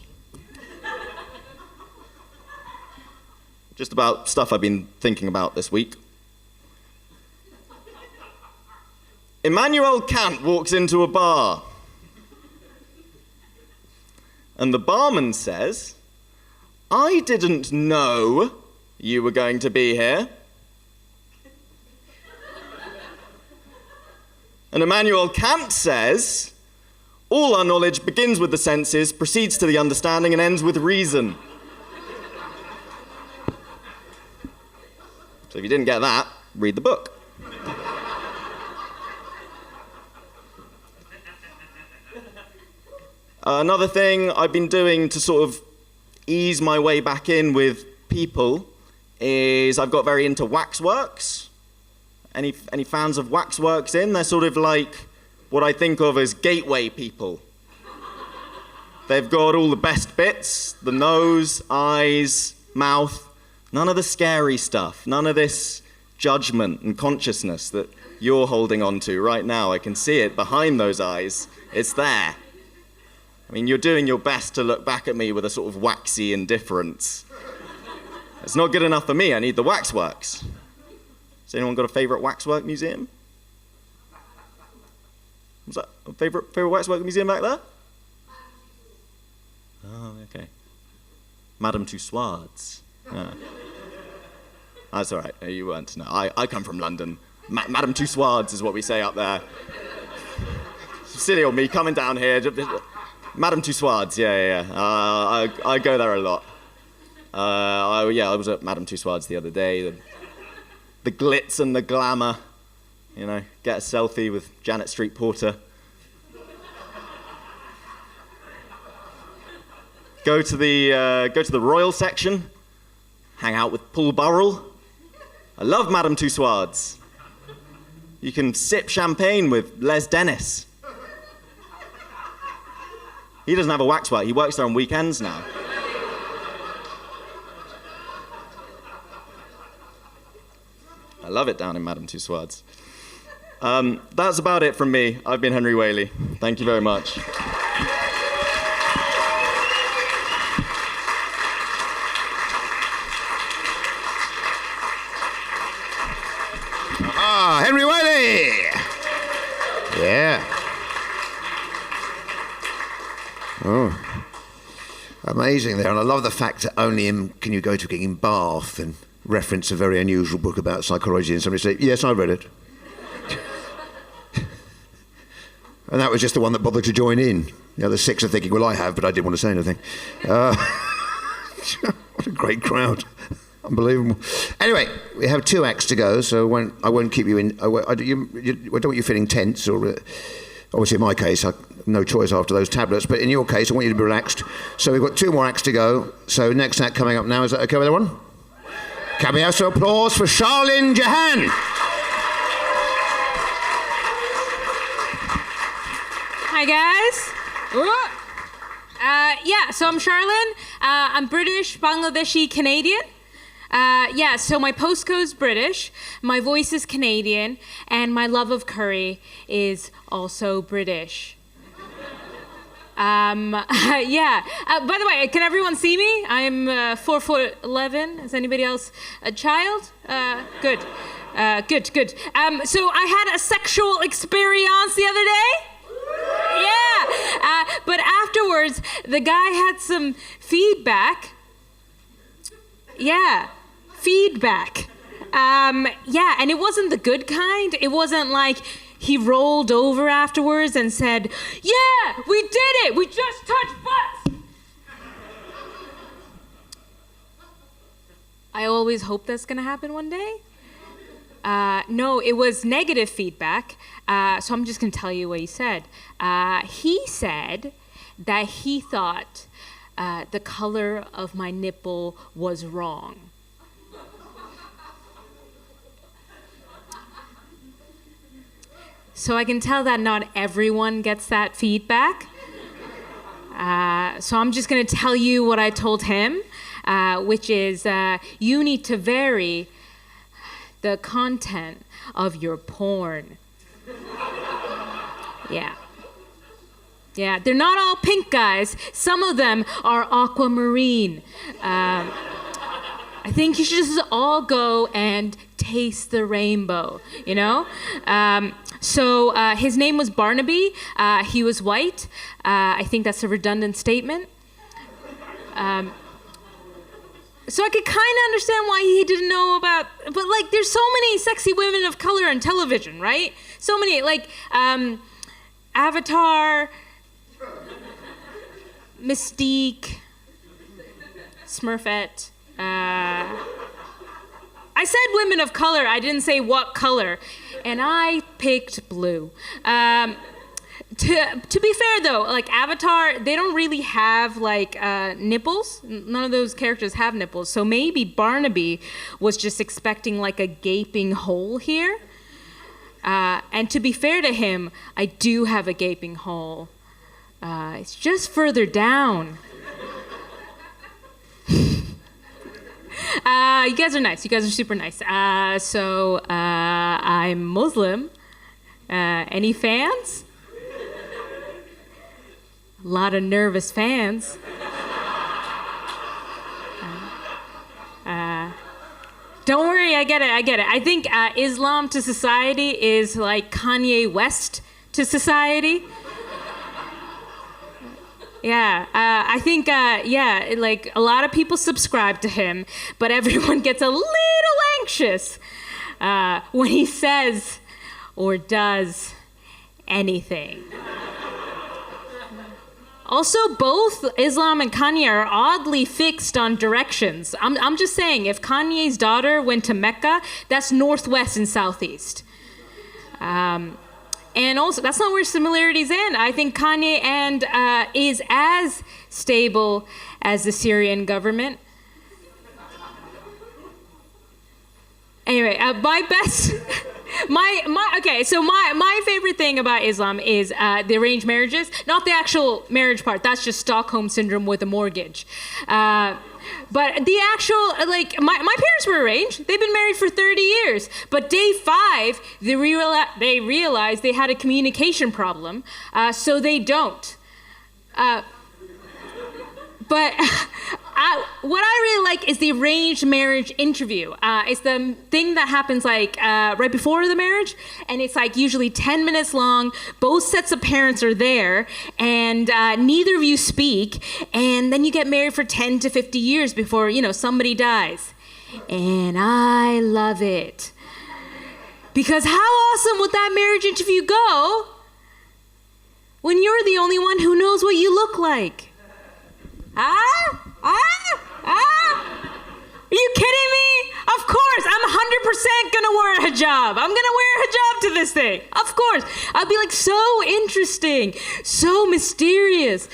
Just about stuff I've been thinking about this week. Immanuel Kant walks into a bar. And the barman says, "I didn't know you were going to be here." And Immanuel Kant says, "All our knowledge begins with the senses, proceeds to the understanding, and ends with reason." So if you didn't get that, read the book. Another thing I've been doing to sort of ease my way back in with people is I've got very into waxworks. Any fans of waxworks in? They're sort of like what I think of as gateway people. They've got all the best bits, the nose, eyes, mouth, none of the scary stuff, none of this judgment and consciousness that you're holding on to right now. I can see it behind those eyes. It's there. I mean, you're doing your best to look back at me with a sort of waxy indifference. It's not good enough for me. I need the waxworks. Has anyone got a favourite waxwork museum? Was that a favourite waxwork museum back there? Oh, okay. Madame Tussauds. Yeah. That's all right. You weren't. No, I come from London. Madame Tussauds is what we say up there. Silly old me coming down here. Madame Tussauds, yeah. I go there a lot. I was at Madame Tussauds the other day. The glitz and the glamour, you know, get a selfie with Janet Street Porter. Go to the royal section, hang out with Paul Burrell. I love Madame Tussauds. You can sip champagne with Les Dennis. He doesn't have a waxwork. He works there on weekends now. I love it down in Madame Tussauds. That's about it from me. I've been Henry Whaley. Thank you very much.
Henry Whaley! Yeah. Oh, amazing there. And I love the fact that only him can you go to in Bath and reference a very unusual book about psychology and somebody say, yes, I read it. And that was just the one that bothered to join in. The other 6 are thinking, well, I have, but I didn't want to say anything. What a great crowd. Unbelievable. Anyway, we have 2 acts to go, so I won't keep you in. I don't want you feeling tense or... obviously, in my case, I have no choice after those tablets, but in your case, I want you to be relaxed. So we've got 2 more acts to go. So next act coming up now, is that okay with everyone? Can we have some applause for Charlene Jahan?
Hi, guys. So I'm Charlene. I'm British, Bangladeshi, Canadian. So my postcode's British, my voice is Canadian, and my love of curry is also British. Yeah. By the way, can everyone see me? I'm 4'11". Is anybody else a child? Good. Good. So I had a sexual experience the other day. Yeah. But afterwards, the guy had some feedback. Yeah. Feedback. Yeah, and it wasn't the good kind. It wasn't like he rolled over afterwards and said, "Yeah, we did it. We just touched butts." I always hope that's going to happen one day. No, it was negative feedback. So I'm just going to tell you what he said. He said that he thought the color of my nipple was wrong. So I can tell that not everyone gets that feedback. So I'm just going to tell you what I told him, which is you need to vary the content of your porn. Yeah. Yeah, they're not all pink, guys. Some of them are aquamarine. I think you should just all go and taste the rainbow, you know? So his name was Barnaby. He was white. I think that's a redundant statement. So I could kind of understand why he didn't know about, but like there's so many sexy women of color on television, right? So many, like Avatar, Mystique, Smurfette. I said women of color, I didn't say what color, and I picked blue. To be fair though, like Avatar, they don't really have like nipples. None of those characters have nipples. So maybe Barnaby was just expecting like a gaping hole here. And to be fair to him, I do have a gaping hole. It's just further down. You guys are nice. You guys are super nice. So I'm Muslim. Any fans? A lot of nervous fans. Don't worry, I get it. I think Islam to society is like Kanye West to society. Yeah, I think, like a lot of people subscribe to him, but everyone gets a little anxious when he says or does anything. Also, both Islam and Kanye are oddly fixed on directions. I'm just saying, if Kanye's daughter went to Mecca, that's northwest and southeast. And also, that's not where similarities end. I think Kanye is as stable as the Syrian government. Anyway, my favorite thing about Islam is the arranged marriages, not the actual marriage part. That's just Stockholm syndrome with a mortgage. But the actual, like, my parents were arranged. They've been married for 30 years. But day 5, they realized they had a communication problem, so they don't. But what I really like is the arranged marriage interview. It's the thing that happens like right before the marriage, and it's like usually 10 minutes long. Both sets of parents are there, and neither of you speak, and then you get married for 10 to 50 years before, somebody dies. And I love it. Because how awesome would that marriage interview go when you're the only one who knows what you look like? Are you kidding me? Of course, I'm 100% gonna wear a hijab. I'm gonna wear a hijab to this thing. Of course. I'll be like so interesting, so mysterious.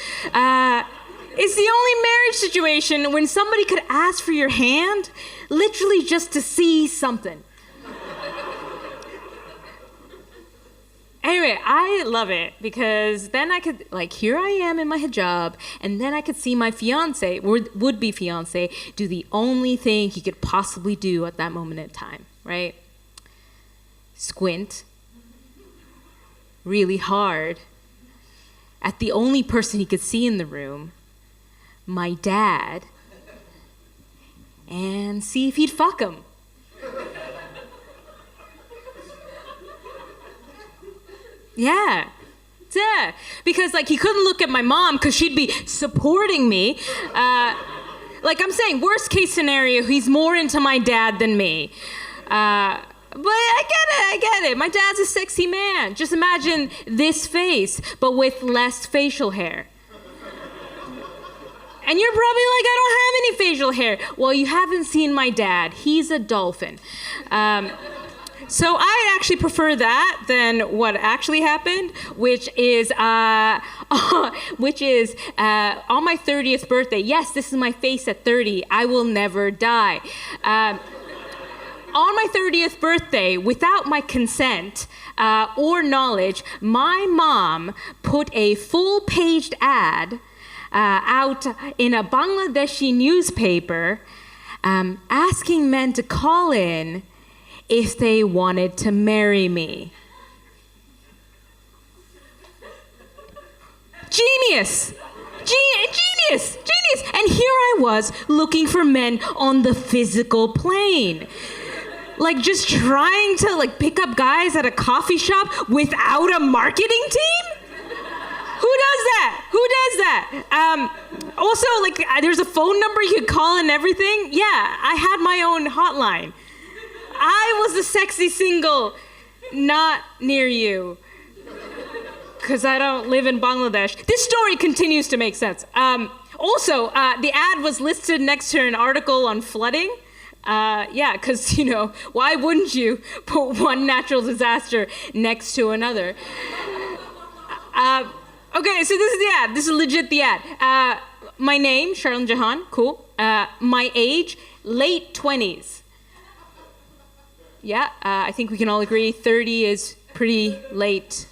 It's the only marriage situation when somebody could ask for your hand, literally just to see something. Anyway, I love it because then I could, here I am in my hijab, and then I could see my fiance, or would-be fiance, do the only thing he could possibly do at that moment in time, right? Squint really hard at the only person he could see in the room, my dad, and see if he'd fuck him. Yeah. Because like he couldn't look at my mom because she'd be supporting me. Like I'm saying, worst case scenario, he's more into my dad than me. But I get it. My dad's a sexy man. Just imagine this face, but with less facial hair. And you're probably like, I don't have any facial hair. Well, you haven't seen my dad. He's a dolphin. So I actually prefer that than what actually happened, which is on my 30th birthday. Yes, this is my face at 30. I will never die. On my 30th birthday, without my consent or knowledge, my mom put a full-paged ad out in a Bangladeshi newspaper asking men to call in if they wanted to marry me. Genius! Genius! And here I was looking for men on the physical plane. Like just trying to like pick up guys at a coffee shop without a marketing team? Who does that? Also, like, there's a phone number you could call and everything. Yeah, I had my own hotline. I was the sexy single, not near you. Because I don't live in Bangladesh. This story continues to make sense. Also, the ad was listed next to an article on flooding. Yeah, because, you know, why wouldn't you put one natural disaster next to another? Okay, so this is the ad. This is legit the ad. My name, Charlene Jahan, cool. My age, late 20s. Yeah, I think we can all agree 30 is pretty late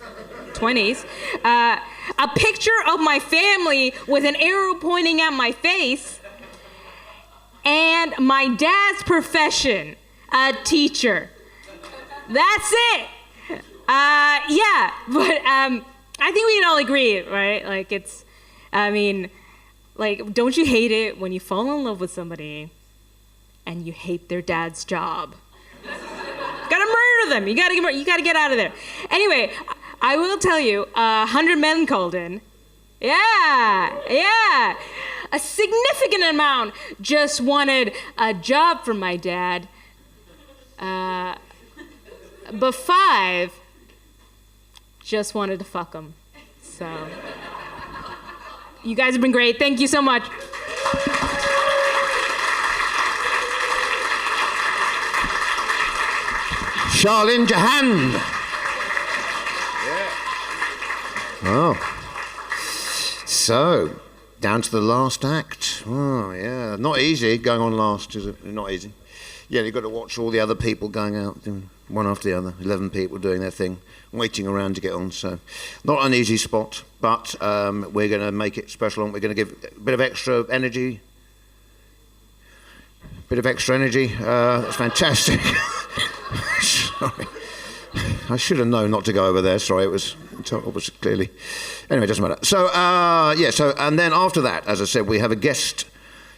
20s. A picture of my family with an arrow pointing at my face. And my dad's profession, a teacher. That's it. Yeah, but I think we can all agree, right? Like it's, I mean, like, don't you hate it when you fall in love with somebody and you hate their dad's job? Gotta murder them. You gotta get out of there. Anyway, I will tell you, 100 men called in. Yeah. A significant amount just wanted a job from my dad. But 5 just wanted to fuck him. So, you guys have been great. Thank you so much.
Charlene Jahan. Oh. So, down to the last act. Oh, yeah. Not easy going on last, is it? Not easy. Yeah, you've got to watch all the other people going out, one after the other. 11 people doing their thing, waiting around to get on. So, not an easy spot, but we're going to make it special. We're going to give a bit of extra energy. That's fantastic. Sorry. I should have known not to go over there. Sorry, it was clearly. Anyway, it doesn't matter. So, and then after that, as I said, we have a guest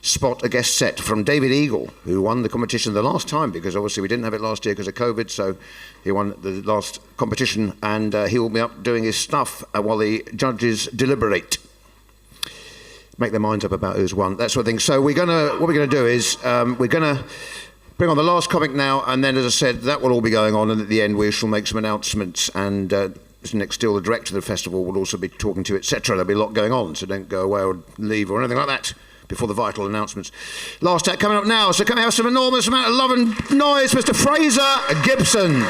set from David Eagle, who won the competition the last time, because obviously we didn't have it last year because of COVID, so he won the last competition, and he will be up doing his stuff while the judges deliberate. Make their minds up about who's won, that sort of thing. So what we're going to do is we're going to bring on the last comic now, and then, as I said, that will all be going on, and at the end we shall make some announcements, and Mr. Nick Steele, the director of the festival, will also be talking to you, etc. There'll be a lot going on, so don't go away or leave or anything like that before the vital announcements. Last act coming up now, so can we have some enormous amount of love and noise, Mr. Fraser Gibson.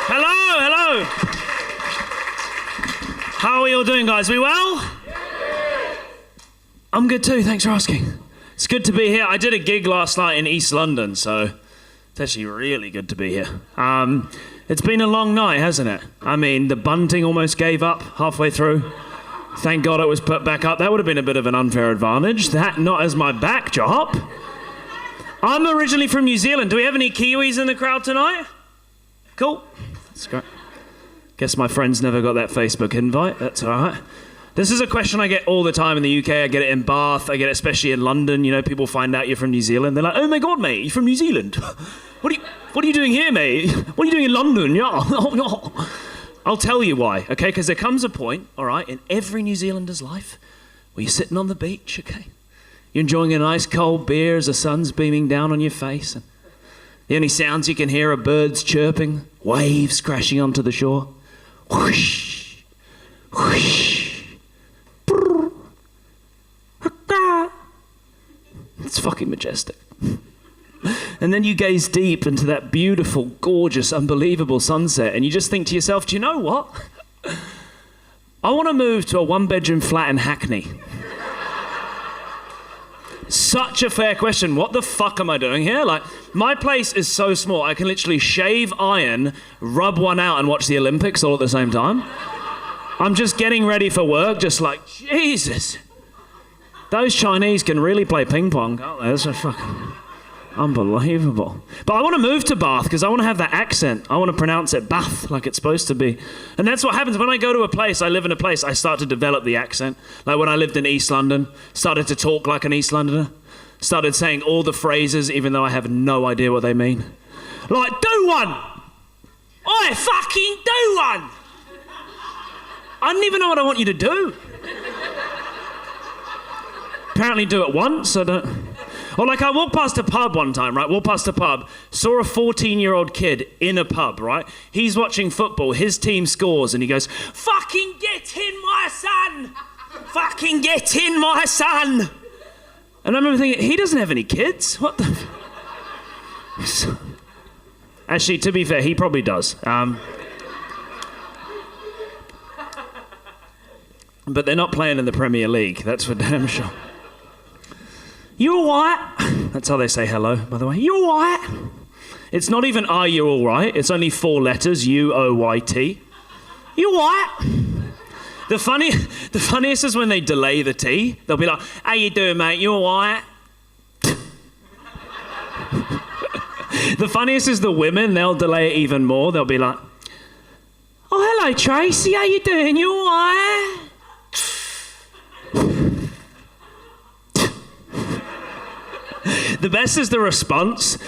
Hello. How are we all doing, guys? We well? I'm good too, thanks for asking. It's good to be here. I did a gig last night in East London, so it's actually really good to be here. It's been a long night, hasn't it? I mean, the bunting almost gave up halfway through. Thank God it was put back up. That would have been a bit of an unfair advantage. That not as my backdrop. I'm originally from New Zealand. Do we have any Kiwis in the crowd tonight? Cool. That's great. Guess my friends never got that Facebook invite. That's all right. This is a question I get all the time in the UK. I get it in Bath. I get it especially in London. You know, people find out you're from New Zealand. They're like, oh my God, mate, you're from New Zealand. What are you doing here, mate? What are you doing in London? Yeah. I'll tell you why, okay? Because there comes a point, all right, in every New Zealander's life where you're sitting on the beach, okay? You're enjoying a nice cold beer as the sun's beaming down on your face. And the only sounds you can hear are birds chirping, waves crashing onto the shore. Whoosh, whoosh. It's fucking majestic. And then you gaze deep into that beautiful, gorgeous, unbelievable sunset, and you just think to yourself, do you know what? I want to move to a one-bedroom flat in Hackney. Such a fair question. What the fuck am I doing here? Like, my place is so small, I can literally shave, iron, rub one out, and watch the Olympics all at the same time. I'm just getting ready for work, just like, Jesus. Those Chinese can really play ping pong, can't they? That's so fucking unbelievable. But I want to move to Bath because I want to have that accent. I want to pronounce it Bath like it's supposed to be. And that's what happens when I go to a place, I live in a place, I start to develop the accent. Like when I lived in East London, started to talk like an East Londoner, started saying all the phrases even though I have no idea what they mean. Like, do one! Oi, fucking do one! I don't even know what I want you to do. Apparently do it once, I don't... Or like I walked past a pub one time, right? Walked past a pub, saw a 14-year-old kid in a pub, right? He's watching football, his team scores, and he goes, fucking get in, my son! Fucking get in, my son! And I remember thinking, he doesn't have any kids? What the... Actually, to be fair, he probably does. But they're not playing in the Premier League, that's for damn sure. You all right? That's how they say hello, by the way. You all right? It's not even are you all right? It's only 4 letters, U-O-Y-T. You all right? The funniest is when they delay the T. They'll be like, how you doing, mate? You all right? The funniest is the women. They'll delay it even more. They'll be like, oh, hello, Tracy. How you doing? You all right? The best is the response.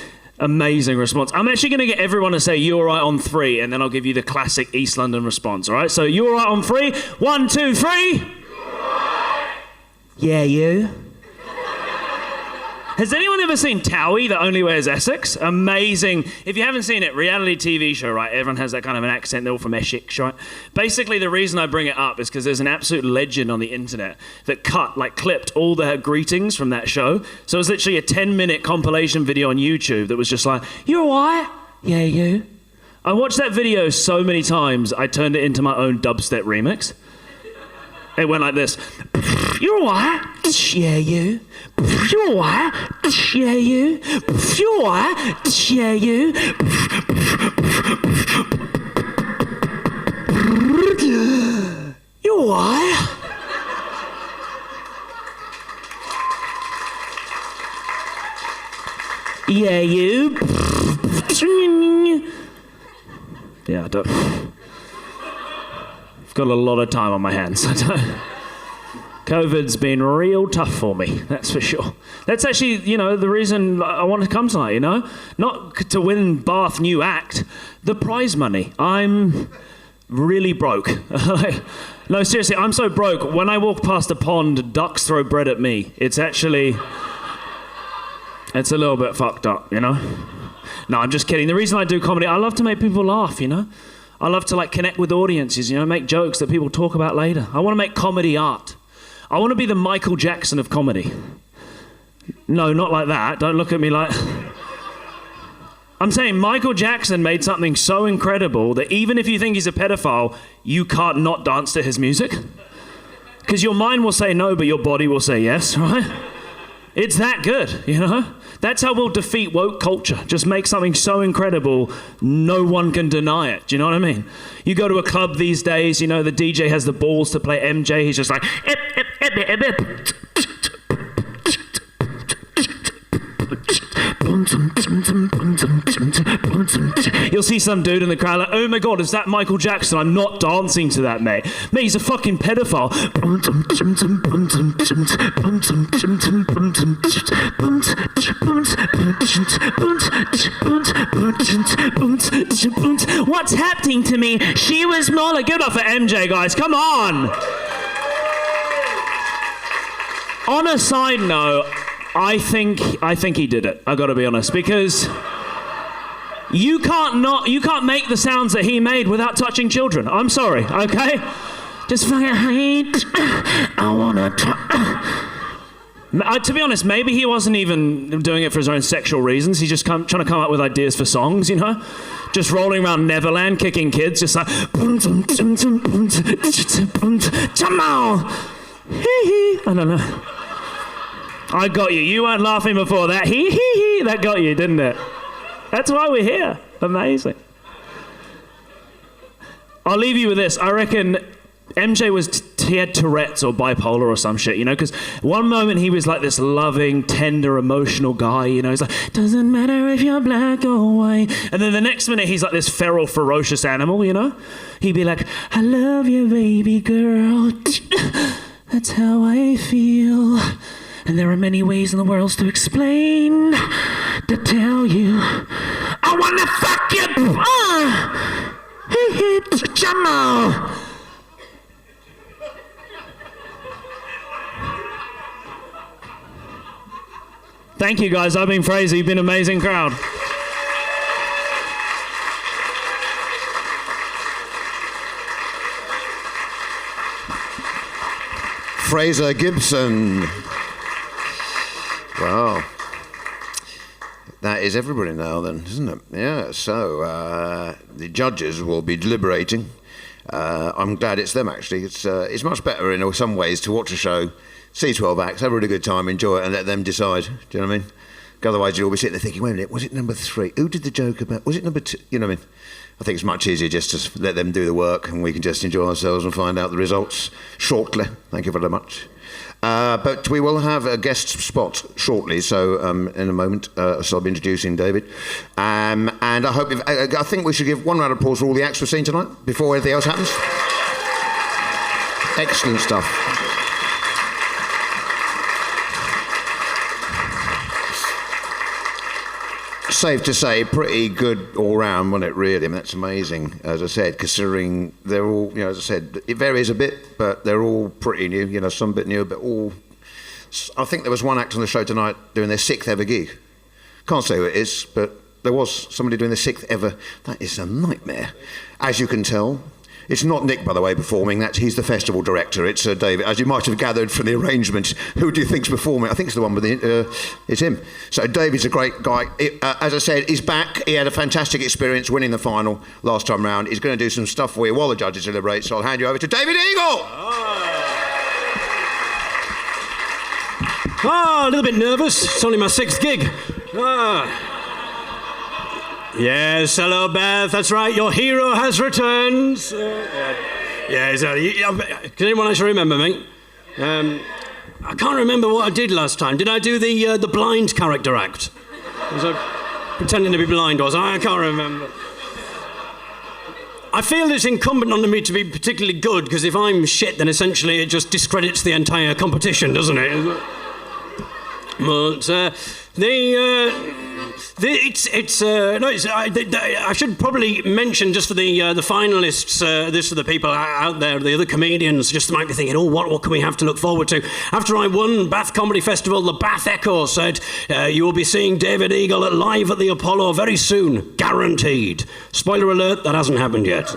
Amazing response. I'm actually going to get everyone to say, you all right on 3, and then I'll give you the classic East London response, all right? So, you all right on 3? 1, 2, 3. You all right? Yeah, you. Has anyone ever seen Towie that only wears Essex? Amazing. If you haven't seen it, reality TV show, right? Everyone has that kind of an accent. They're all from Essex, right? Basically, the reason I bring it up is because there's an absolute legend on the internet that clipped all the greetings from that show. So it was literally a 10-minute compilation video on YouTube that was just like, you all right? Yeah, you. I watched that video so many times, I turned it into my own dubstep remix. It went like this. You all right? Yeah, you. You all right? Yeah, you. You all right? Yeah, you. You all right? Yeah, you. Yeah, I don't... I've got a lot of time on my hands. COVID's been real tough for me, that's for sure. That's actually, the reason I want to come tonight, Not to win Bath New Act, the prize money. I'm really broke. No, seriously, I'm so broke. When I walk past a pond, ducks throw bread at me. It's a little bit fucked up, No, I'm just kidding. The reason I do comedy, I love to make people laugh, I love to connect with audiences, make jokes that people talk about later. I want to make comedy art. I want to be the Michael Jackson of comedy. No, not like that. Don't look at me like... I'm saying Michael Jackson made something so incredible that even if you think he's a pedophile, you can't not dance to his music. Because your mind will say no, but your body will say yes, right? It's that good, That's how we'll defeat woke culture. Just make something so incredible, no one can deny it. Do you know what I mean? You go to a club these days, the DJ has the balls to play MJ. He's just like... You'll see some dude in the crowd like, oh my god, is that Michael Jackson? I'm not dancing to that, mate. Mate, he's a fucking pedophile. What's happening to me? She was more like... Give it up for MJ, guys. Come on. On a side note, I think he did it. I got to be honest, because you can't make the sounds that he made without touching children. I'm sorry, okay? Just fucking hate. I wanna. To be honest, maybe he wasn't even doing it for his own sexual reasons. He's just trying to come up with ideas for songs, you know? Just rolling around Neverland, kicking kids, just like... I don't know. I got you. You weren't laughing before that. That got you, didn't it? That's why we're here. Amazing. I'll leave you with this. I reckon MJ he had Tourette's or bipolar or some shit, you know, because one moment he was like this loving, tender, emotional guy, you know, he's like, doesn't matter if you're black or white. And then the next minute he's like this feral, ferocious animal, you know? He'd be like, I love you, baby girl. That's how I feel. And there are many ways in the world to explain, to tell you, I wanna fuck you. Jamal. Thank you, guys. I've been Fraser. You've been an amazing crowd.
Fraser Gibson. Wow. That is everybody now then, isn't it? Yeah, so the judges will be deliberating. I'm glad it's them, actually. It's much better in some ways to watch a show, see 12 acts, have a really good time, enjoy it, and let them decide. Do you know what I mean? Otherwise, you'll be sitting there thinking, wait a minute, was it number 3? Who did the joke about? Was it number 2? You know what I mean? I think it's much easier just to let them do the work, and we can just enjoy ourselves and find out the results shortly. Thank you very much. But we will have a guest spot shortly, so in a moment, so I'll be introducing David. And I think we should give one round of applause for all the acts we've seen tonight, before anything else happens. Excellent stuff. Safe to say, pretty good all round, wasn't it, really? I mean, that's amazing, as I said, considering they're all, you know, as I said, it varies a bit, but they're all pretty new, you know, some a bit newer, but all... I think there was one act on the show tonight doing their 6th ever gig. Can't say who it is, but there was somebody doing their 6th ever. That is a nightmare, as you can tell. It's not Nick, by the way, performing. He's the festival director. It's David. As you might have gathered from the arrangements, who do you think's performing? I think it's the one with it's him. So David's a great guy. As I said, he's back. He had a fantastic experience winning the final last time round. He's going to do some stuff for you while the judges deliberate. So I'll hand you over to David Eagle.
A little bit nervous. It's only my 6th gig. Yes, hello, Beth. That's right. Your hero has returned. Yes. Can anyone actually remember me? I can't remember what I did last time. Did I do the blind character act? Was I pretending to be blind? I can't remember. I feel it's incumbent on me to be particularly good, because if I'm shit, then essentially it just discredits the entire competition, doesn't it? But I should probably mention, just for the finalists, this for the people out there, the other comedians, just might be thinking, what can we have to look forward to? After I won Bath Comedy Festival, the Bath Echo said, you will be seeing David Eagle live at the Apollo very soon, guaranteed. Spoiler alert, that hasn't happened yet.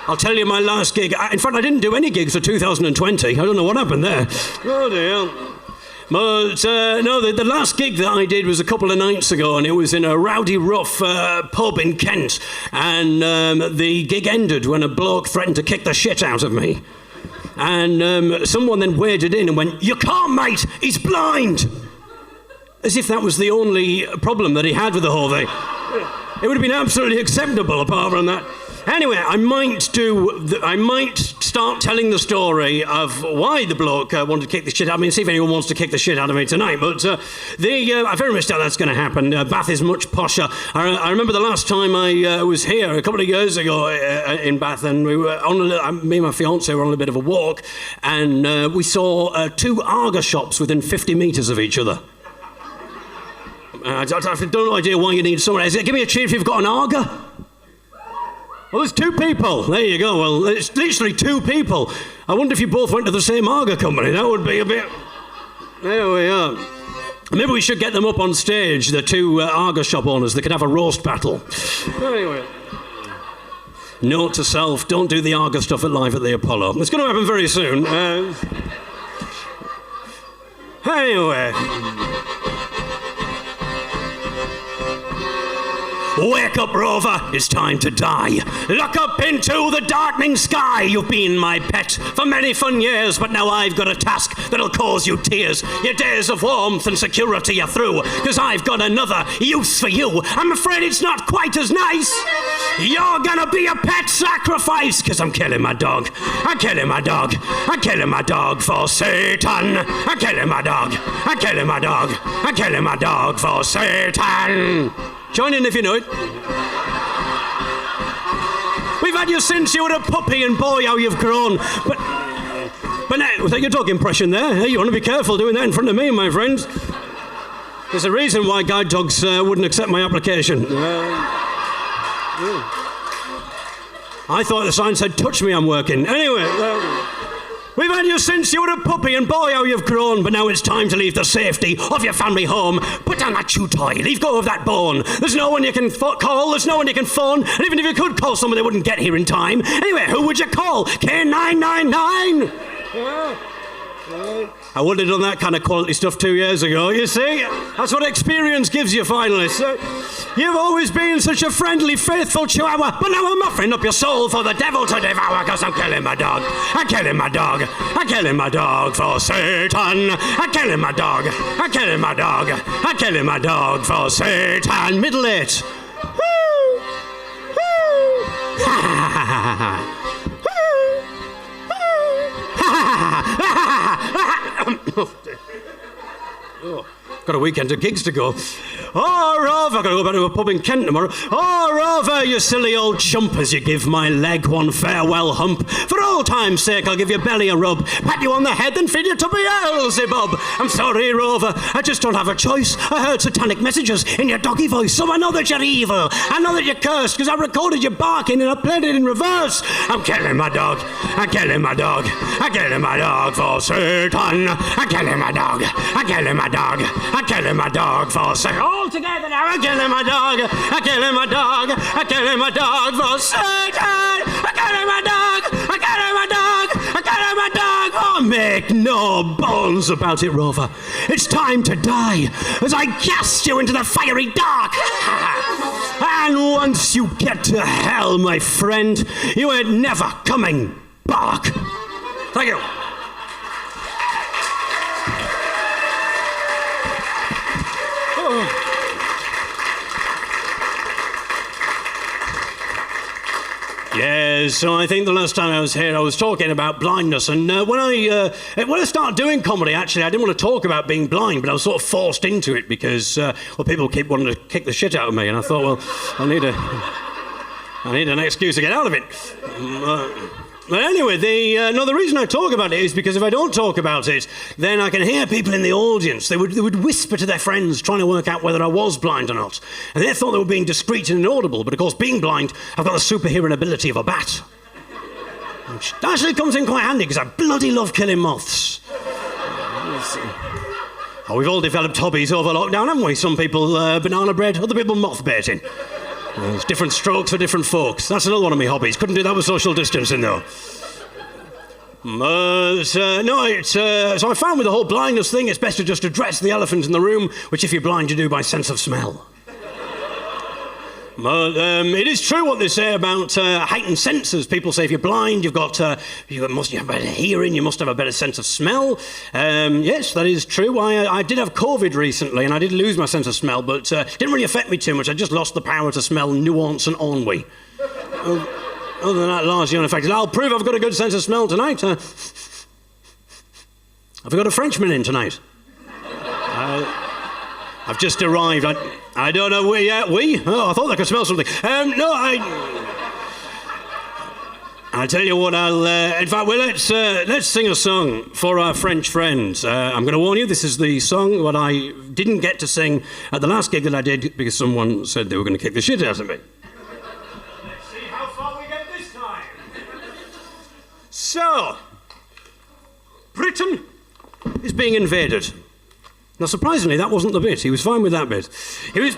I'll tell you my last gig. In fact, I didn't do any gigs for 2020. I don't know what happened there. Oh dear. But the last gig that I did was a couple of nights ago, and it was in a rowdy, rough pub in Kent. And the gig ended when a bloke threatened to kick the shit out of me. And someone then waded in and went, "You can't, mate, he's blind!" As if that was the only problem that he had with the whole thing. It would have been absolutely acceptable apart from that. Anyway, I might start telling the story of why the bloke wanted to kick the shit out of me and see if anyone wants to kick the shit out of me tonight. But I very much doubt that's going to happen. Bath is much posher. I remember the last time I was here a couple of years ago in Bath, and we were me and my fiancée were on a bit of a walk, and we saw 2 Arga shops within 50 metres of each other. I have no idea why you need someone. Give me a cheer if you've got an Arga. Well, there's 2 people. There you go. Well, it's literally 2 people. I wonder if you both went to the same Arga company. That would be a bit... There we are. Maybe we should get them up on stage, the 2 Arga shop owners. They could have a roast battle. Anyway. Note to self, don't do the Arga stuff live at the Apollo. It's going to happen very soon. Anyway... Wake up, Rover, it's time to die. Look up into the darkening sky. You've been my pet for many fun years, but now I've got a task that'll cause you tears. Your days of warmth and security are through, because I've got another use for you. I'm afraid it's not quite as nice. You're gonna be a pet sacrifice, because I'm killing my dog. I'm killing my dog. I'm killing my dog for Satan. I'm killing my dog. I'm killing my dog. I'm killing my dog for Satan. Join in if you know it. We've had you since you were a puppy, and boy, how you've grown. But now, was that your dog impression there? Hey, you want to be careful doing that in front of me, my friends. There's a reason why guide dogs wouldn't accept my application. I thought the sign said, touch me, I'm working. Anyway... We've had you since you were a puppy, and boy, how you've grown. But now it's time to leave the safety of your family home. Put down that chew toy, leave go of that bone. There's no one you can call, there's no one you can phone. And even if you could call someone, they wouldn't get here in time. Anyway, who would you call? K999? I would have done that kind of quality stuff 2 years ago, you see? That's what experience gives you, finally. So, you've always been such a friendly, faithful chihuahua, but now I'm offering up your soul for the devil to devour, because I'm killing my dog. I'm killing my dog. I'm killing my dog for Satan. I'm killing my dog. I'm killing my dog. I'm killing my dog for Satan. Middle 8. Oh, got a weekend of gigs to go. Oh, Rover, I've got to go back to a pub in Kent tomorrow. Oh, Rover, you silly old chump, as you give my leg one farewell hump. For old time's sake, I'll give your belly a rub, pat you on the head, then feed you to Beelzebub. I'm sorry, Rover, I just don't have a choice. I heard satanic messages in your doggy voice, so I know that you're evil. I know that you're cursed, because I recorded you barking and I played it in reverse. I'm killing my dog. I'm killing my dog. I'm killing my dog for Satan. I'm killing my dog. I'm killing my dog. I'm killing my dog for Satan. All together now, I'm killing my dog. I'm killing my dog. I'm killing my dog for Satan. I'm killing my dog. I'm killing my dog. I'm killing my dog. Oh, make no bones about it, Rover. It's time to die as I cast you into the fiery dark. And once you get to hell, my friend, you ain't never coming back. Thank you. Yes, so I think the last time I was here, I was talking about blindness, and when I started doing comedy, actually, I didn't want to talk about being blind, but I was sort of forced into it because, people keep wanting to kick the shit out of me, and I thought, well, I need an excuse to get out of it. But anyway, the reason I talk about it is because if I don't talk about it, then I can hear people in the audience. They would whisper to their friends, trying to work out whether I was blind or not. And they thought they were being discreet and inaudible, but of course, being blind, I've got the superhearing ability of a bat. Which actually comes in quite handy, because I bloody love killing moths. Oh, we've all developed hobbies over lockdown, haven't we? Some people banana bread, other people moth baiting. There's different strokes for different folks. That's another one of my hobbies. Couldn't do that with social distancing, though. So I found with the whole blindness thing, it's best to just address the elephant in the room, which if you're blind, you do by sense of smell. It is true what they say about heightened senses. People say if you're blind, you must have better hearing, you must have a better sense of smell. Yes, that is true. I did have COVID recently, and I did lose my sense of smell, but it didn't really affect me too much. I just lost the power to smell nuance and ennui. Other than that, largely unaffected. I'll prove I've got a good sense of smell tonight. I've got a Frenchman in tonight. I've just arrived. I don't know we yet. Oh, I thought I could smell something. I tell you what, in fact, let's sing a song for our French friends. I'm going to warn you, this is the song that I didn't get to sing at the last gig that I did because someone said they were going to kick the shit out of me. Let's see how far we get this time. So, Britain is being invaded. Now, surprisingly, that wasn't the bit. He was fine with that bit. He was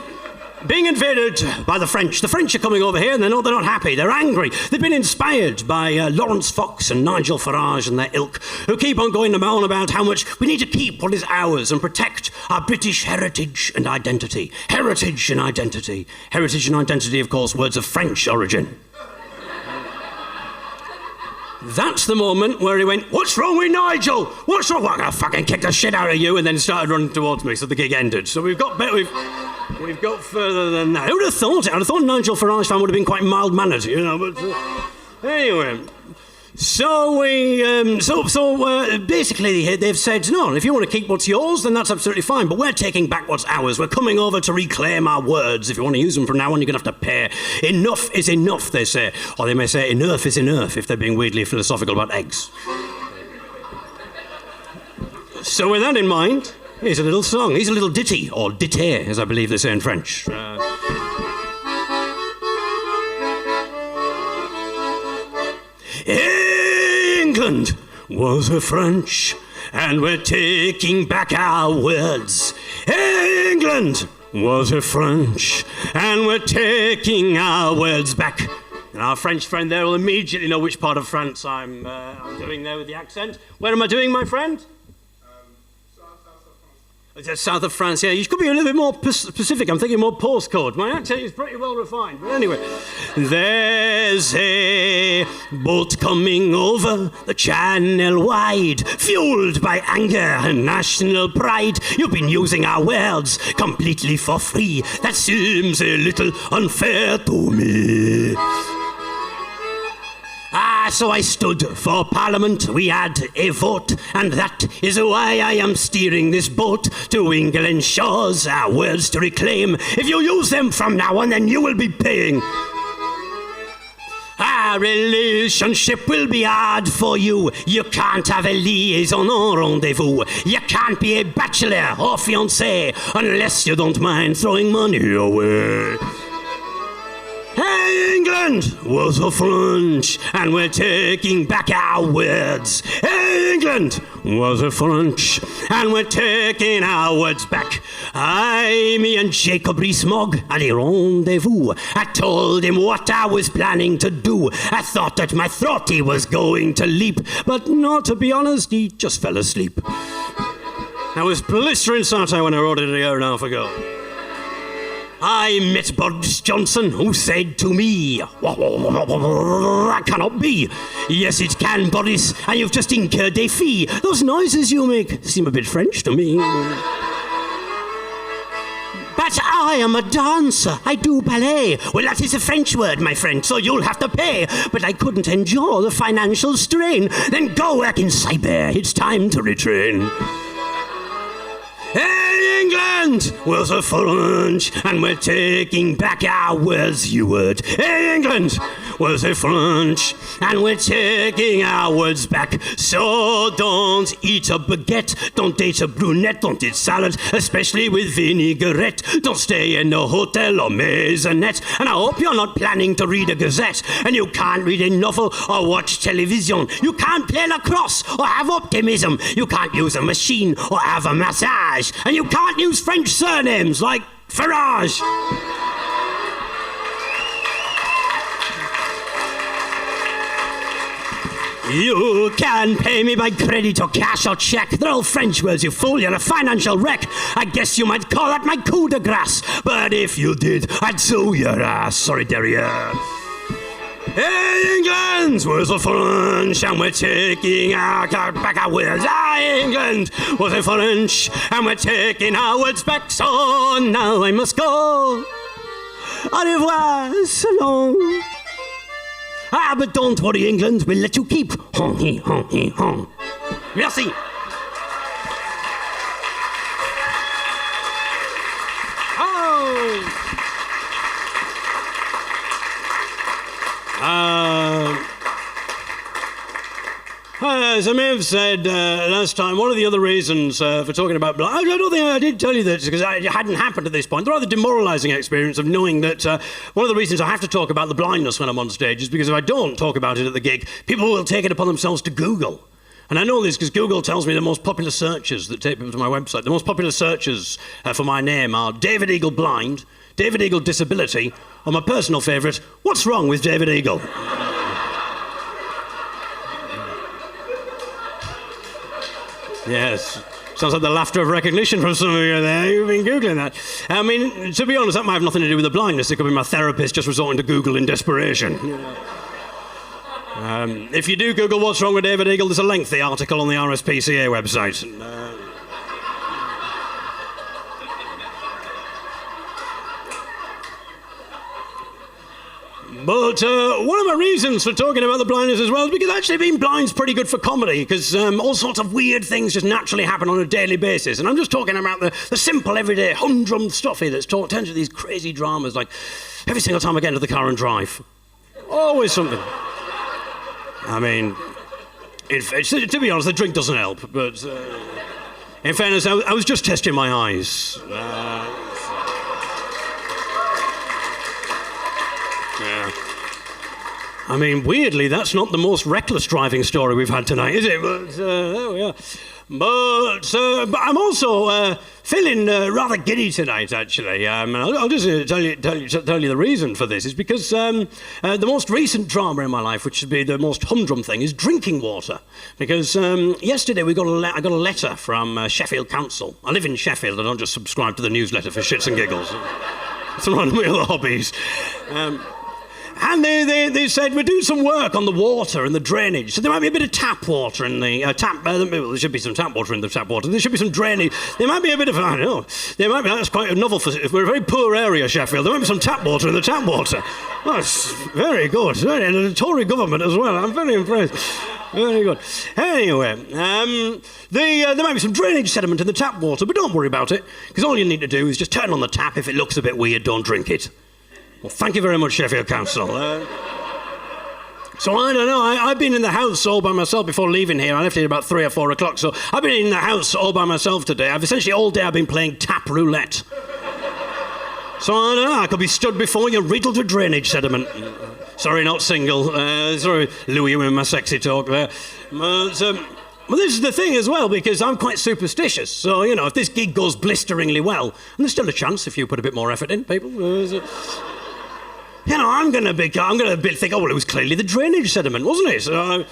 being invaded by the French. The French are coming over here and they're not happy. They're angry. They've been inspired by Lawrence Fox and Nigel Farage and their ilk, who keep on going on about how much we need to keep what is ours and protect our British heritage and identity. Heritage and identity. Heritage and identity, of course, words of French origin. That's the moment where he went, "What's wrong with Nigel? What's wrong? Well, I'll fucking kick the shit out of you," and then started running towards me, so the gig ended. So we've got further than that. Who would have thought it? I'd have thought Nigel Farage fan would have been quite mild-mannered, you know, but anyway. So basically they've said, no, if you want to keep what's yours, then that's absolutely fine, but we're taking back what's ours. We're coming over to reclaim our words. If you want to use them from now on, you're going to have to pay. Enough is enough, they say. Or they may say, enough is enough, if they're being weirdly philosophical about eggs. So with that in mind, here's a little song. Here's a little ditty, or ditté, as I believe they say in French. England was a French, and we're taking back our words. England was a French, and we're taking our words back. And our French friend there will immediately know which part of France I'm doing there with the accent. Where am I doing, my friend? South of France, yeah. You could be a little bit more specific. I'm thinking more postcode. My accent is pretty well refined. But anyway, there's a boat coming over the channel wide, fueled by anger and national pride. You've been using our words completely for free. That seems a little unfair to me. So I stood for Parliament, we had a vote, and that is why I am steering this boat to England's shores, our words to reclaim. If you use them from now on, then you will be paying. Our relationship will be hard for you. You can't have a liaison or rendezvous. You can't be a bachelor or fiancé unless you don't mind throwing money away. England was a French, and we're taking back our words. England was a French, and we're taking our words back. Me and Jacob Rees-Mogg had a rendezvous. I told him what I was planning to do. I thought that my throaty was going to leap, but no, to be honest, he just fell asleep. I was blistering satire when I wrote it a year and a half ago. I met Boris Johnson, who said to me, "That cannot be." "Yes, it can, Boris, and you've just incurred a fee. Those noises you make seem a bit French to me." "But I am a dancer. I do ballet." "Well, that is a French word, my friend, so you'll have to pay." "But I couldn't endure the financial strain." "Then go work in cyber. It's time to retrain." England was a French, and we're taking back our words, you heard. England was a French, and we're taking our words back. So don't eat a baguette, don't date a brunette, don't eat salad, especially with vinaigrette. Don't stay in a hotel or maisonette, and I hope you're not planning to read a gazette. And you can't read a novel or watch television. You can't play lacrosse or have optimism. You can't use a machine or have a massage. And you can't use French surnames like Farage. You can pay me by credit or cash or check. They're all French words, you fool. You're a financial wreck. I guess you might call that my coup de grace. But if you did, I'd sue your ass. Sorry, derriere. England was a French, and we're taking back our words. England was a French, and we're taking our words back. So now I must go. Au revoir, so long. But don't worry, England, we'll let you keep. Honky, honky, hon. Merci. As I may have said last time, one of the other reasons for talking about blindness, I don't think I did tell you this because it hadn't happened at this point. The rather demoralising experience of knowing that one of the reasons I have to talk about the blindness when I'm on stage is because if I don't talk about it at the gig, people will take it upon themselves to Google. And I know this because Google tells me the most popular searches that take people to my website. The most popular searches for my name are David Eagle Blind, David Eagle Disability, or my personal favourite, What's Wrong with David Eagle? Yes. Sounds like the laughter of recognition from some of you there. You've been Googling that. I mean, to be honest, that might have nothing to do with the blindness. It could be my therapist just resorting to Google in desperation. If you do Google What's Wrong with David Eagle, there's a lengthy article on the RSPCA website. But one of my reasons for talking about the blindness as well is because actually being blind's pretty good for comedy because all sorts of weird things just naturally happen on a daily basis. And I'm just talking about the simple, everyday, humdrum stuff here that's turned into these crazy dramas like every single time I get into the car and drive. Always something. I mean, to be honest, the drink doesn't help, but in fairness, I was just testing my eyes. Yeah. I mean, weirdly, that's not the most reckless driving story we've had tonight, is it? But there we are. But I'm also feeling rather giddy tonight, actually. I'll just tell you the reason for this is because the most recent drama in my life, which should be the most humdrum thing, is drinking water. Because yesterday I got a letter from Sheffield Council. I live in Sheffield. I don't just subscribe to the newsletter for shits and giggles. It's one of my other hobbies. And they said, we're doing some work on the water and the drainage. So there might be a bit of tap water in the tap. There should be some tap water in the tap water. There should be some drainage. There might be a bit of, I don't know. There might be, that's quite a novel. We're a very poor area, Sheffield. There might be some tap water in the tap water. That's very good. And the Tory government as well. I'm very impressed. Very good. Anyway, there might be some drainage sediment in the tap water, but don't worry about it, because all you need to do is just turn on the tap. If it looks a bit weird, don't drink it. Well, thank you very much, Sheffield Council. So I don't know, I've been in the house all by myself before leaving here. I left here about 3 or 4 o'clock, so I've been in the house all by myself today. I've essentially all day I've been playing tap roulette. So I don't know, I could be stood before you riddled with drainage sediment. Sorry, not single. Sorry, Louis, with my sexy talk there. But this is the thing as well, because I'm quite superstitious. So, you know, if this gig goes blisteringly well, and there's still a chance if you put a bit more effort in, people. You know, I'm going to think, oh, well, it was clearly the drainage sediment, wasn't it? So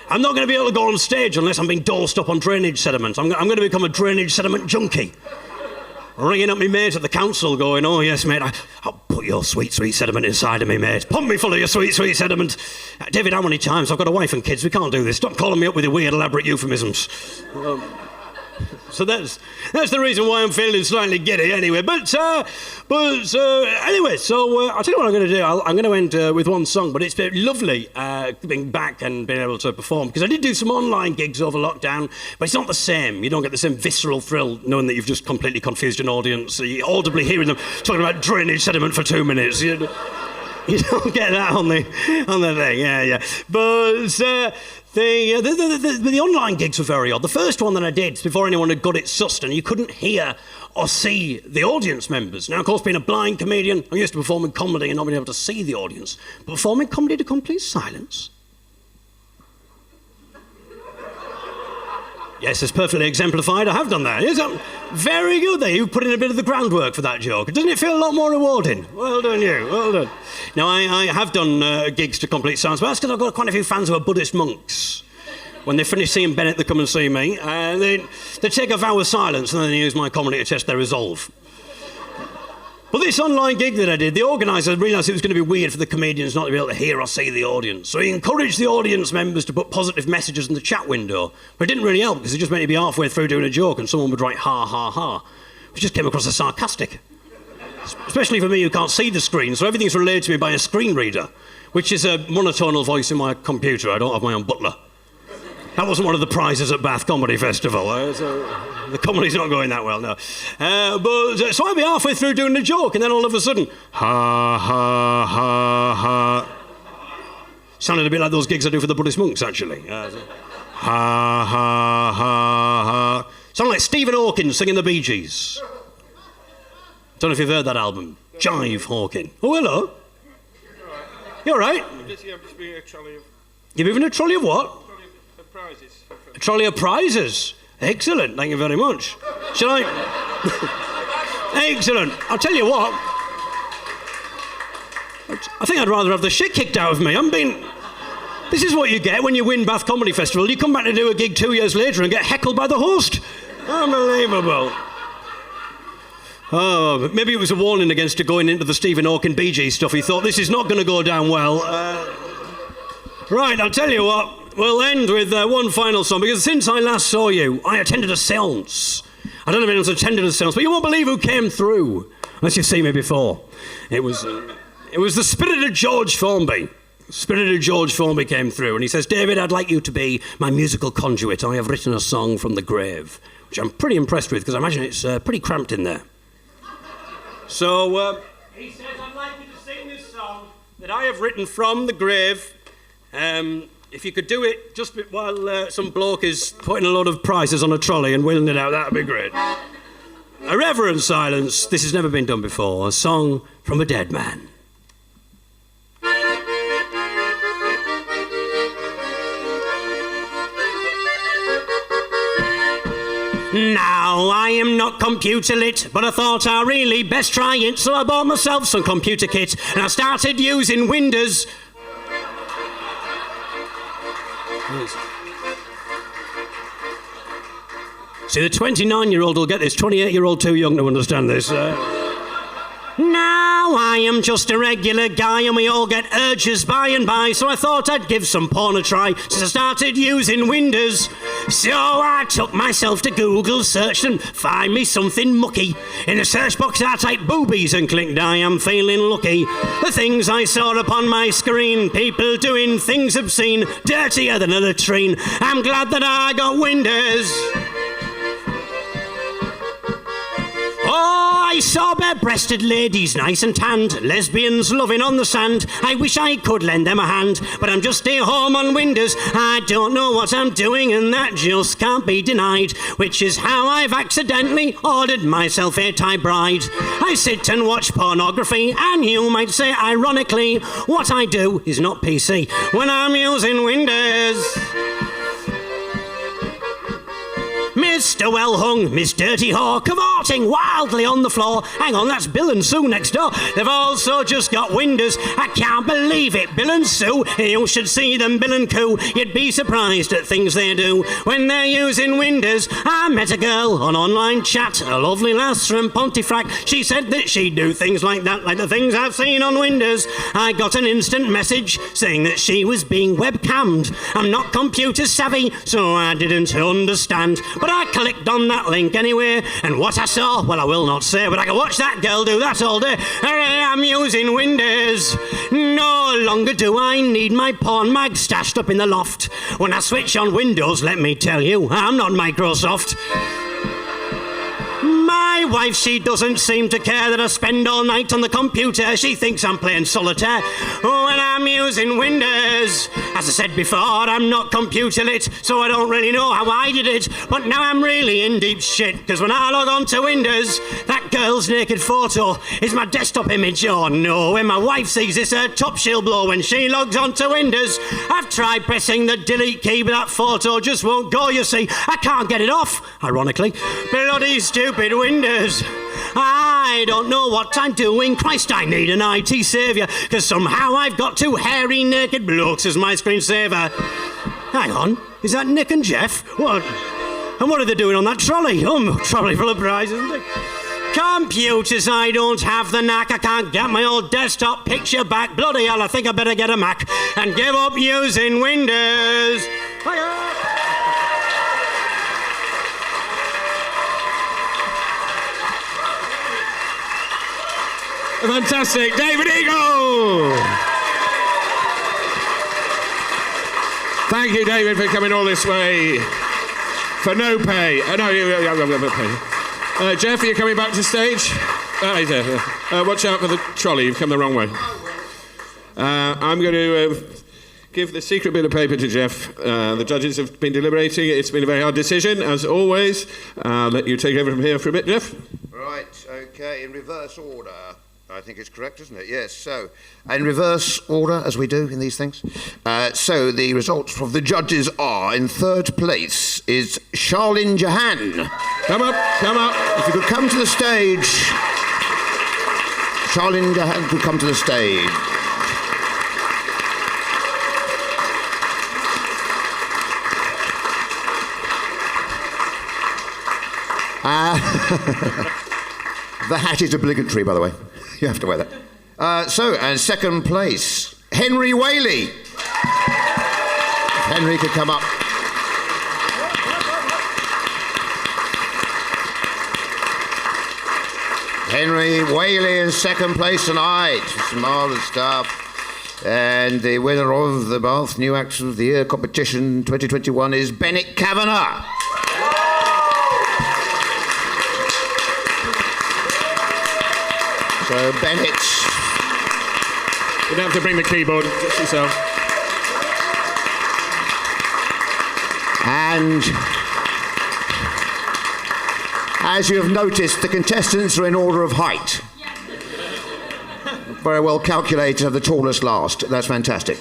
I'm not going to be able to go on stage unless I'm being dosed up on drainage sediment. I'm going to become a drainage sediment junkie. Ringing up my mate at the council going, oh, yes, mate, I'll put your sweet, sweet sediment inside of me, mate. Pump me full of your sweet, sweet sediment. David, how many times? I've got a wife and kids. We can't do this. Stop calling me up with your weird, elaborate euphemisms. So that's the reason why I'm feeling slightly giddy anyway. But anyway, so I'll tell you what I'm going to do. I'm going to end with one song, but it's been lovely being back and being able to perform, because I did do some online gigs over lockdown, but it's not the same. You don't get the same visceral thrill knowing that you've just completely confused an audience. You're audibly hearing them talking about drainage sediment for 2 minutes. You don't get that on the thing, yeah. But the online gigs were very odd. The first one that I did, before anyone had got it sussed, and you couldn't hear or see the audience members. Now, of course, being a blind comedian, I'm used to performing comedy and not being able to see the audience. But performing comedy to complete silence. Yes, it's perfectly exemplified. I have done that. Yes, very good there. You put in a bit of the groundwork for that joke. Doesn't it feel a lot more rewarding? Well done, you. Well done. Now, I have done gigs to complete silence, but that's because I've got quite a few fans who are Buddhist monks. When they finish seeing Bennett, they come and see me. They take a vow of silence, and then they use my comedy to test their resolve. But this online gig that I did, the organiser realised it was going to be weird for the comedians not to be able to hear or see the audience. So he encouraged the audience members to put positive messages in the chat window. But it didn't really help, because it just meant to be halfway through doing a joke and someone would write, ha, ha, ha, which just came across as sarcastic. Especially for me who can't see the screen, so everything's relayed to me by a screen reader, which is a monotonal voice in my computer. I don't have my own butler. That wasn't one of the prizes at Bath Comedy Festival. So the comedy's not going that well, no. So I'd be halfway through doing the joke, and then all of a sudden, ha, ha, ha, ha. Sounded a bit like those gigs I do for the Buddhist monks, actually. Ha, ha, ha, ha. Sounded like Stephen Hawking singing the Bee Gees. Don't know if you've heard that album. Jive Hawking. Oh, hello. You all right?
I'm just moving a trolley of...
You're moving a trolley of what?
Prizes.
A trolley of prizes. Excellent, thank you very much. Shall I... Excellent. I'll tell you what. I think I'd rather have the shit kicked out of me. This is what you get when you win Bath Comedy Festival. You come back to do a gig 2 years later and get heckled by the host. Unbelievable. Oh, maybe it was a warning against going into the Stephen Hawking Bee Gees stuff. He thought, this is not going to go down well. Right, I'll tell you what. We'll end with one final song, because since I last saw you, I attended a seance. I don't know if anyone's attended a seance, but you won't believe who came through, unless you've seen me before. It was the spirited George Formby. Spirited George Formby came through, and he says, David, I'd like you to be my musical conduit. I have written a song from the grave, which I'm pretty impressed with, because I imagine it's pretty cramped in there. So, he says, I'd like you to sing this song that I have written from the grave. If you could do it just while some bloke is putting a lot of prizes on a trolley and wheeling it out, that would be great. A reverent silence. This has never been done before. A song from a dead man. Now, I am not computer lit, but I thought I really best try it, so I bought myself some computer kit, and I started using Windows. See, the 29-year-old will get this, 28-year-old too young to understand this. Now I am just a regular guy and we all get urges by and by, so I thought I'd give some porn a try since I started using Windows. So I took myself to Google, searched and find me something mucky. In the search box I typed boobies and clicked I am feeling lucky. The things I saw upon my screen, people doing things obscene, dirtier than a latrine. I'm glad that I got Windows. Oh, I saw bare-breasted ladies, nice and tanned, lesbians loving on the sand. I wish I could lend them a hand, but I'm just here home on Windows. I don't know what I'm doing, and that just can't be denied, which is how I've accidentally ordered myself a Thai bride. I sit and watch pornography, and you might say ironically, what I do is not PC when I'm using Windows. Mr. Well-hung, Miss Dirty Whore, cavorting wildly on the floor. Hang on, that's Bill and Sue next door. They've also just got Windows. I can't believe it. Bill and Sue, you should see them, Bill and Coo. You'd be surprised at things they do when they're using Windows. I met a girl on online chat, a lovely lass from Pontefract. She said that she'd do things like that, like the things I've seen on Windows. I got an instant message saying that she was being webcammed. I'm not computer savvy, so I didn't understand. But I clicked on that link anyway, and what I saw, well, I will not say, but I can watch that girl do that all day. I'm using Windows. No longer do I need my porn mag stashed up in the loft. When I switch on Windows, let me tell you, I'm not Microsoft. My wife, she doesn't seem to care that I spend all night on the computer. She thinks I'm playing solitaire when I'm using Windows. As I said before, I'm not computer lit, so I don't really know how I did it. But now I'm really in deep shit, because when I log on to Windows, that girl's naked photo is my desktop image. Oh no, when my wife sees this, her top she'll blow when she logs on to Windows. I've tried pressing the delete key, but that photo just won't go, you see. I can't get it off, ironically. Bloody stupid Windows. I don't know what I'm doing. Christ, I need an IT saviour, because somehow I've got two hairy naked blokes as my screensaver. Hang on, is that Nick and Jeff? What? And what are they doing on that trolley? Trolley full of prizes, isn't it? Computers, I don't have the knack. I can't get my old desktop picture back. Bloody hell, I think I better get a Mac and give up using Windows. Hiya!
fantastic David Eagle. Thank you, David, for coming all this way for no pay. No pay. Jeff, are you coming back to stage? He's there. Watch out for the trolley. You've come the wrong way. I'm going to give the secret bit of paper to Jeff. The judges have been deliberating. It's been a very hard decision, as always. I'll let you take over from here for a bit, Jeff.
Right, okay, in reverse order. I think it's correct, isn't it? Yes, so, in reverse order, as we do in these things. So, the results from the judges are, in third place is Charlene Jahan.
Come up.
If you could come to the stage. Charlene Jahan could come to the stage. The hat is obligatory, by the way. You have to wear that. And second place, Henry Whaley. If Henry could come up. Henry Whaley in second place tonight. Some marvellous stuff. And the winner of the Bath New Actor of the Year competition 2021 is Bennett Cavanaugh. So Bennett.
You don't have to bring the keyboard, just yourself.
And as you have noticed, the contestants are in order of height. Very well calculated to have the tallest last. That's fantastic.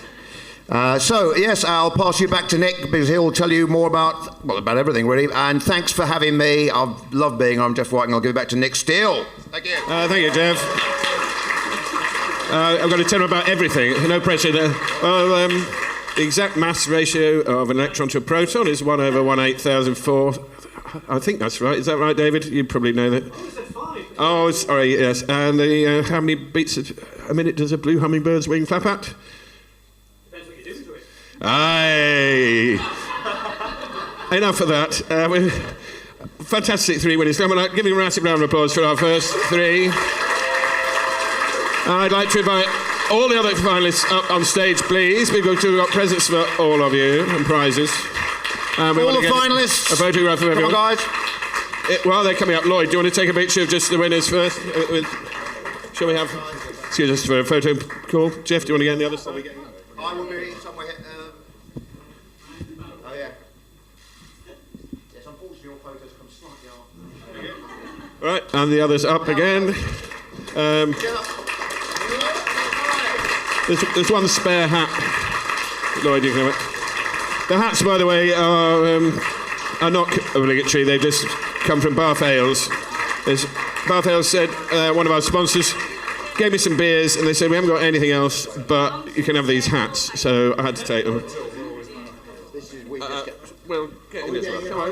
So, yes, I'll pass you back to Nick because he'll tell you more about everything, really. And thanks for having me. I've loved being on. I'm Jeff Whiting. I'll give it back to Nick Steele. Thank you.
Thank you, Jeff. I've got to tell him about everything. No pressure there. Well, the exact mass ratio of an electron to a proton is 1/18004. I think that's right. Is that right, David? You probably know that. Oh, sorry, yes. And how many beats a minute does a blue hummingbird's wing flap at?
Depends what you do to it.
Aye. Enough of that. Fantastic three winners. Come on, give me a massive round of applause for our first three. I'd like to invite all the other finalists up on stage, please. We've got presents for all of you and prizes.
All the finalists.
A photograph of everyone.
Come on, guys.
While they're coming up, Lloyd, do you want to take a picture of just the winners first? Shall we have... Excuse us for a photo call. Jeff, do you want to get on the other side?
I will be somewhere here. Oh, yeah. Yes, unfortunately, your photos come slightly off.
All right, and the others up again. There's one spare hat. Lloyd, you can have it. The hats, by the way, are not obligatory. They just come from Bath Ales. Bath Ales said, one of our sponsors, gave me some beers, and they said, we haven't got anything else, but you can have these hats. So I had to take them. Well, get in as well. Come on,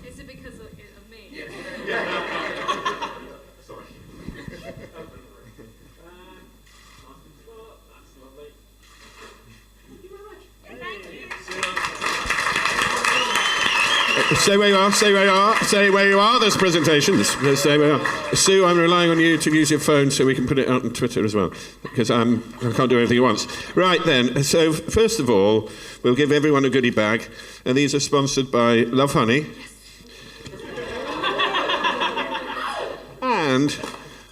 Is it because of me?
Stay where you are, stay where you are, stay where you are. There's presentations. Stay where you are. Sue, I'm relying on you to use your phone so we can put it out on Twitter as well, because I can't do everything at once. Right then, so first of all, we'll give everyone a goodie bag, and these are sponsored by Love Honey and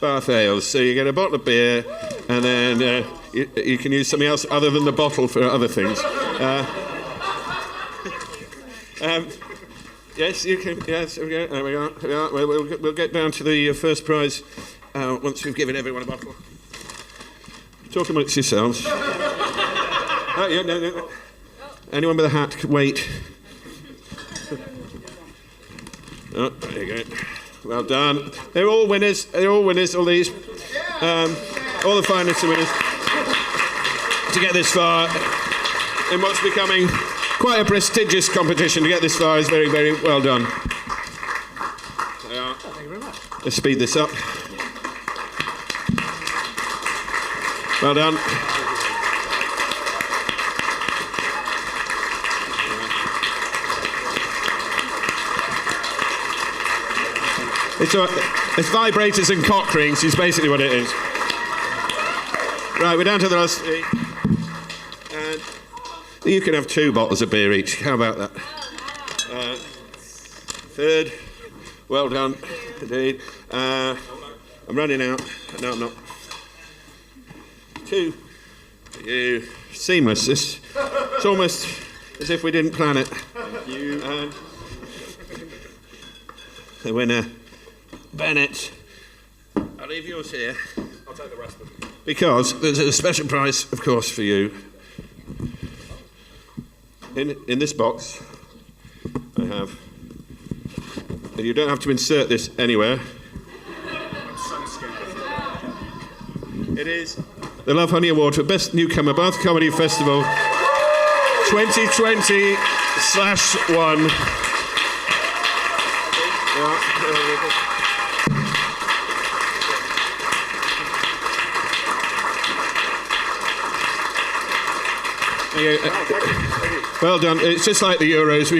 Bath Ales. So you get a bottle of beer, and then you can use something else other than the bottle for other things. Yes, you can. Yes, there we go. There we are. We'll get down to the first prize once we've given everyone a bottle. Talk amongst yourselves. No. Anyone with a hat, wait. Oh, there you go. Well done. They're all winners. All these. All the finalists are winners. To get this far in what's becoming quite a prestigious competition, to get this far is very, very well done.
Thank you very much.
Let's speed this up. Well done. It's vibrators and cock rings is basically what it is. Right, we're down to the last three. And you can have 2 bottles of beer each. How about that? Third. Well done, indeed. I'm running out. No, I'm not. 2. You. Seamless. It's almost as if we didn't plan it.
Thank you.
And the winner, Bennett. I'll leave yours here.
I'll take the rest of them.
Because there's a special prize, of course, for you. In this box, I have. And you don't have to insert this anywhere.
I'm so scared.
It is the Love Honey Award for Best Newcomer Bath Comedy Festival 2020/1. Well done. It's just like the Euros.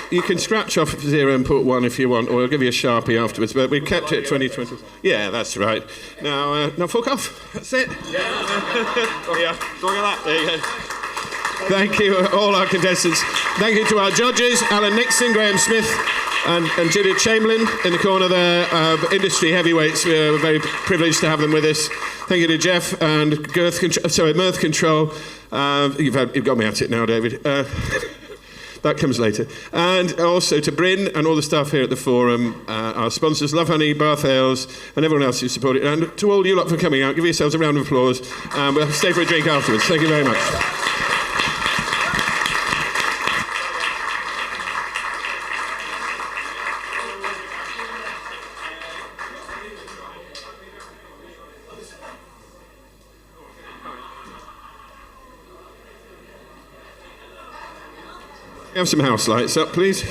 You can scratch off 0 and put 1 if you want, or I'll give you a Sharpie afterwards, but we've kept it 2020. Yeah, that's right. Now fuck off. That's it. Yeah. Look at that. There you go. Thank you, all our contestants. Thank you to our judges, Alan Nixon, Graham Smith, and Judith Chamberlain in the corner there. Industry heavyweights. We're very privileged to have them with us. Thank you to Jeff and Mirth Control. You've got me at it now, David. That comes later. And also to Bryn and all the staff here at the Forum, our sponsors, Love Honey, Bath Ales, and everyone else who supported it. And to all you lot for coming out, give yourselves a round of applause. We'll stay for a drink afterwards. Thank you very much. Have some house lights up, please.